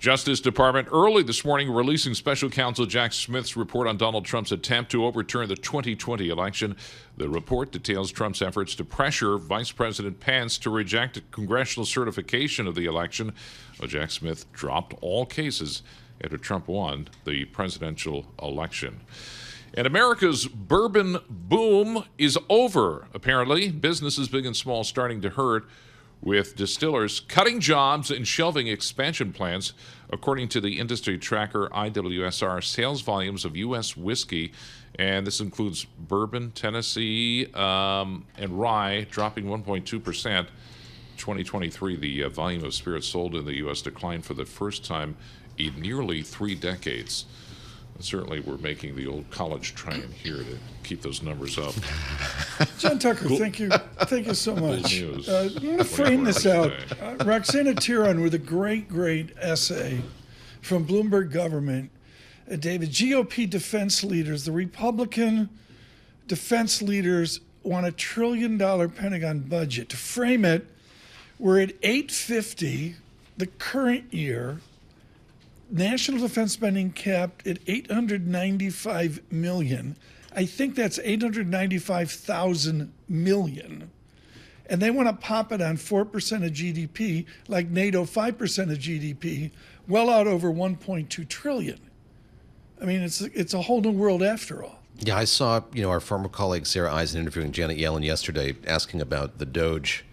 Justice Department early this morning releasing Special Counsel Jack Smith's report on Donald Trump's attempt to overturn the 2020 election. The report details Trump's efforts to pressure Vice President Pence to reject congressional certification of the election. Jack Smith dropped all cases after Trump won the presidential election. And America's bourbon boom is over, apparently. Businesses big and small starting to hurt, with distillers cutting jobs and shelving expansion plans. According to the industry tracker IWSR, sales volumes of U.S. whiskey, and this includes bourbon, Tennessee, and rye, dropping 1.2%. 2023, the volume of spirits sold in the U.S. declined for the first time in nearly 3 decades. Certainly, we're making the old college triumph here to keep those numbers up. John Tucker, thank you so much. I'm going to frame this out. Roxana Tiron with a great essay from Bloomberg Government. David, GOP defense leaders, the Republican defense leaders want $1 trillion Pentagon budget. To frame it, we're at $850 the current year. National defense spending capped at $895 million. I think that's $895,000 million. And they want to pop it on 4% of GDP, like NATO 5% of GDP, well out over $1.2 trillion. I mean, it's a whole new world after all. Yeah, I saw, our former colleague Sarah Eisen interviewing Janet Yellen yesterday, asking about the Doge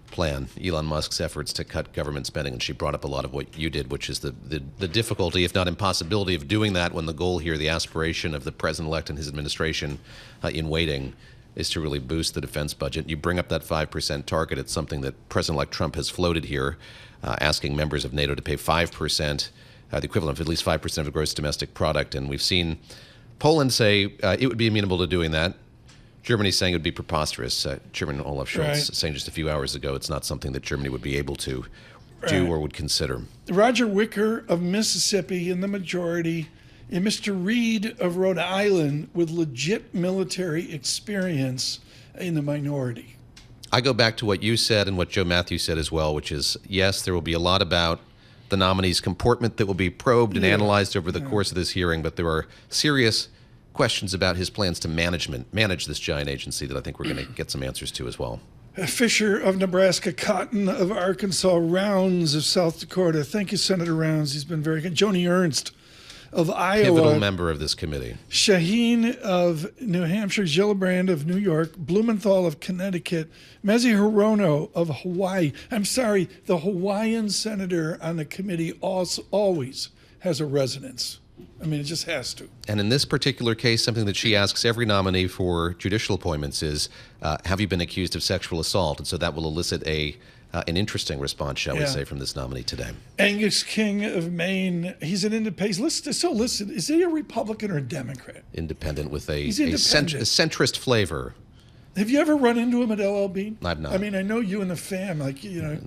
plan, Elon Musk's efforts to cut government spending, and she brought up a lot of what you did, which is the difficulty, if not impossibility, of doing that when the goal here, the aspiration of the president-elect and his administration in waiting, is to really boost the defense budget. You bring up that 5% target. It's something that President-elect Trump has floated here, asking members of NATO to pay 5%, the equivalent of at least 5% of the gross domestic product. And we've seen Poland say it would be amenable to doing that. Germany saying it would be preposterous. Chairman Olaf Scholz saying just a few hours ago it's not something that Germany would be able to do or would consider. Roger Wicker of Mississippi in the majority, and Mr. Reed of Rhode Island with legit military experience in the minority. I go back to what you said and what Joe Matthews said as well, which is, yes, there will be a lot about the nominee's comportment that will be probed and analyzed over the course of this hearing, but there are serious questions about his plans to manage this giant agency that I think we're going to get some answers to as well. Fisher of Nebraska, Cotton of Arkansas, Rounds of South Dakota. Thank you, Senator Rounds. He's been very good. Joni Ernst of Iowa. Pivotal member of this committee. Shaheen of New Hampshire, Gillibrand of New York, Blumenthal of Connecticut, Mezi Hirono of Hawaii. I'm sorry, the Hawaiian senator on the committee always has a resonance. I mean, it just has to. And in this particular case, something that she asks every nominee for judicial appointments is, have you been accused of sexual assault? And so that will elicit an interesting response, shall we say, from this nominee today. Angus King of Maine, he's an independent. Listen, is he a Republican or a Democrat? Independent with a centrist flavor. Have you ever run into him at LLB? I've not. I mean, I know you and the fam,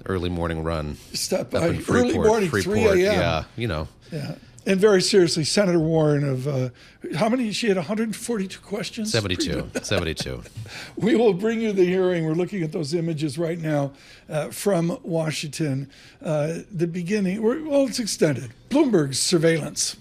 early morning run. Stop up by. in Freeport, Early morning, Freeport, 3 a.m. Yeah, Yeah. And very seriously, Senator Warren of, how many? She had 142 questions? 72. We will bring you the hearing. We're looking at those images right now from Washington. The beginning, it's extended. Bloomberg's surveillance.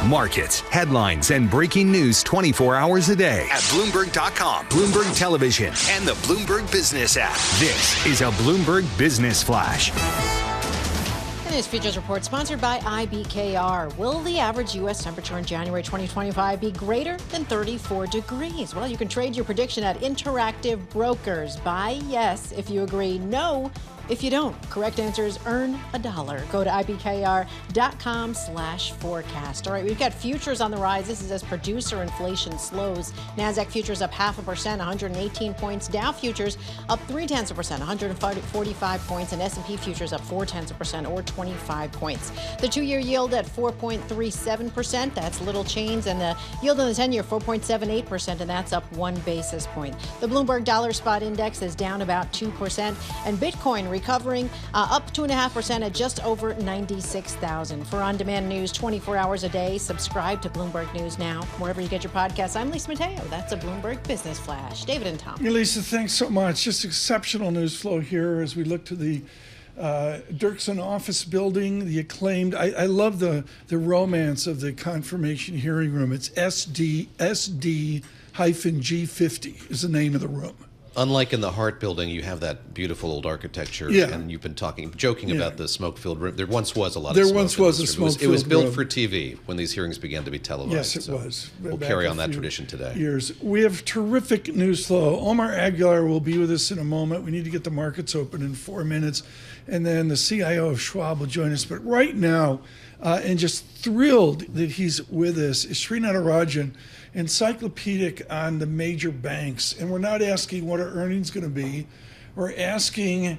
Markets, headlines, and breaking news 24 hours a day at Bloomberg.com, Bloomberg Television, and the Bloomberg Business app. This is a Bloomberg Business Flash. And this Futures Report sponsored by IBKR. Will the average U.S. temperature in January 2025 be greater than 34 degrees? Well, you can trade your prediction at Interactive Brokers. Buy yes if you agree, no If you don't, correct answers earn $1. Go to IBKR.com/forecast. All right, we've got futures on the rise. This is as producer inflation slows. NASDAQ futures up 0.5%, 118 points. Dow futures up 0.3%, 145 points. And S&P futures up 0.4%, or 25 points. The 2-year yield at 4.37%. That's little change. And the yield on the 10-year, 4.78%, and that's up 1 basis point. The Bloomberg Dollar Spot Index is down about 2%. And Bitcoin recovering up 2.5% at just over 96,000. For on-demand news 24 hours a day, subscribe to Bloomberg News Now, wherever you get your podcasts. I'm Lisa Mateo. That's a Bloomberg Business Flash. David and Tom. Lisa, thanks so much. Just exceptional news flow here as we look to the Dirksen office building, the acclaimed. I love the romance of the confirmation hearing room. It's SD-G50 is the name of the room. Unlike in the Hart building, you have that beautiful old architecture, and you've been joking about the smoke-filled room. There once was a lot of smoke. There once was a smoke-filled room. It was built for TV when these hearings began to be televised. Yes, it was. We'll carry on that tradition today. We have terrific news flow. Omar Aguilar will be with us in a moment. We need to get the markets open in 4 minutes. And then the CIO of Schwab will join us. But right now, and just thrilled that he's with us, is Sri Natarajan, encyclopedic on the major banks. And we're not asking what our earnings going to be. We're asking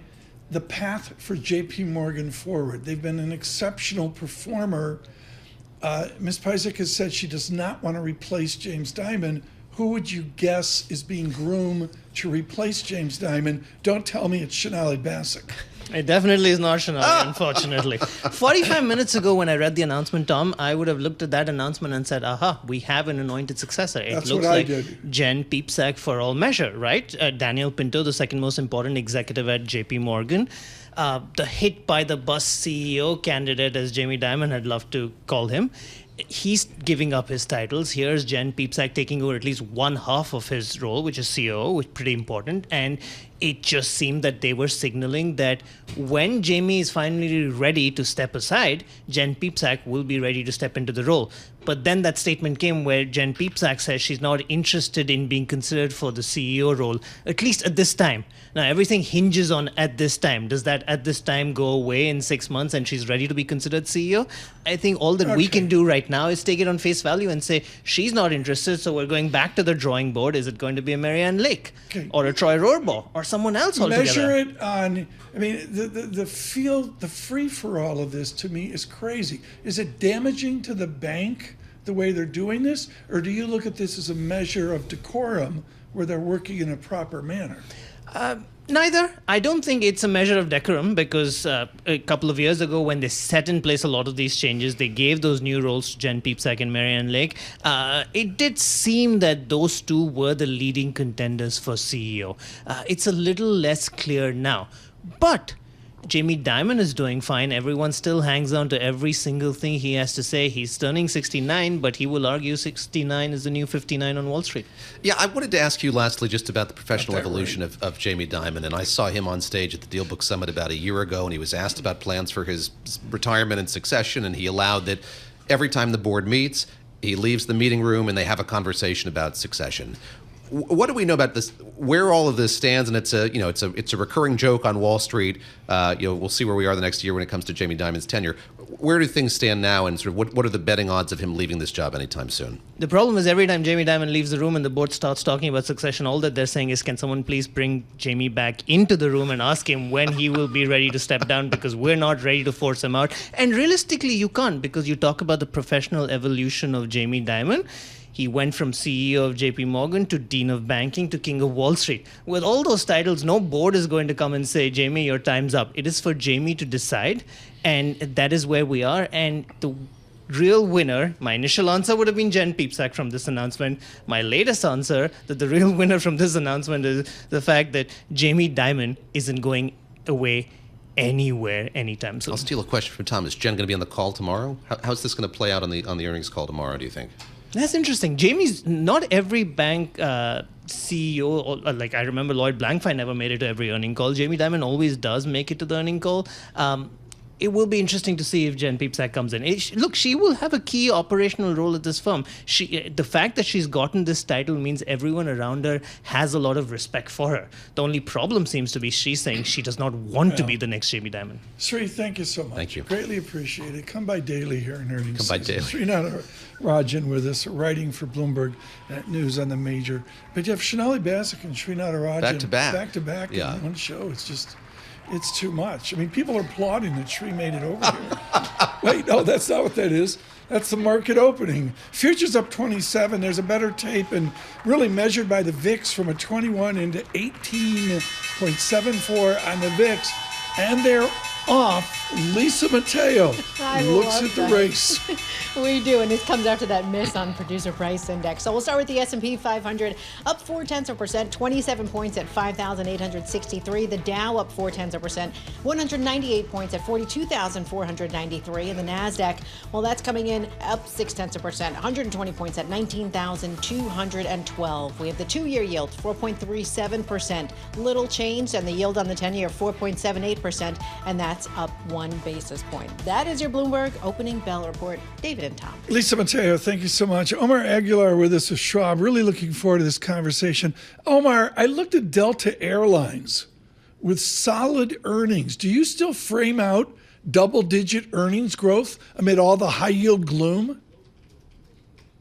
the path for JP Morgan forward. They've been an exceptional performer. Ms. Pajak has said she does not want to replace James Dimon. Who would you guess is being groomed to replace James Dimon? Don't tell me it's Sonali Basak. It definitely is not Sonali, unfortunately. 45 minutes ago when I read the announcement, Tom, I would have looked at that announcement and said, aha, we have an anointed successor. It looks like Jen Piepszak for all measure, right? Daniel Pinto, the second most important executive at JP Morgan. The hit by the bus CEO candidate, as Jamie Dimon had loved to call him. He's giving up his titles. Here's Jen Piepszak taking over at least one half of his role, which is COO, which is pretty important. And it just seemed that they were signaling that when Jamie is finally ready to step aside, Jen Piepszak will be ready to step into the role. But then that statement came where Jen Piepszak says she's not interested in being considered for the CEO role, at least at this time. Now, everything hinges on at this time. Does that at this time go away in 6 months and she's ready to be considered CEO? I think all that we can do right now is take it on face value and say, she's not interested, so we're going back to the drawing board. Is it going to be a Marianne Lake or a Troy Rohrbaugh or someone else altogether? Measure it on, I mean, the free-for-all of this to me is crazy. Is it damaging to the bank the way they're doing this? Or do you look at this as a measure of decorum where they're working in a proper manner? Neither. I don't think it's a measure of decorum because a couple of years ago when they set in place a lot of these changes, they gave those new roles to Jen Piepszak and Marianne Lake. It did seem that those two were the leading contenders for CEO. It's a little less clear now. But Jamie Dimon is doing fine. Everyone still hangs on to every single thing he has to say. He's turning 69, but he will argue 69 is the new 59 on Wall Street. Yeah, I wanted to ask you lastly just about the professional evolution of Jamie Dimon. And I saw him on stage at the Deal Book Summit about a year ago, and he was asked about plans for his retirement and succession, and he allowed that every time the board meets, he leaves the meeting room and they have a conversation about succession. What do we know about this? Where all of this stands, and it's a recurring joke on Wall Street. We'll see where we are the next year when it comes to Jamie Dimon's tenure. Where do things stand now, and sort of what are the betting odds of him leaving this job anytime soon? The problem is every time Jamie Dimon leaves the room and the board starts talking about succession, all that they're saying is, can someone please bring Jamie back into the room and ask him when he will be ready to step down, because we're not ready to force him out. And realistically, you can't, because you talk about the professional evolution of Jamie Dimon. He went from CEO of JP Morgan to Dean of Banking to King of Wall Street. With all those titles, no board is going to come and say, Jamie, your time's up. It is for Jamie to decide, and that is where we are. And the real winner, my initial answer would have been Jen Piepszak from this announcement. My latest answer, that the real winner from this announcement is the fact that Jamie Dimon isn't going away anywhere anytime soon. I'll steal a question from Tom. Is Jen going to be on the call tomorrow? How's this going to play out on the earnings call tomorrow, do you think? That's interesting. Jamie's, not every bank CEO, like I remember Lloyd Blankfein never made it to every earning call. Jamie Dimon always does make it to the earning call. it will be interesting to see if Jen Piepszak comes in. Look, she will have a key operational role at this firm. The fact that she's gotten this title means everyone around her has a lot of respect for her. The only problem seems to be she's saying she does not want to be the next Jamie Dimon. Sri, thank you so much. Thank you. Greatly appreciate it. Come by daily here in earnings Come by season. daily. Srinath Rajan with us, writing for Bloomberg News on the Major. But you have Shonali Basak and Srinath Rajan Back to back. in one show. It's too much. I mean, people are applauding that Sri made it over here. Wait, no, that's not what that is. That's the market opening. Futures up 27. There's a better tape, and really measured by the VIX from a 21 into 18.74 on the VIX. And they're off. Lisa Mateo looks at the race. We do, and it comes after that miss on producer price index. So we'll start with the S&P 500, up 0.4%, 27 points at 5,863. The Dow up 0.4%, 198 points at 42,493. And the Nasdaq, well, that's coming in up 0.6%, 120 points at 19,212. We have the 2-year yield, 4.37%, little change, and the yield on the 10-year, 4.78%, and that's up 1 basis point. That is your Bloomberg opening bell report. David and Tom. Lisa Mateo, thank you so much. Omar Aguilar with us with Schwab. Really looking forward to this conversation. Omar, I looked at Delta Airlines with solid earnings. Do you still frame out double-digit earnings growth amid all the high-yield gloom?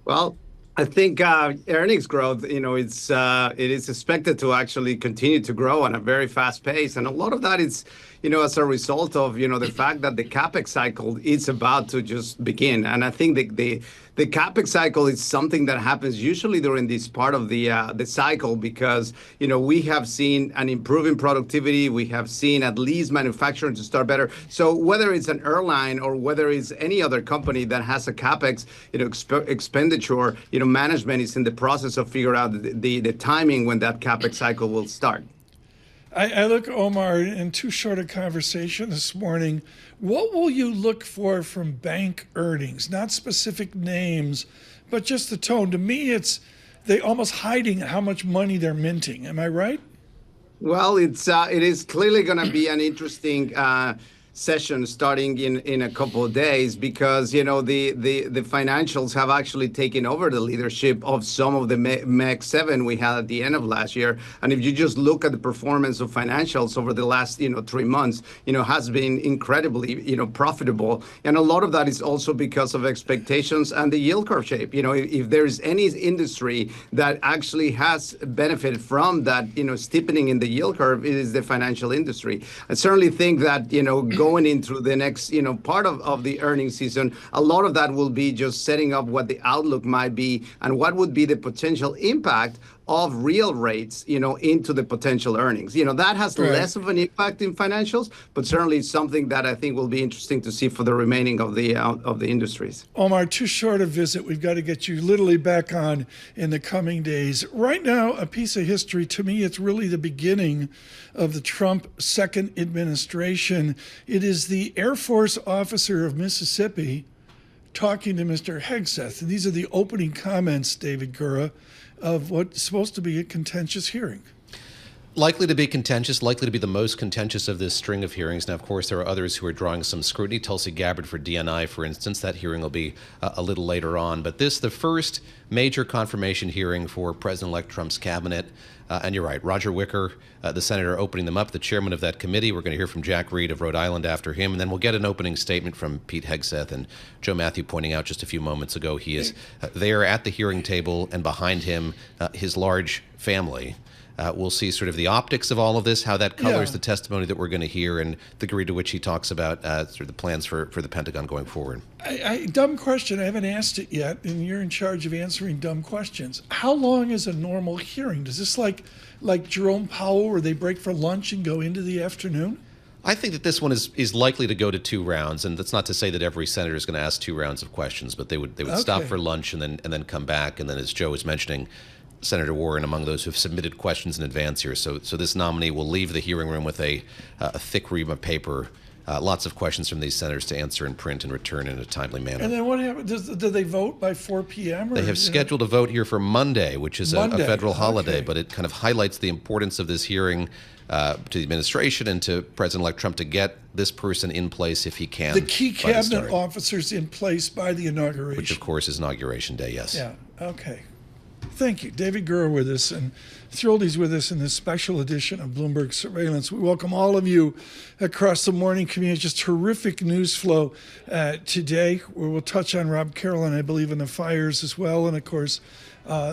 Well, I think earnings growth, it is expected to actually continue to grow at a very fast pace. And a lot of that is, as a result of, the fact that the CapEx cycle is about to just begin. And I think the CapEx cycle is something that happens usually during this part of the cycle because, we have seen an improving productivity. We have seen at least manufacturing to start better. So whether it's an airline or whether it's any other company that has a CapEx, expenditure, management is in the process of figuring out the timing when that CapEx cycle will start. I look, Omar, in too short a conversation this morning. What will you look for from bank earnings? Not specific names, but just the tone. To me, it's they almost hiding how much money they're minting. Am I right? Well, it is clearly going to be an interesting session starting in a couple of days because the financials have actually taken over the leadership of some of the Meg 7 we had at the end of last year. And if you just look at the performance of financials over the last 3 months, has been incredibly profitable. And a lot of that is also because of expectations and the yield curve shape. If there's any industry that actually has benefited from that steepening in the yield curve, it is the financial industry. I certainly think that going into the next, part of the earnings season, a lot of that will be just setting up what the outlook might be and what would be the potential impact of real rates, into the potential earnings. That has less of an impact in financials, but certainly something that I think will be interesting to see for the remaining of the industries. Omar, too short a visit. We've got to get you literally back on in the coming days. Right now, a piece of history. To me, it's really the beginning of the Trump second administration. It is the Air Force officer of Mississippi talking to Mr. Hegseth. And these are the opening comments, David Gura, of what's supposed to be a contentious hearing. Likely to be contentious, likely to be the most contentious of this string of hearings. Now, of course, there are others who are drawing some scrutiny. Tulsi Gabbard for DNI, for instance. That hearing will be a little later on. But this, the first major confirmation hearing for President-elect Trump's cabinet. And you're right, Roger Wicker, the senator opening them up, the chairman of that committee. We're going to hear from Jack Reed of Rhode Island after him. And then we'll get an opening statement from Pete Hegseth. And Joe Matthew pointing out just a few moments ago, he is there at the hearing table, and behind him, his large family. We'll see sort of the optics of all of this, how that colors the testimony that we're going to hear, and the degree to which he talks about sort of the plans for the Pentagon going forward. Dumb question. I haven't asked it yet, and you're in charge of answering dumb questions. How long is a normal hearing? Does this like Jerome Powell, where they break for lunch and go into the afternoon? I think that this one is likely to go to 2 rounds, and that's not to say that every senator is going to ask 2 rounds of questions, but they would stop for lunch and then come back, and then, as Joe was mentioning, Senator Warren among those who have submitted questions in advance here. So this nominee will leave the hearing room with a thick ream of paper lots of questions from these senators to answer in print and return in a timely manner. And then what happens? Do they vote by 4 p.m.? Or they have scheduled a vote here for Monday, which is a federal holiday, but it kind of highlights the importance of this hearing to the administration and to President-elect Trump to get this person in place if he can. The key cabinet officers in place by the inauguration. Which, of course, is Inauguration Day, yes. Yeah, okay. Thank you. David Gura with us, and thrilled he's with us in this special edition of Bloomberg Surveillance. We welcome all of you across the morning community. Just terrific news flow today, where we'll touch on Rob Carolan, I believe, in the fires as well, and, of course,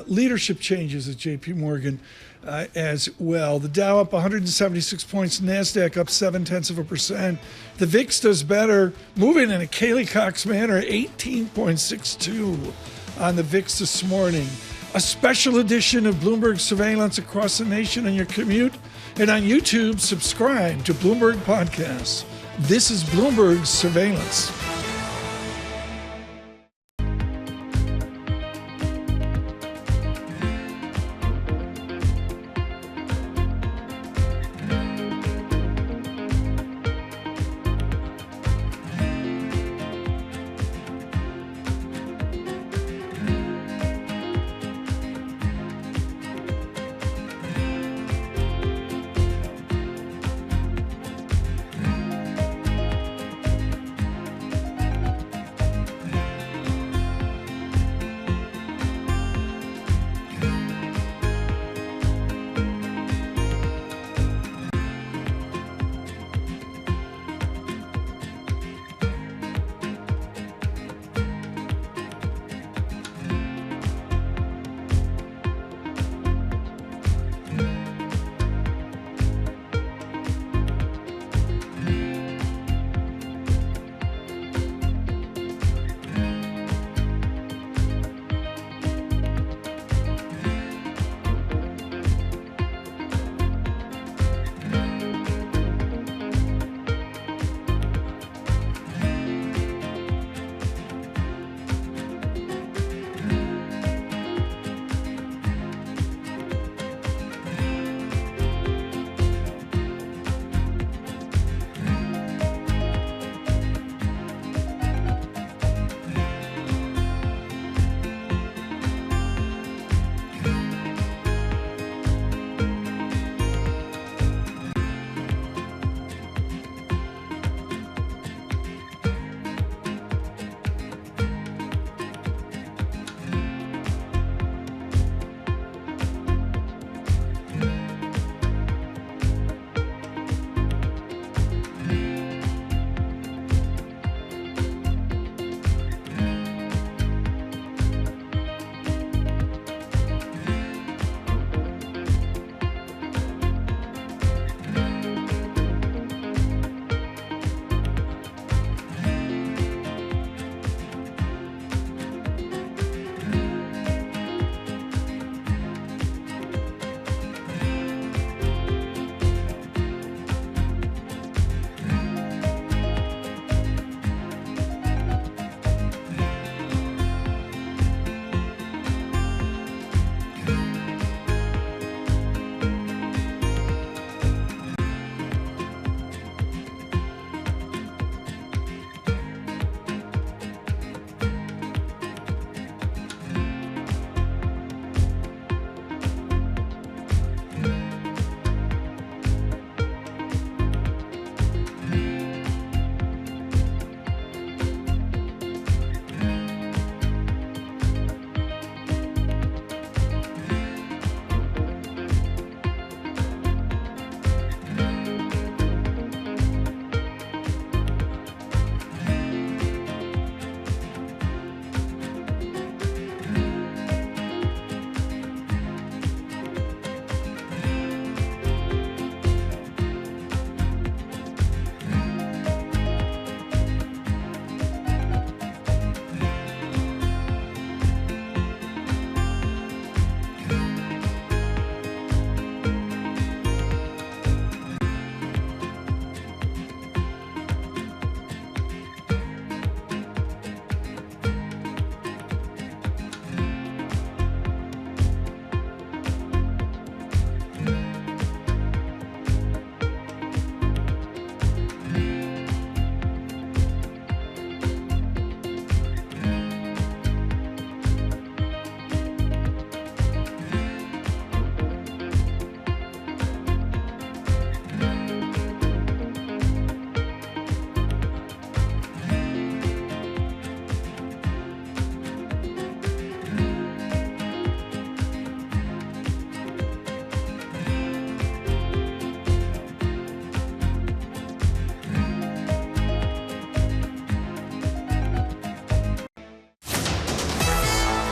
leadership changes at J.P. Morgan as well. The Dow up 176 points, NASDAQ up 0.7%. The VIX does better, moving in a Kaylee Cox manner, 18.62 on the VIX this morning. A special edition of Bloomberg Surveillance across the nation on your commute. And on YouTube, subscribe to Bloomberg Podcasts. This is Bloomberg Surveillance.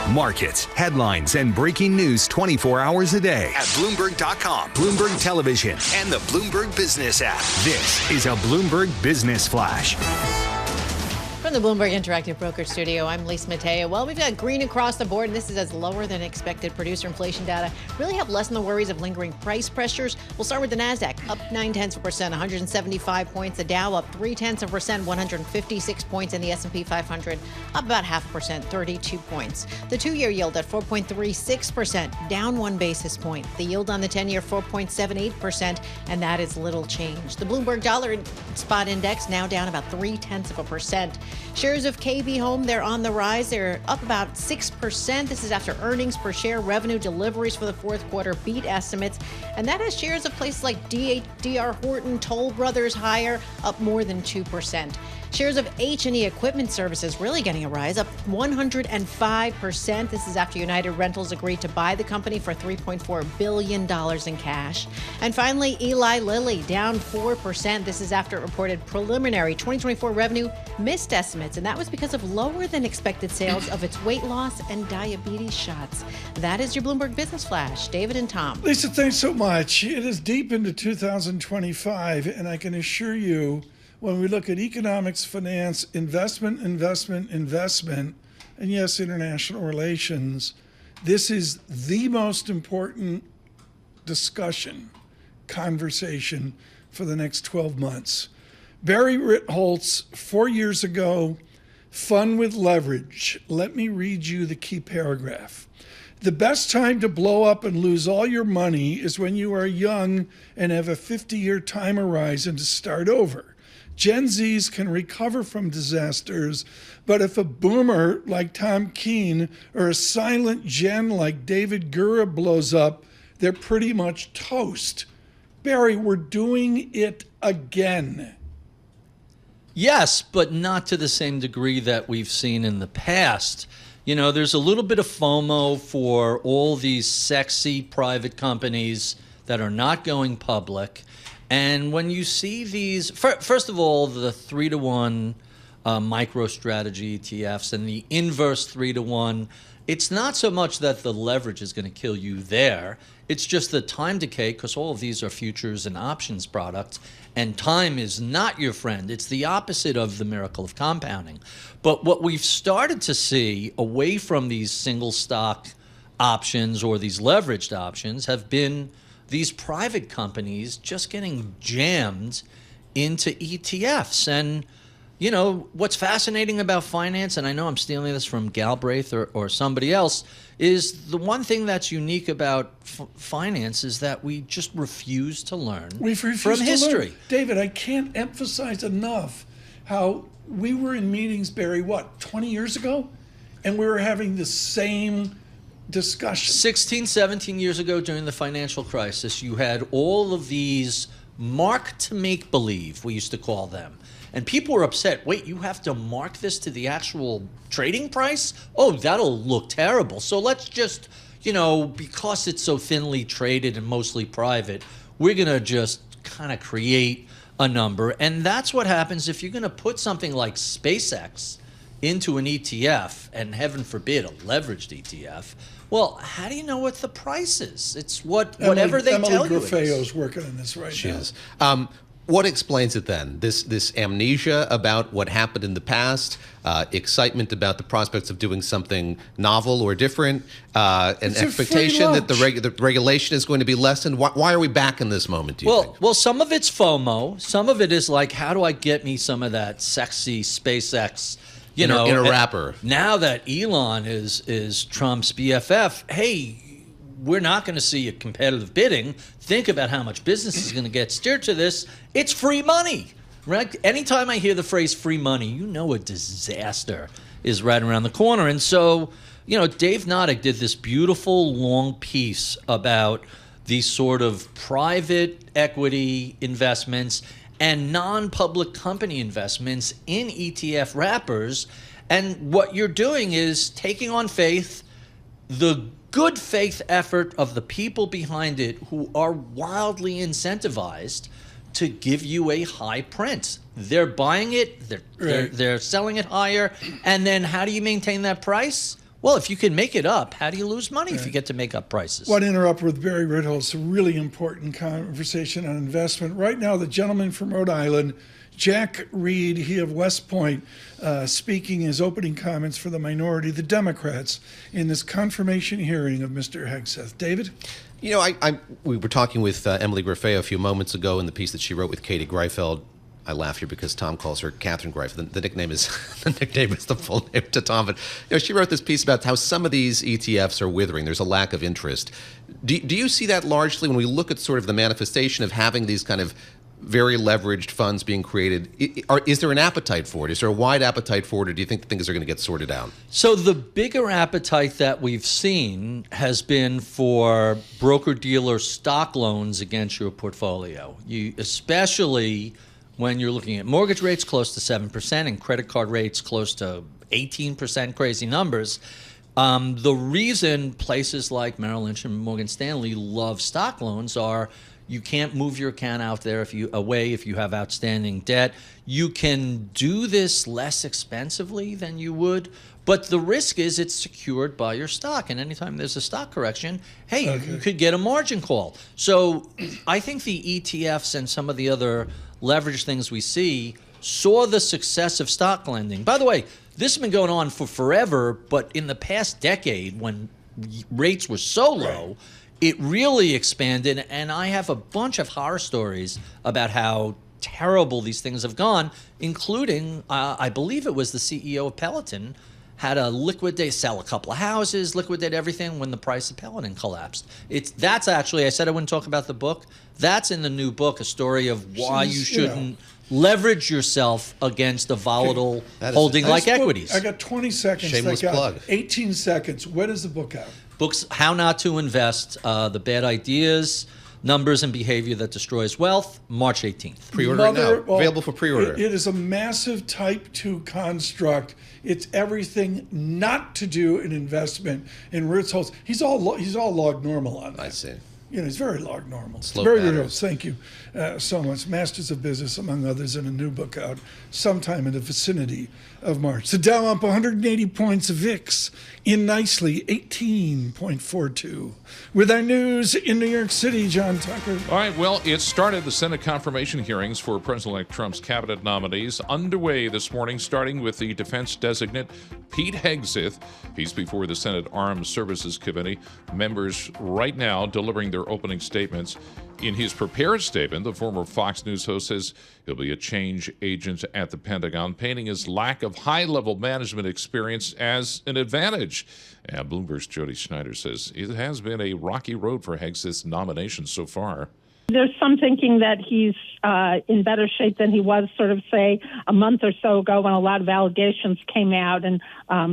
Markets, headlines, and breaking news 24 hours a day at Bloomberg.com, Bloomberg Television, and the Bloomberg Business app. This is a Bloomberg Business Flash. From the Bloomberg Interactive Broker Studio, I'm Lisa Mateo. Well, we've got green across the board, and this is as lower than expected producer inflation data. Really help lessen the worries of lingering price pressures. We'll start with the NASDAQ, up 0.9%, 175 points. The Dow up 0.3%, 156 points. And the S&P 500 up about 0.5%, 32 points. The two-year yield at 4.36%, down 1 basis point. The yield on the 10-year, 4.78%, and that is little change. The Bloomberg Dollar Spot Index now down about 0.3%. Shares of KB Home, they're on the rise. They're up about 6%. This is after earnings per share, revenue deliveries for the fourth quarter beat estimates. And that has shares of places like D.R. Horton, Toll Brothers higher, up more than 2%. Shares of H&E Equipment Services really getting a rise, up 105%. This is after United Rentals agreed to buy the company for $3.4 billion in cash. And finally, Eli Lilly down 4%. This is after it reported preliminary 2024 revenue missed estimates, and that was because of lower than expected sales of its weight loss and diabetes shots. That is your Bloomberg Business Flash. David and Tom. Lisa, thanks so much. It is deep into 2025, and I can assure you, when we look at economics, finance, investment, and yes, international relations, this is the most important discussion, conversation for the next 12 months. Barry Ritholtz, 4 years ago, Fun with Leverage. Let me read you the key paragraph. The best time to blow up and lose all your money is when you are young and have a 50-year time horizon to start over. Gen Zs can recover from disasters, but if a boomer like Tom Keene or a silent Gen like David Gura blows up, they're pretty much toast. Barry, we're doing it again. Yes, but not to the same degree that we've seen in the past. You know, there's a little bit of FOMO for all these sexy private companies that are not going public. And when you see these, first of all, the 3-to-1 micro-strategy ETFs and the inverse 3-to-1, it's not so much that the leverage is going to kill you there. It's just the time decay, because all of these are futures and options products, and time is not your friend. It's the opposite of the miracle of compounding. But what we've started to see away from these single stock options or these leveraged options have been these private companies just getting jammed into ETFs. And, you know, what's fascinating about finance, and I know I'm stealing this from Galbraith or somebody else, is the one thing that's unique about finance is that we just refuse to learn from history. David, I can't emphasize enough how we were in meetings, Barry, 20 years ago? And we were having the same discussion. 16, 17 years ago during the financial crisis, you had all of these mark to make believe, we used to call them. And people were upset. Wait, you have to mark this to the actual trading price? Oh, that'll look terrible. So let's just, you know, because it's so thinly traded and mostly private, we're going to just kind of create a number. And that's what happens if you're going to put something like SpaceX into an ETF, and heaven forbid, a leveraged ETF. Well, how do you know what the price is? It's whatever they tell you. Emily Grafeo's working on this right now. She is. What explains it then? This amnesia about what happened in the past, excitement about the prospects of doing something novel or different, an expectation that the regulation is going to be lessened. Why are we back in this moment, do you think? Well, some of it's FOMO. Some of it is like, how do I get me some of that sexy SpaceX, in a wrapper? Now that Elon is Trump's BFF, hey, we're not going to see a competitive bidding. Think about how much business is going to get steered to this. It's free money, right? Anytime I hear the phrase free money, you know a disaster is right around the corner. And so, Dave Noddick did this beautiful long piece about these sort of private equity investments and non-public company investments in ETF wrappers. And what you're doing is taking on faith the good faith effort of the people behind it who are wildly incentivized to give you a high print. They're buying it, they're selling it higher, and then how do you maintain that price? Well, if you can make it up, how do you lose money if you get to make up prices? I want to interrupt with Barry Ritholtz. It's a really important conversation on investment. Right now, the gentleman from Rhode Island, Jack Reed, he of West Point, speaking his opening comments for the minority, the Democrats, in this confirmation hearing of Mr. Hegseth. David? You know, we were talking with Emily Griffeo a few moments ago in the piece that she wrote with Katie Greifeld. I laugh here because Tom calls her Catherine Greifeld. The nickname is the full name to Tom. But she wrote this piece about how some of these ETFs are withering. There's a lack of interest. Do you see that largely when we look at sort of the manifestation of having these kind of very leveraged funds being created? Is there an appetite for it? Is there a wide appetite for it, or do you think things are going to get sorted out? So the bigger appetite that we've seen has been for broker-dealer stock loans against your portfolio. Especially when you're looking at mortgage rates close to 7% and credit card rates close to 18%, crazy numbers. The reason places like Merrill Lynch and Morgan Stanley love stock loans are you can't move your account out there if you have outstanding debt. You can do this less expensively than you would, but the risk is it's secured by your stock. And anytime there's a stock correction, you could get a margin call. So I think the ETFs and some of the other leverage things we see saw the success of stock lending. By the way, this has been going on for forever, but in the past decade when rates were so low, it really expanded, and I have a bunch of horror stories about how terrible these things have gone, including, I believe it was the CEO of Peloton, had a liquidate, sell a couple of houses, liquidate everything when the price of Peloton collapsed. That's actually, I said I wouldn't talk about the book. That's in the new book, a story of why you shouldn't leverage yourself against a volatile holding like equities. I got 20 seconds. Shameless plug. 18 seconds. When is the book out? Books, How Not to Invest, The Bad Ideas, Numbers and Behavior That Destroys Wealth, March 18th. Pre-order it now. Available for pre-order. It is a massive type 2 construct. It's everything not to do in investment. And Ritholtz, he's all log normal on that. I see. He's very log normal. Slow very patterns. good. Thank you so much. Masters of Business, among others, in a new book out sometime in the vicinity of March. The Dow up 180 points, VIX in nicely, 18.42. With our news in New York City, John Tucker. All right, well, it started. The Senate confirmation hearings for President-elect Trump's cabinet nominees underway this morning, starting with the defense designate Pete Hegseth. He's before the Senate Armed Services Committee. Members right now delivering their opening statements. In his prepared statement, the former Fox News host says he'll be a change agent at the Pentagon, painting his lack of high-level management experience as an advantage. And Bloomberg's Jody Schneider says it has been a rocky road for Hegseth's nomination so far. There's some thinking that he's in better shape than he was sort of, say, a month or so ago when a lot of allegations came out, and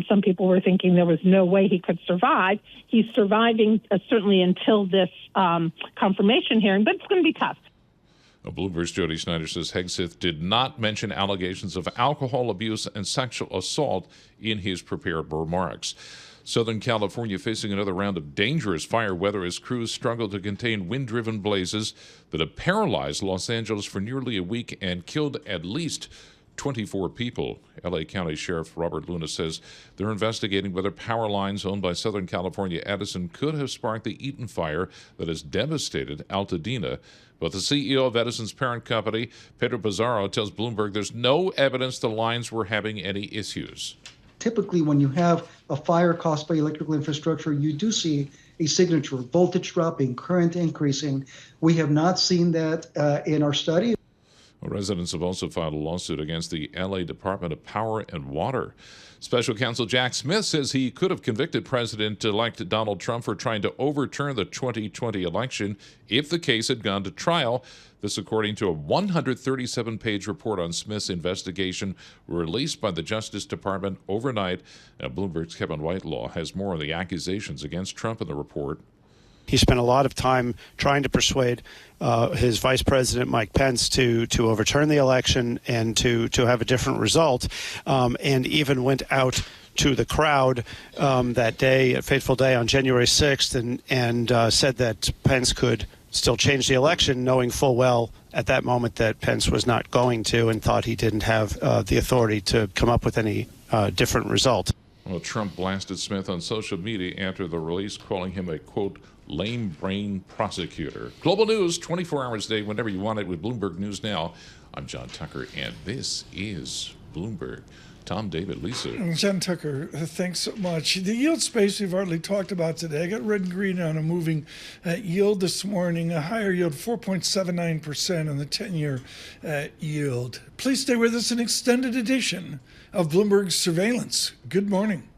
some people were thinking there was no way he could survive. He's surviving certainly until this confirmation hearing, but it's going to be tough. Bloomberg's Jody Schneider says Hegseth did not mention allegations of alcohol abuse and sexual assault in his prepared remarks. Southern California facing another round of dangerous fire weather as crews struggle to contain wind-driven blazes that have paralyzed Los Angeles for nearly a week and killed at least 24 people. L.A. County Sheriff Robert Luna says they're investigating whether power lines owned by Southern California Edison could have sparked the Eaton fire that has devastated Altadena. But the CEO of Edison's parent company, Pedro Pizarro, tells Bloomberg there's no evidence the lines were having any issues. Typically, when you have a fire caused by electrical infrastructure, you do see a signature, voltage dropping, current increasing. We have not seen that in our study. Residents have also filed a lawsuit against the L.A. Department of Power and Water. Special counsel Jack Smith says he could have convicted President-elect Donald Trump for trying to overturn the 2020 election if the case had gone to trial. This according to a 137-page report on Smith's investigation released by the Justice Department overnight. Now, Bloomberg's Kevin Whitelaw has more on the accusations against Trump in the report. He spent a lot of time trying to persuade his vice president, Mike Pence, to overturn the election and to have a different result, and even went out to the crowd that day, a fateful day on January 6th, and said that Pence could still change the election, knowing full well at that moment that Pence was not going to and thought he didn't have the authority to come up with any different result. Well, Trump blasted Smith on social media after the release, calling him a, quote, lame brain prosecutor. Global news, 24 hours a day, whenever you want it, with Bloomberg News Now. I'm John Tucker, and this is Bloomberg. Tom, David, Lisa. John Tucker, thanks so much. The yield space we've hardly talked about today. I got red and green on a moving yield this morning, a higher yield, 4.79% on the 10-year yield. Please stay with us, an extended edition of Bloomberg Surveillance. Good morning.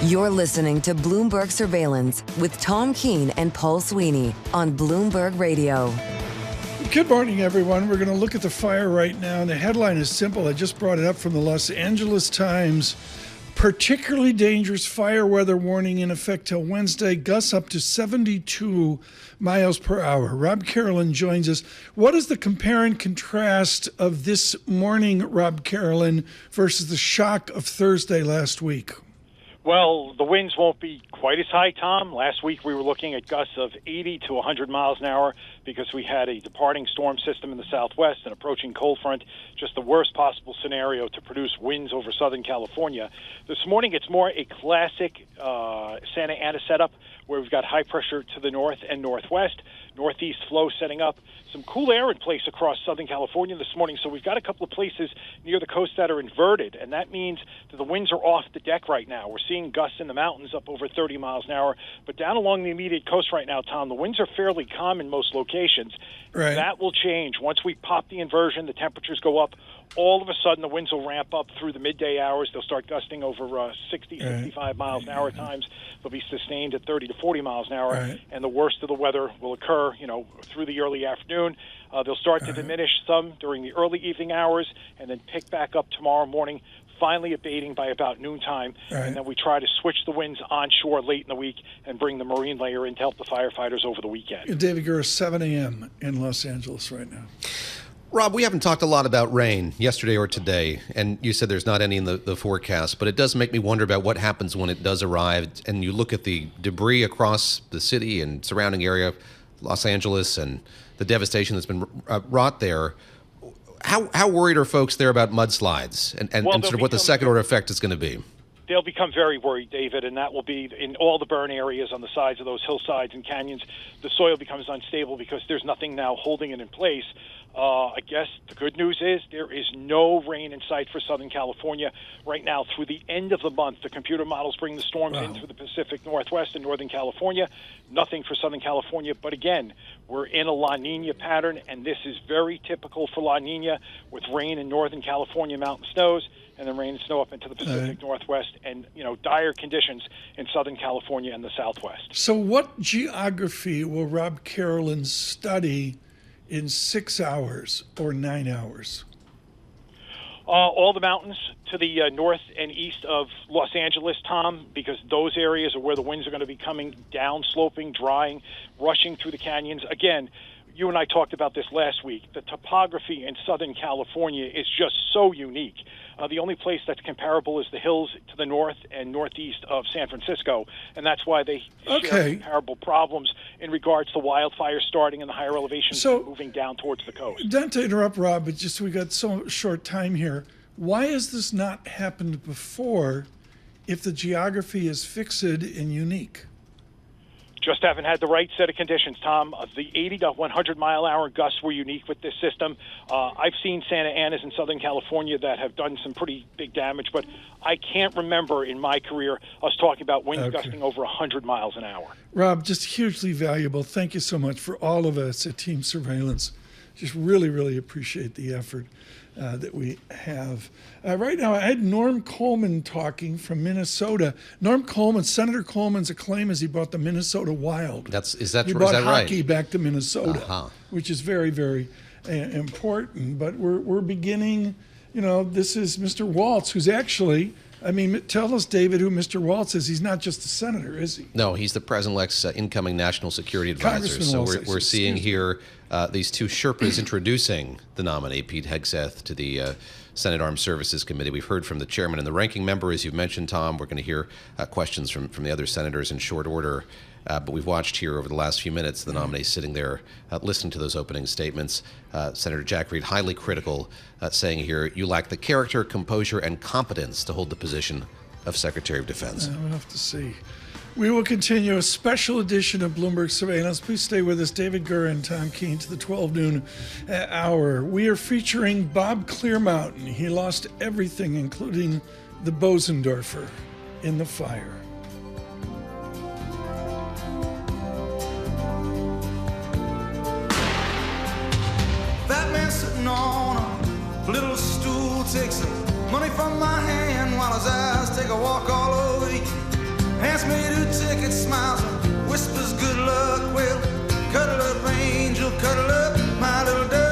You're listening to Bloomberg Surveillance with Tom Keene and Paul Sweeney on Bloomberg Radio. Good morning, everyone. We're going to look at the fire right now. And the headline is simple. I just brought it up from the Los Angeles Times. Particularly dangerous fire weather warning in effect till Wednesday. Gusts up to 72 miles per hour. Rob Carolyn joins us. What is the compare and contrast of this morning, Rob Carolyn, versus the shock of Thursday last week? Well, the winds won't be quite as high, Tom. Last week we were looking at gusts of 80 to 100 miles an hour because we had a departing storm system in the southwest and approaching cold front, just the worst possible scenario to produce winds over Southern California. This morning it's more a classic Santa Ana setup where we've got high pressure to the north and northwest, northeast flow setting up, some cool air in place across Southern California this morning. So we've got a couple of places near the coast that are inverted, and that means that the winds are off the deck right now. We're seeing gusts in the mountains up over 30 miles an hour, but down along the immediate coast right now, Tom, the winds are fairly calm in most locations. Right. That will change. Once we pop the inversion, the temperatures go up. All of a sudden, the winds will ramp up through the midday hours. They'll start gusting over 60, 65 miles an hour at times. They'll be sustained at 30 to 40 miles an hour, Right. and the worst of the weather will occur, through the early afternoon. They'll start to diminish some during the early evening hours and then pick back up tomorrow morning, finally abating by about noontime. Right. And then we try to switch the winds onshore late in the week and bring the marine layer in to help the firefighters over the weekend. David Gura, 7 a.m. in Los Angeles right now. Rob, we haven't talked a lot about rain yesterday or today, and you said there's not any in the forecast, but it does make me wonder about what happens when it does arrive, and you look at the debris across the city and surrounding area, Los Angeles, and the devastation that's been wrought there. How worried are folks there about mudslides and sort of what the second-order effect is going to be? They'll become very worried, David, and that will be in all the burn areas on the sides of those hillsides and canyons. The soil becomes unstable because there's nothing now holding it in place. I guess the good news is there is no rain in sight for Southern California right now through the end of the month. The computer models bring the storms in through the Pacific Northwest and Northern California. Nothing for Southern California. But again, we're in a La Nina pattern, and this is very typical for La Nina with rain in Northern California mountain snows and then rain and snow up into the Pacific Northwest and, dire conditions in Southern California and the Southwest. So what geography will Rob Carolyn study in 6 hours or 9 hours? All the mountains to the north and east of Los Angeles, Tom, because those areas are where the winds are going to be coming down, sloping, drying, rushing through the canyons. Again, you and I talked about this last week. The topography in Southern California is just so unique. The only place that's comparable is the hills to the north and northeast of San Francisco, and that's why they share comparable problems in regards to wildfire starting in the higher elevations and moving down towards the coast. Not to interrupt, Rob, but just we got so short time here. Why has this not happened before if the geography is fixed and unique? Just haven't had the right set of conditions, Tom. The 80 to 100 mile hour gusts were unique with this system. I've seen Santa Anas in Southern California that have done some pretty big damage, but I can't remember in my career us talking about winds gusting over 100 miles an hour. Rob, just hugely valuable. Thank you so much for all of us at Team Surveillance. Just really, really appreciate the effort that we have. Right now, I had Norm Coleman talking from Minnesota. Norm Coleman, Senator Coleman's acclaim is he brought the Minnesota Wild. Is that he brought hockey back to Minnesota, which is very, very important. But we're beginning, this is Mr. Waltz, who's actually, tell us, David, who Mr. Waltz is. He's not just a senator, is he? No, he's the President-elect's incoming national security advisor. So we're seeing here these two Sherpas introducing the nominee, Pete Hegseth, to the Senate Armed Services Committee. We've heard from the chairman and the ranking member, as you've mentioned, Tom. We're going to hear questions from the other senators in short order. But we've watched here over the last few minutes the nominees sitting there listening to those opening statements. Senator Jack Reed, highly critical, saying here, you lack the character, composure, and competence to hold the position of Secretary of Defense. We'll have to see. We will continue a special edition of Bloomberg Surveillance. Please stay with us, David Gura and Tom Keene, to the 12 noon hour. We are featuring Bob Clearmountain. He lost everything, including the Bosendorfer in the fire. That man sitting on a little stool takes some money from my hand while his eyes take a walk all over you. Hands me 2 tickets, smiles, and whispers good luck. Well, cuddle up, angel, cuddle up, my little dove.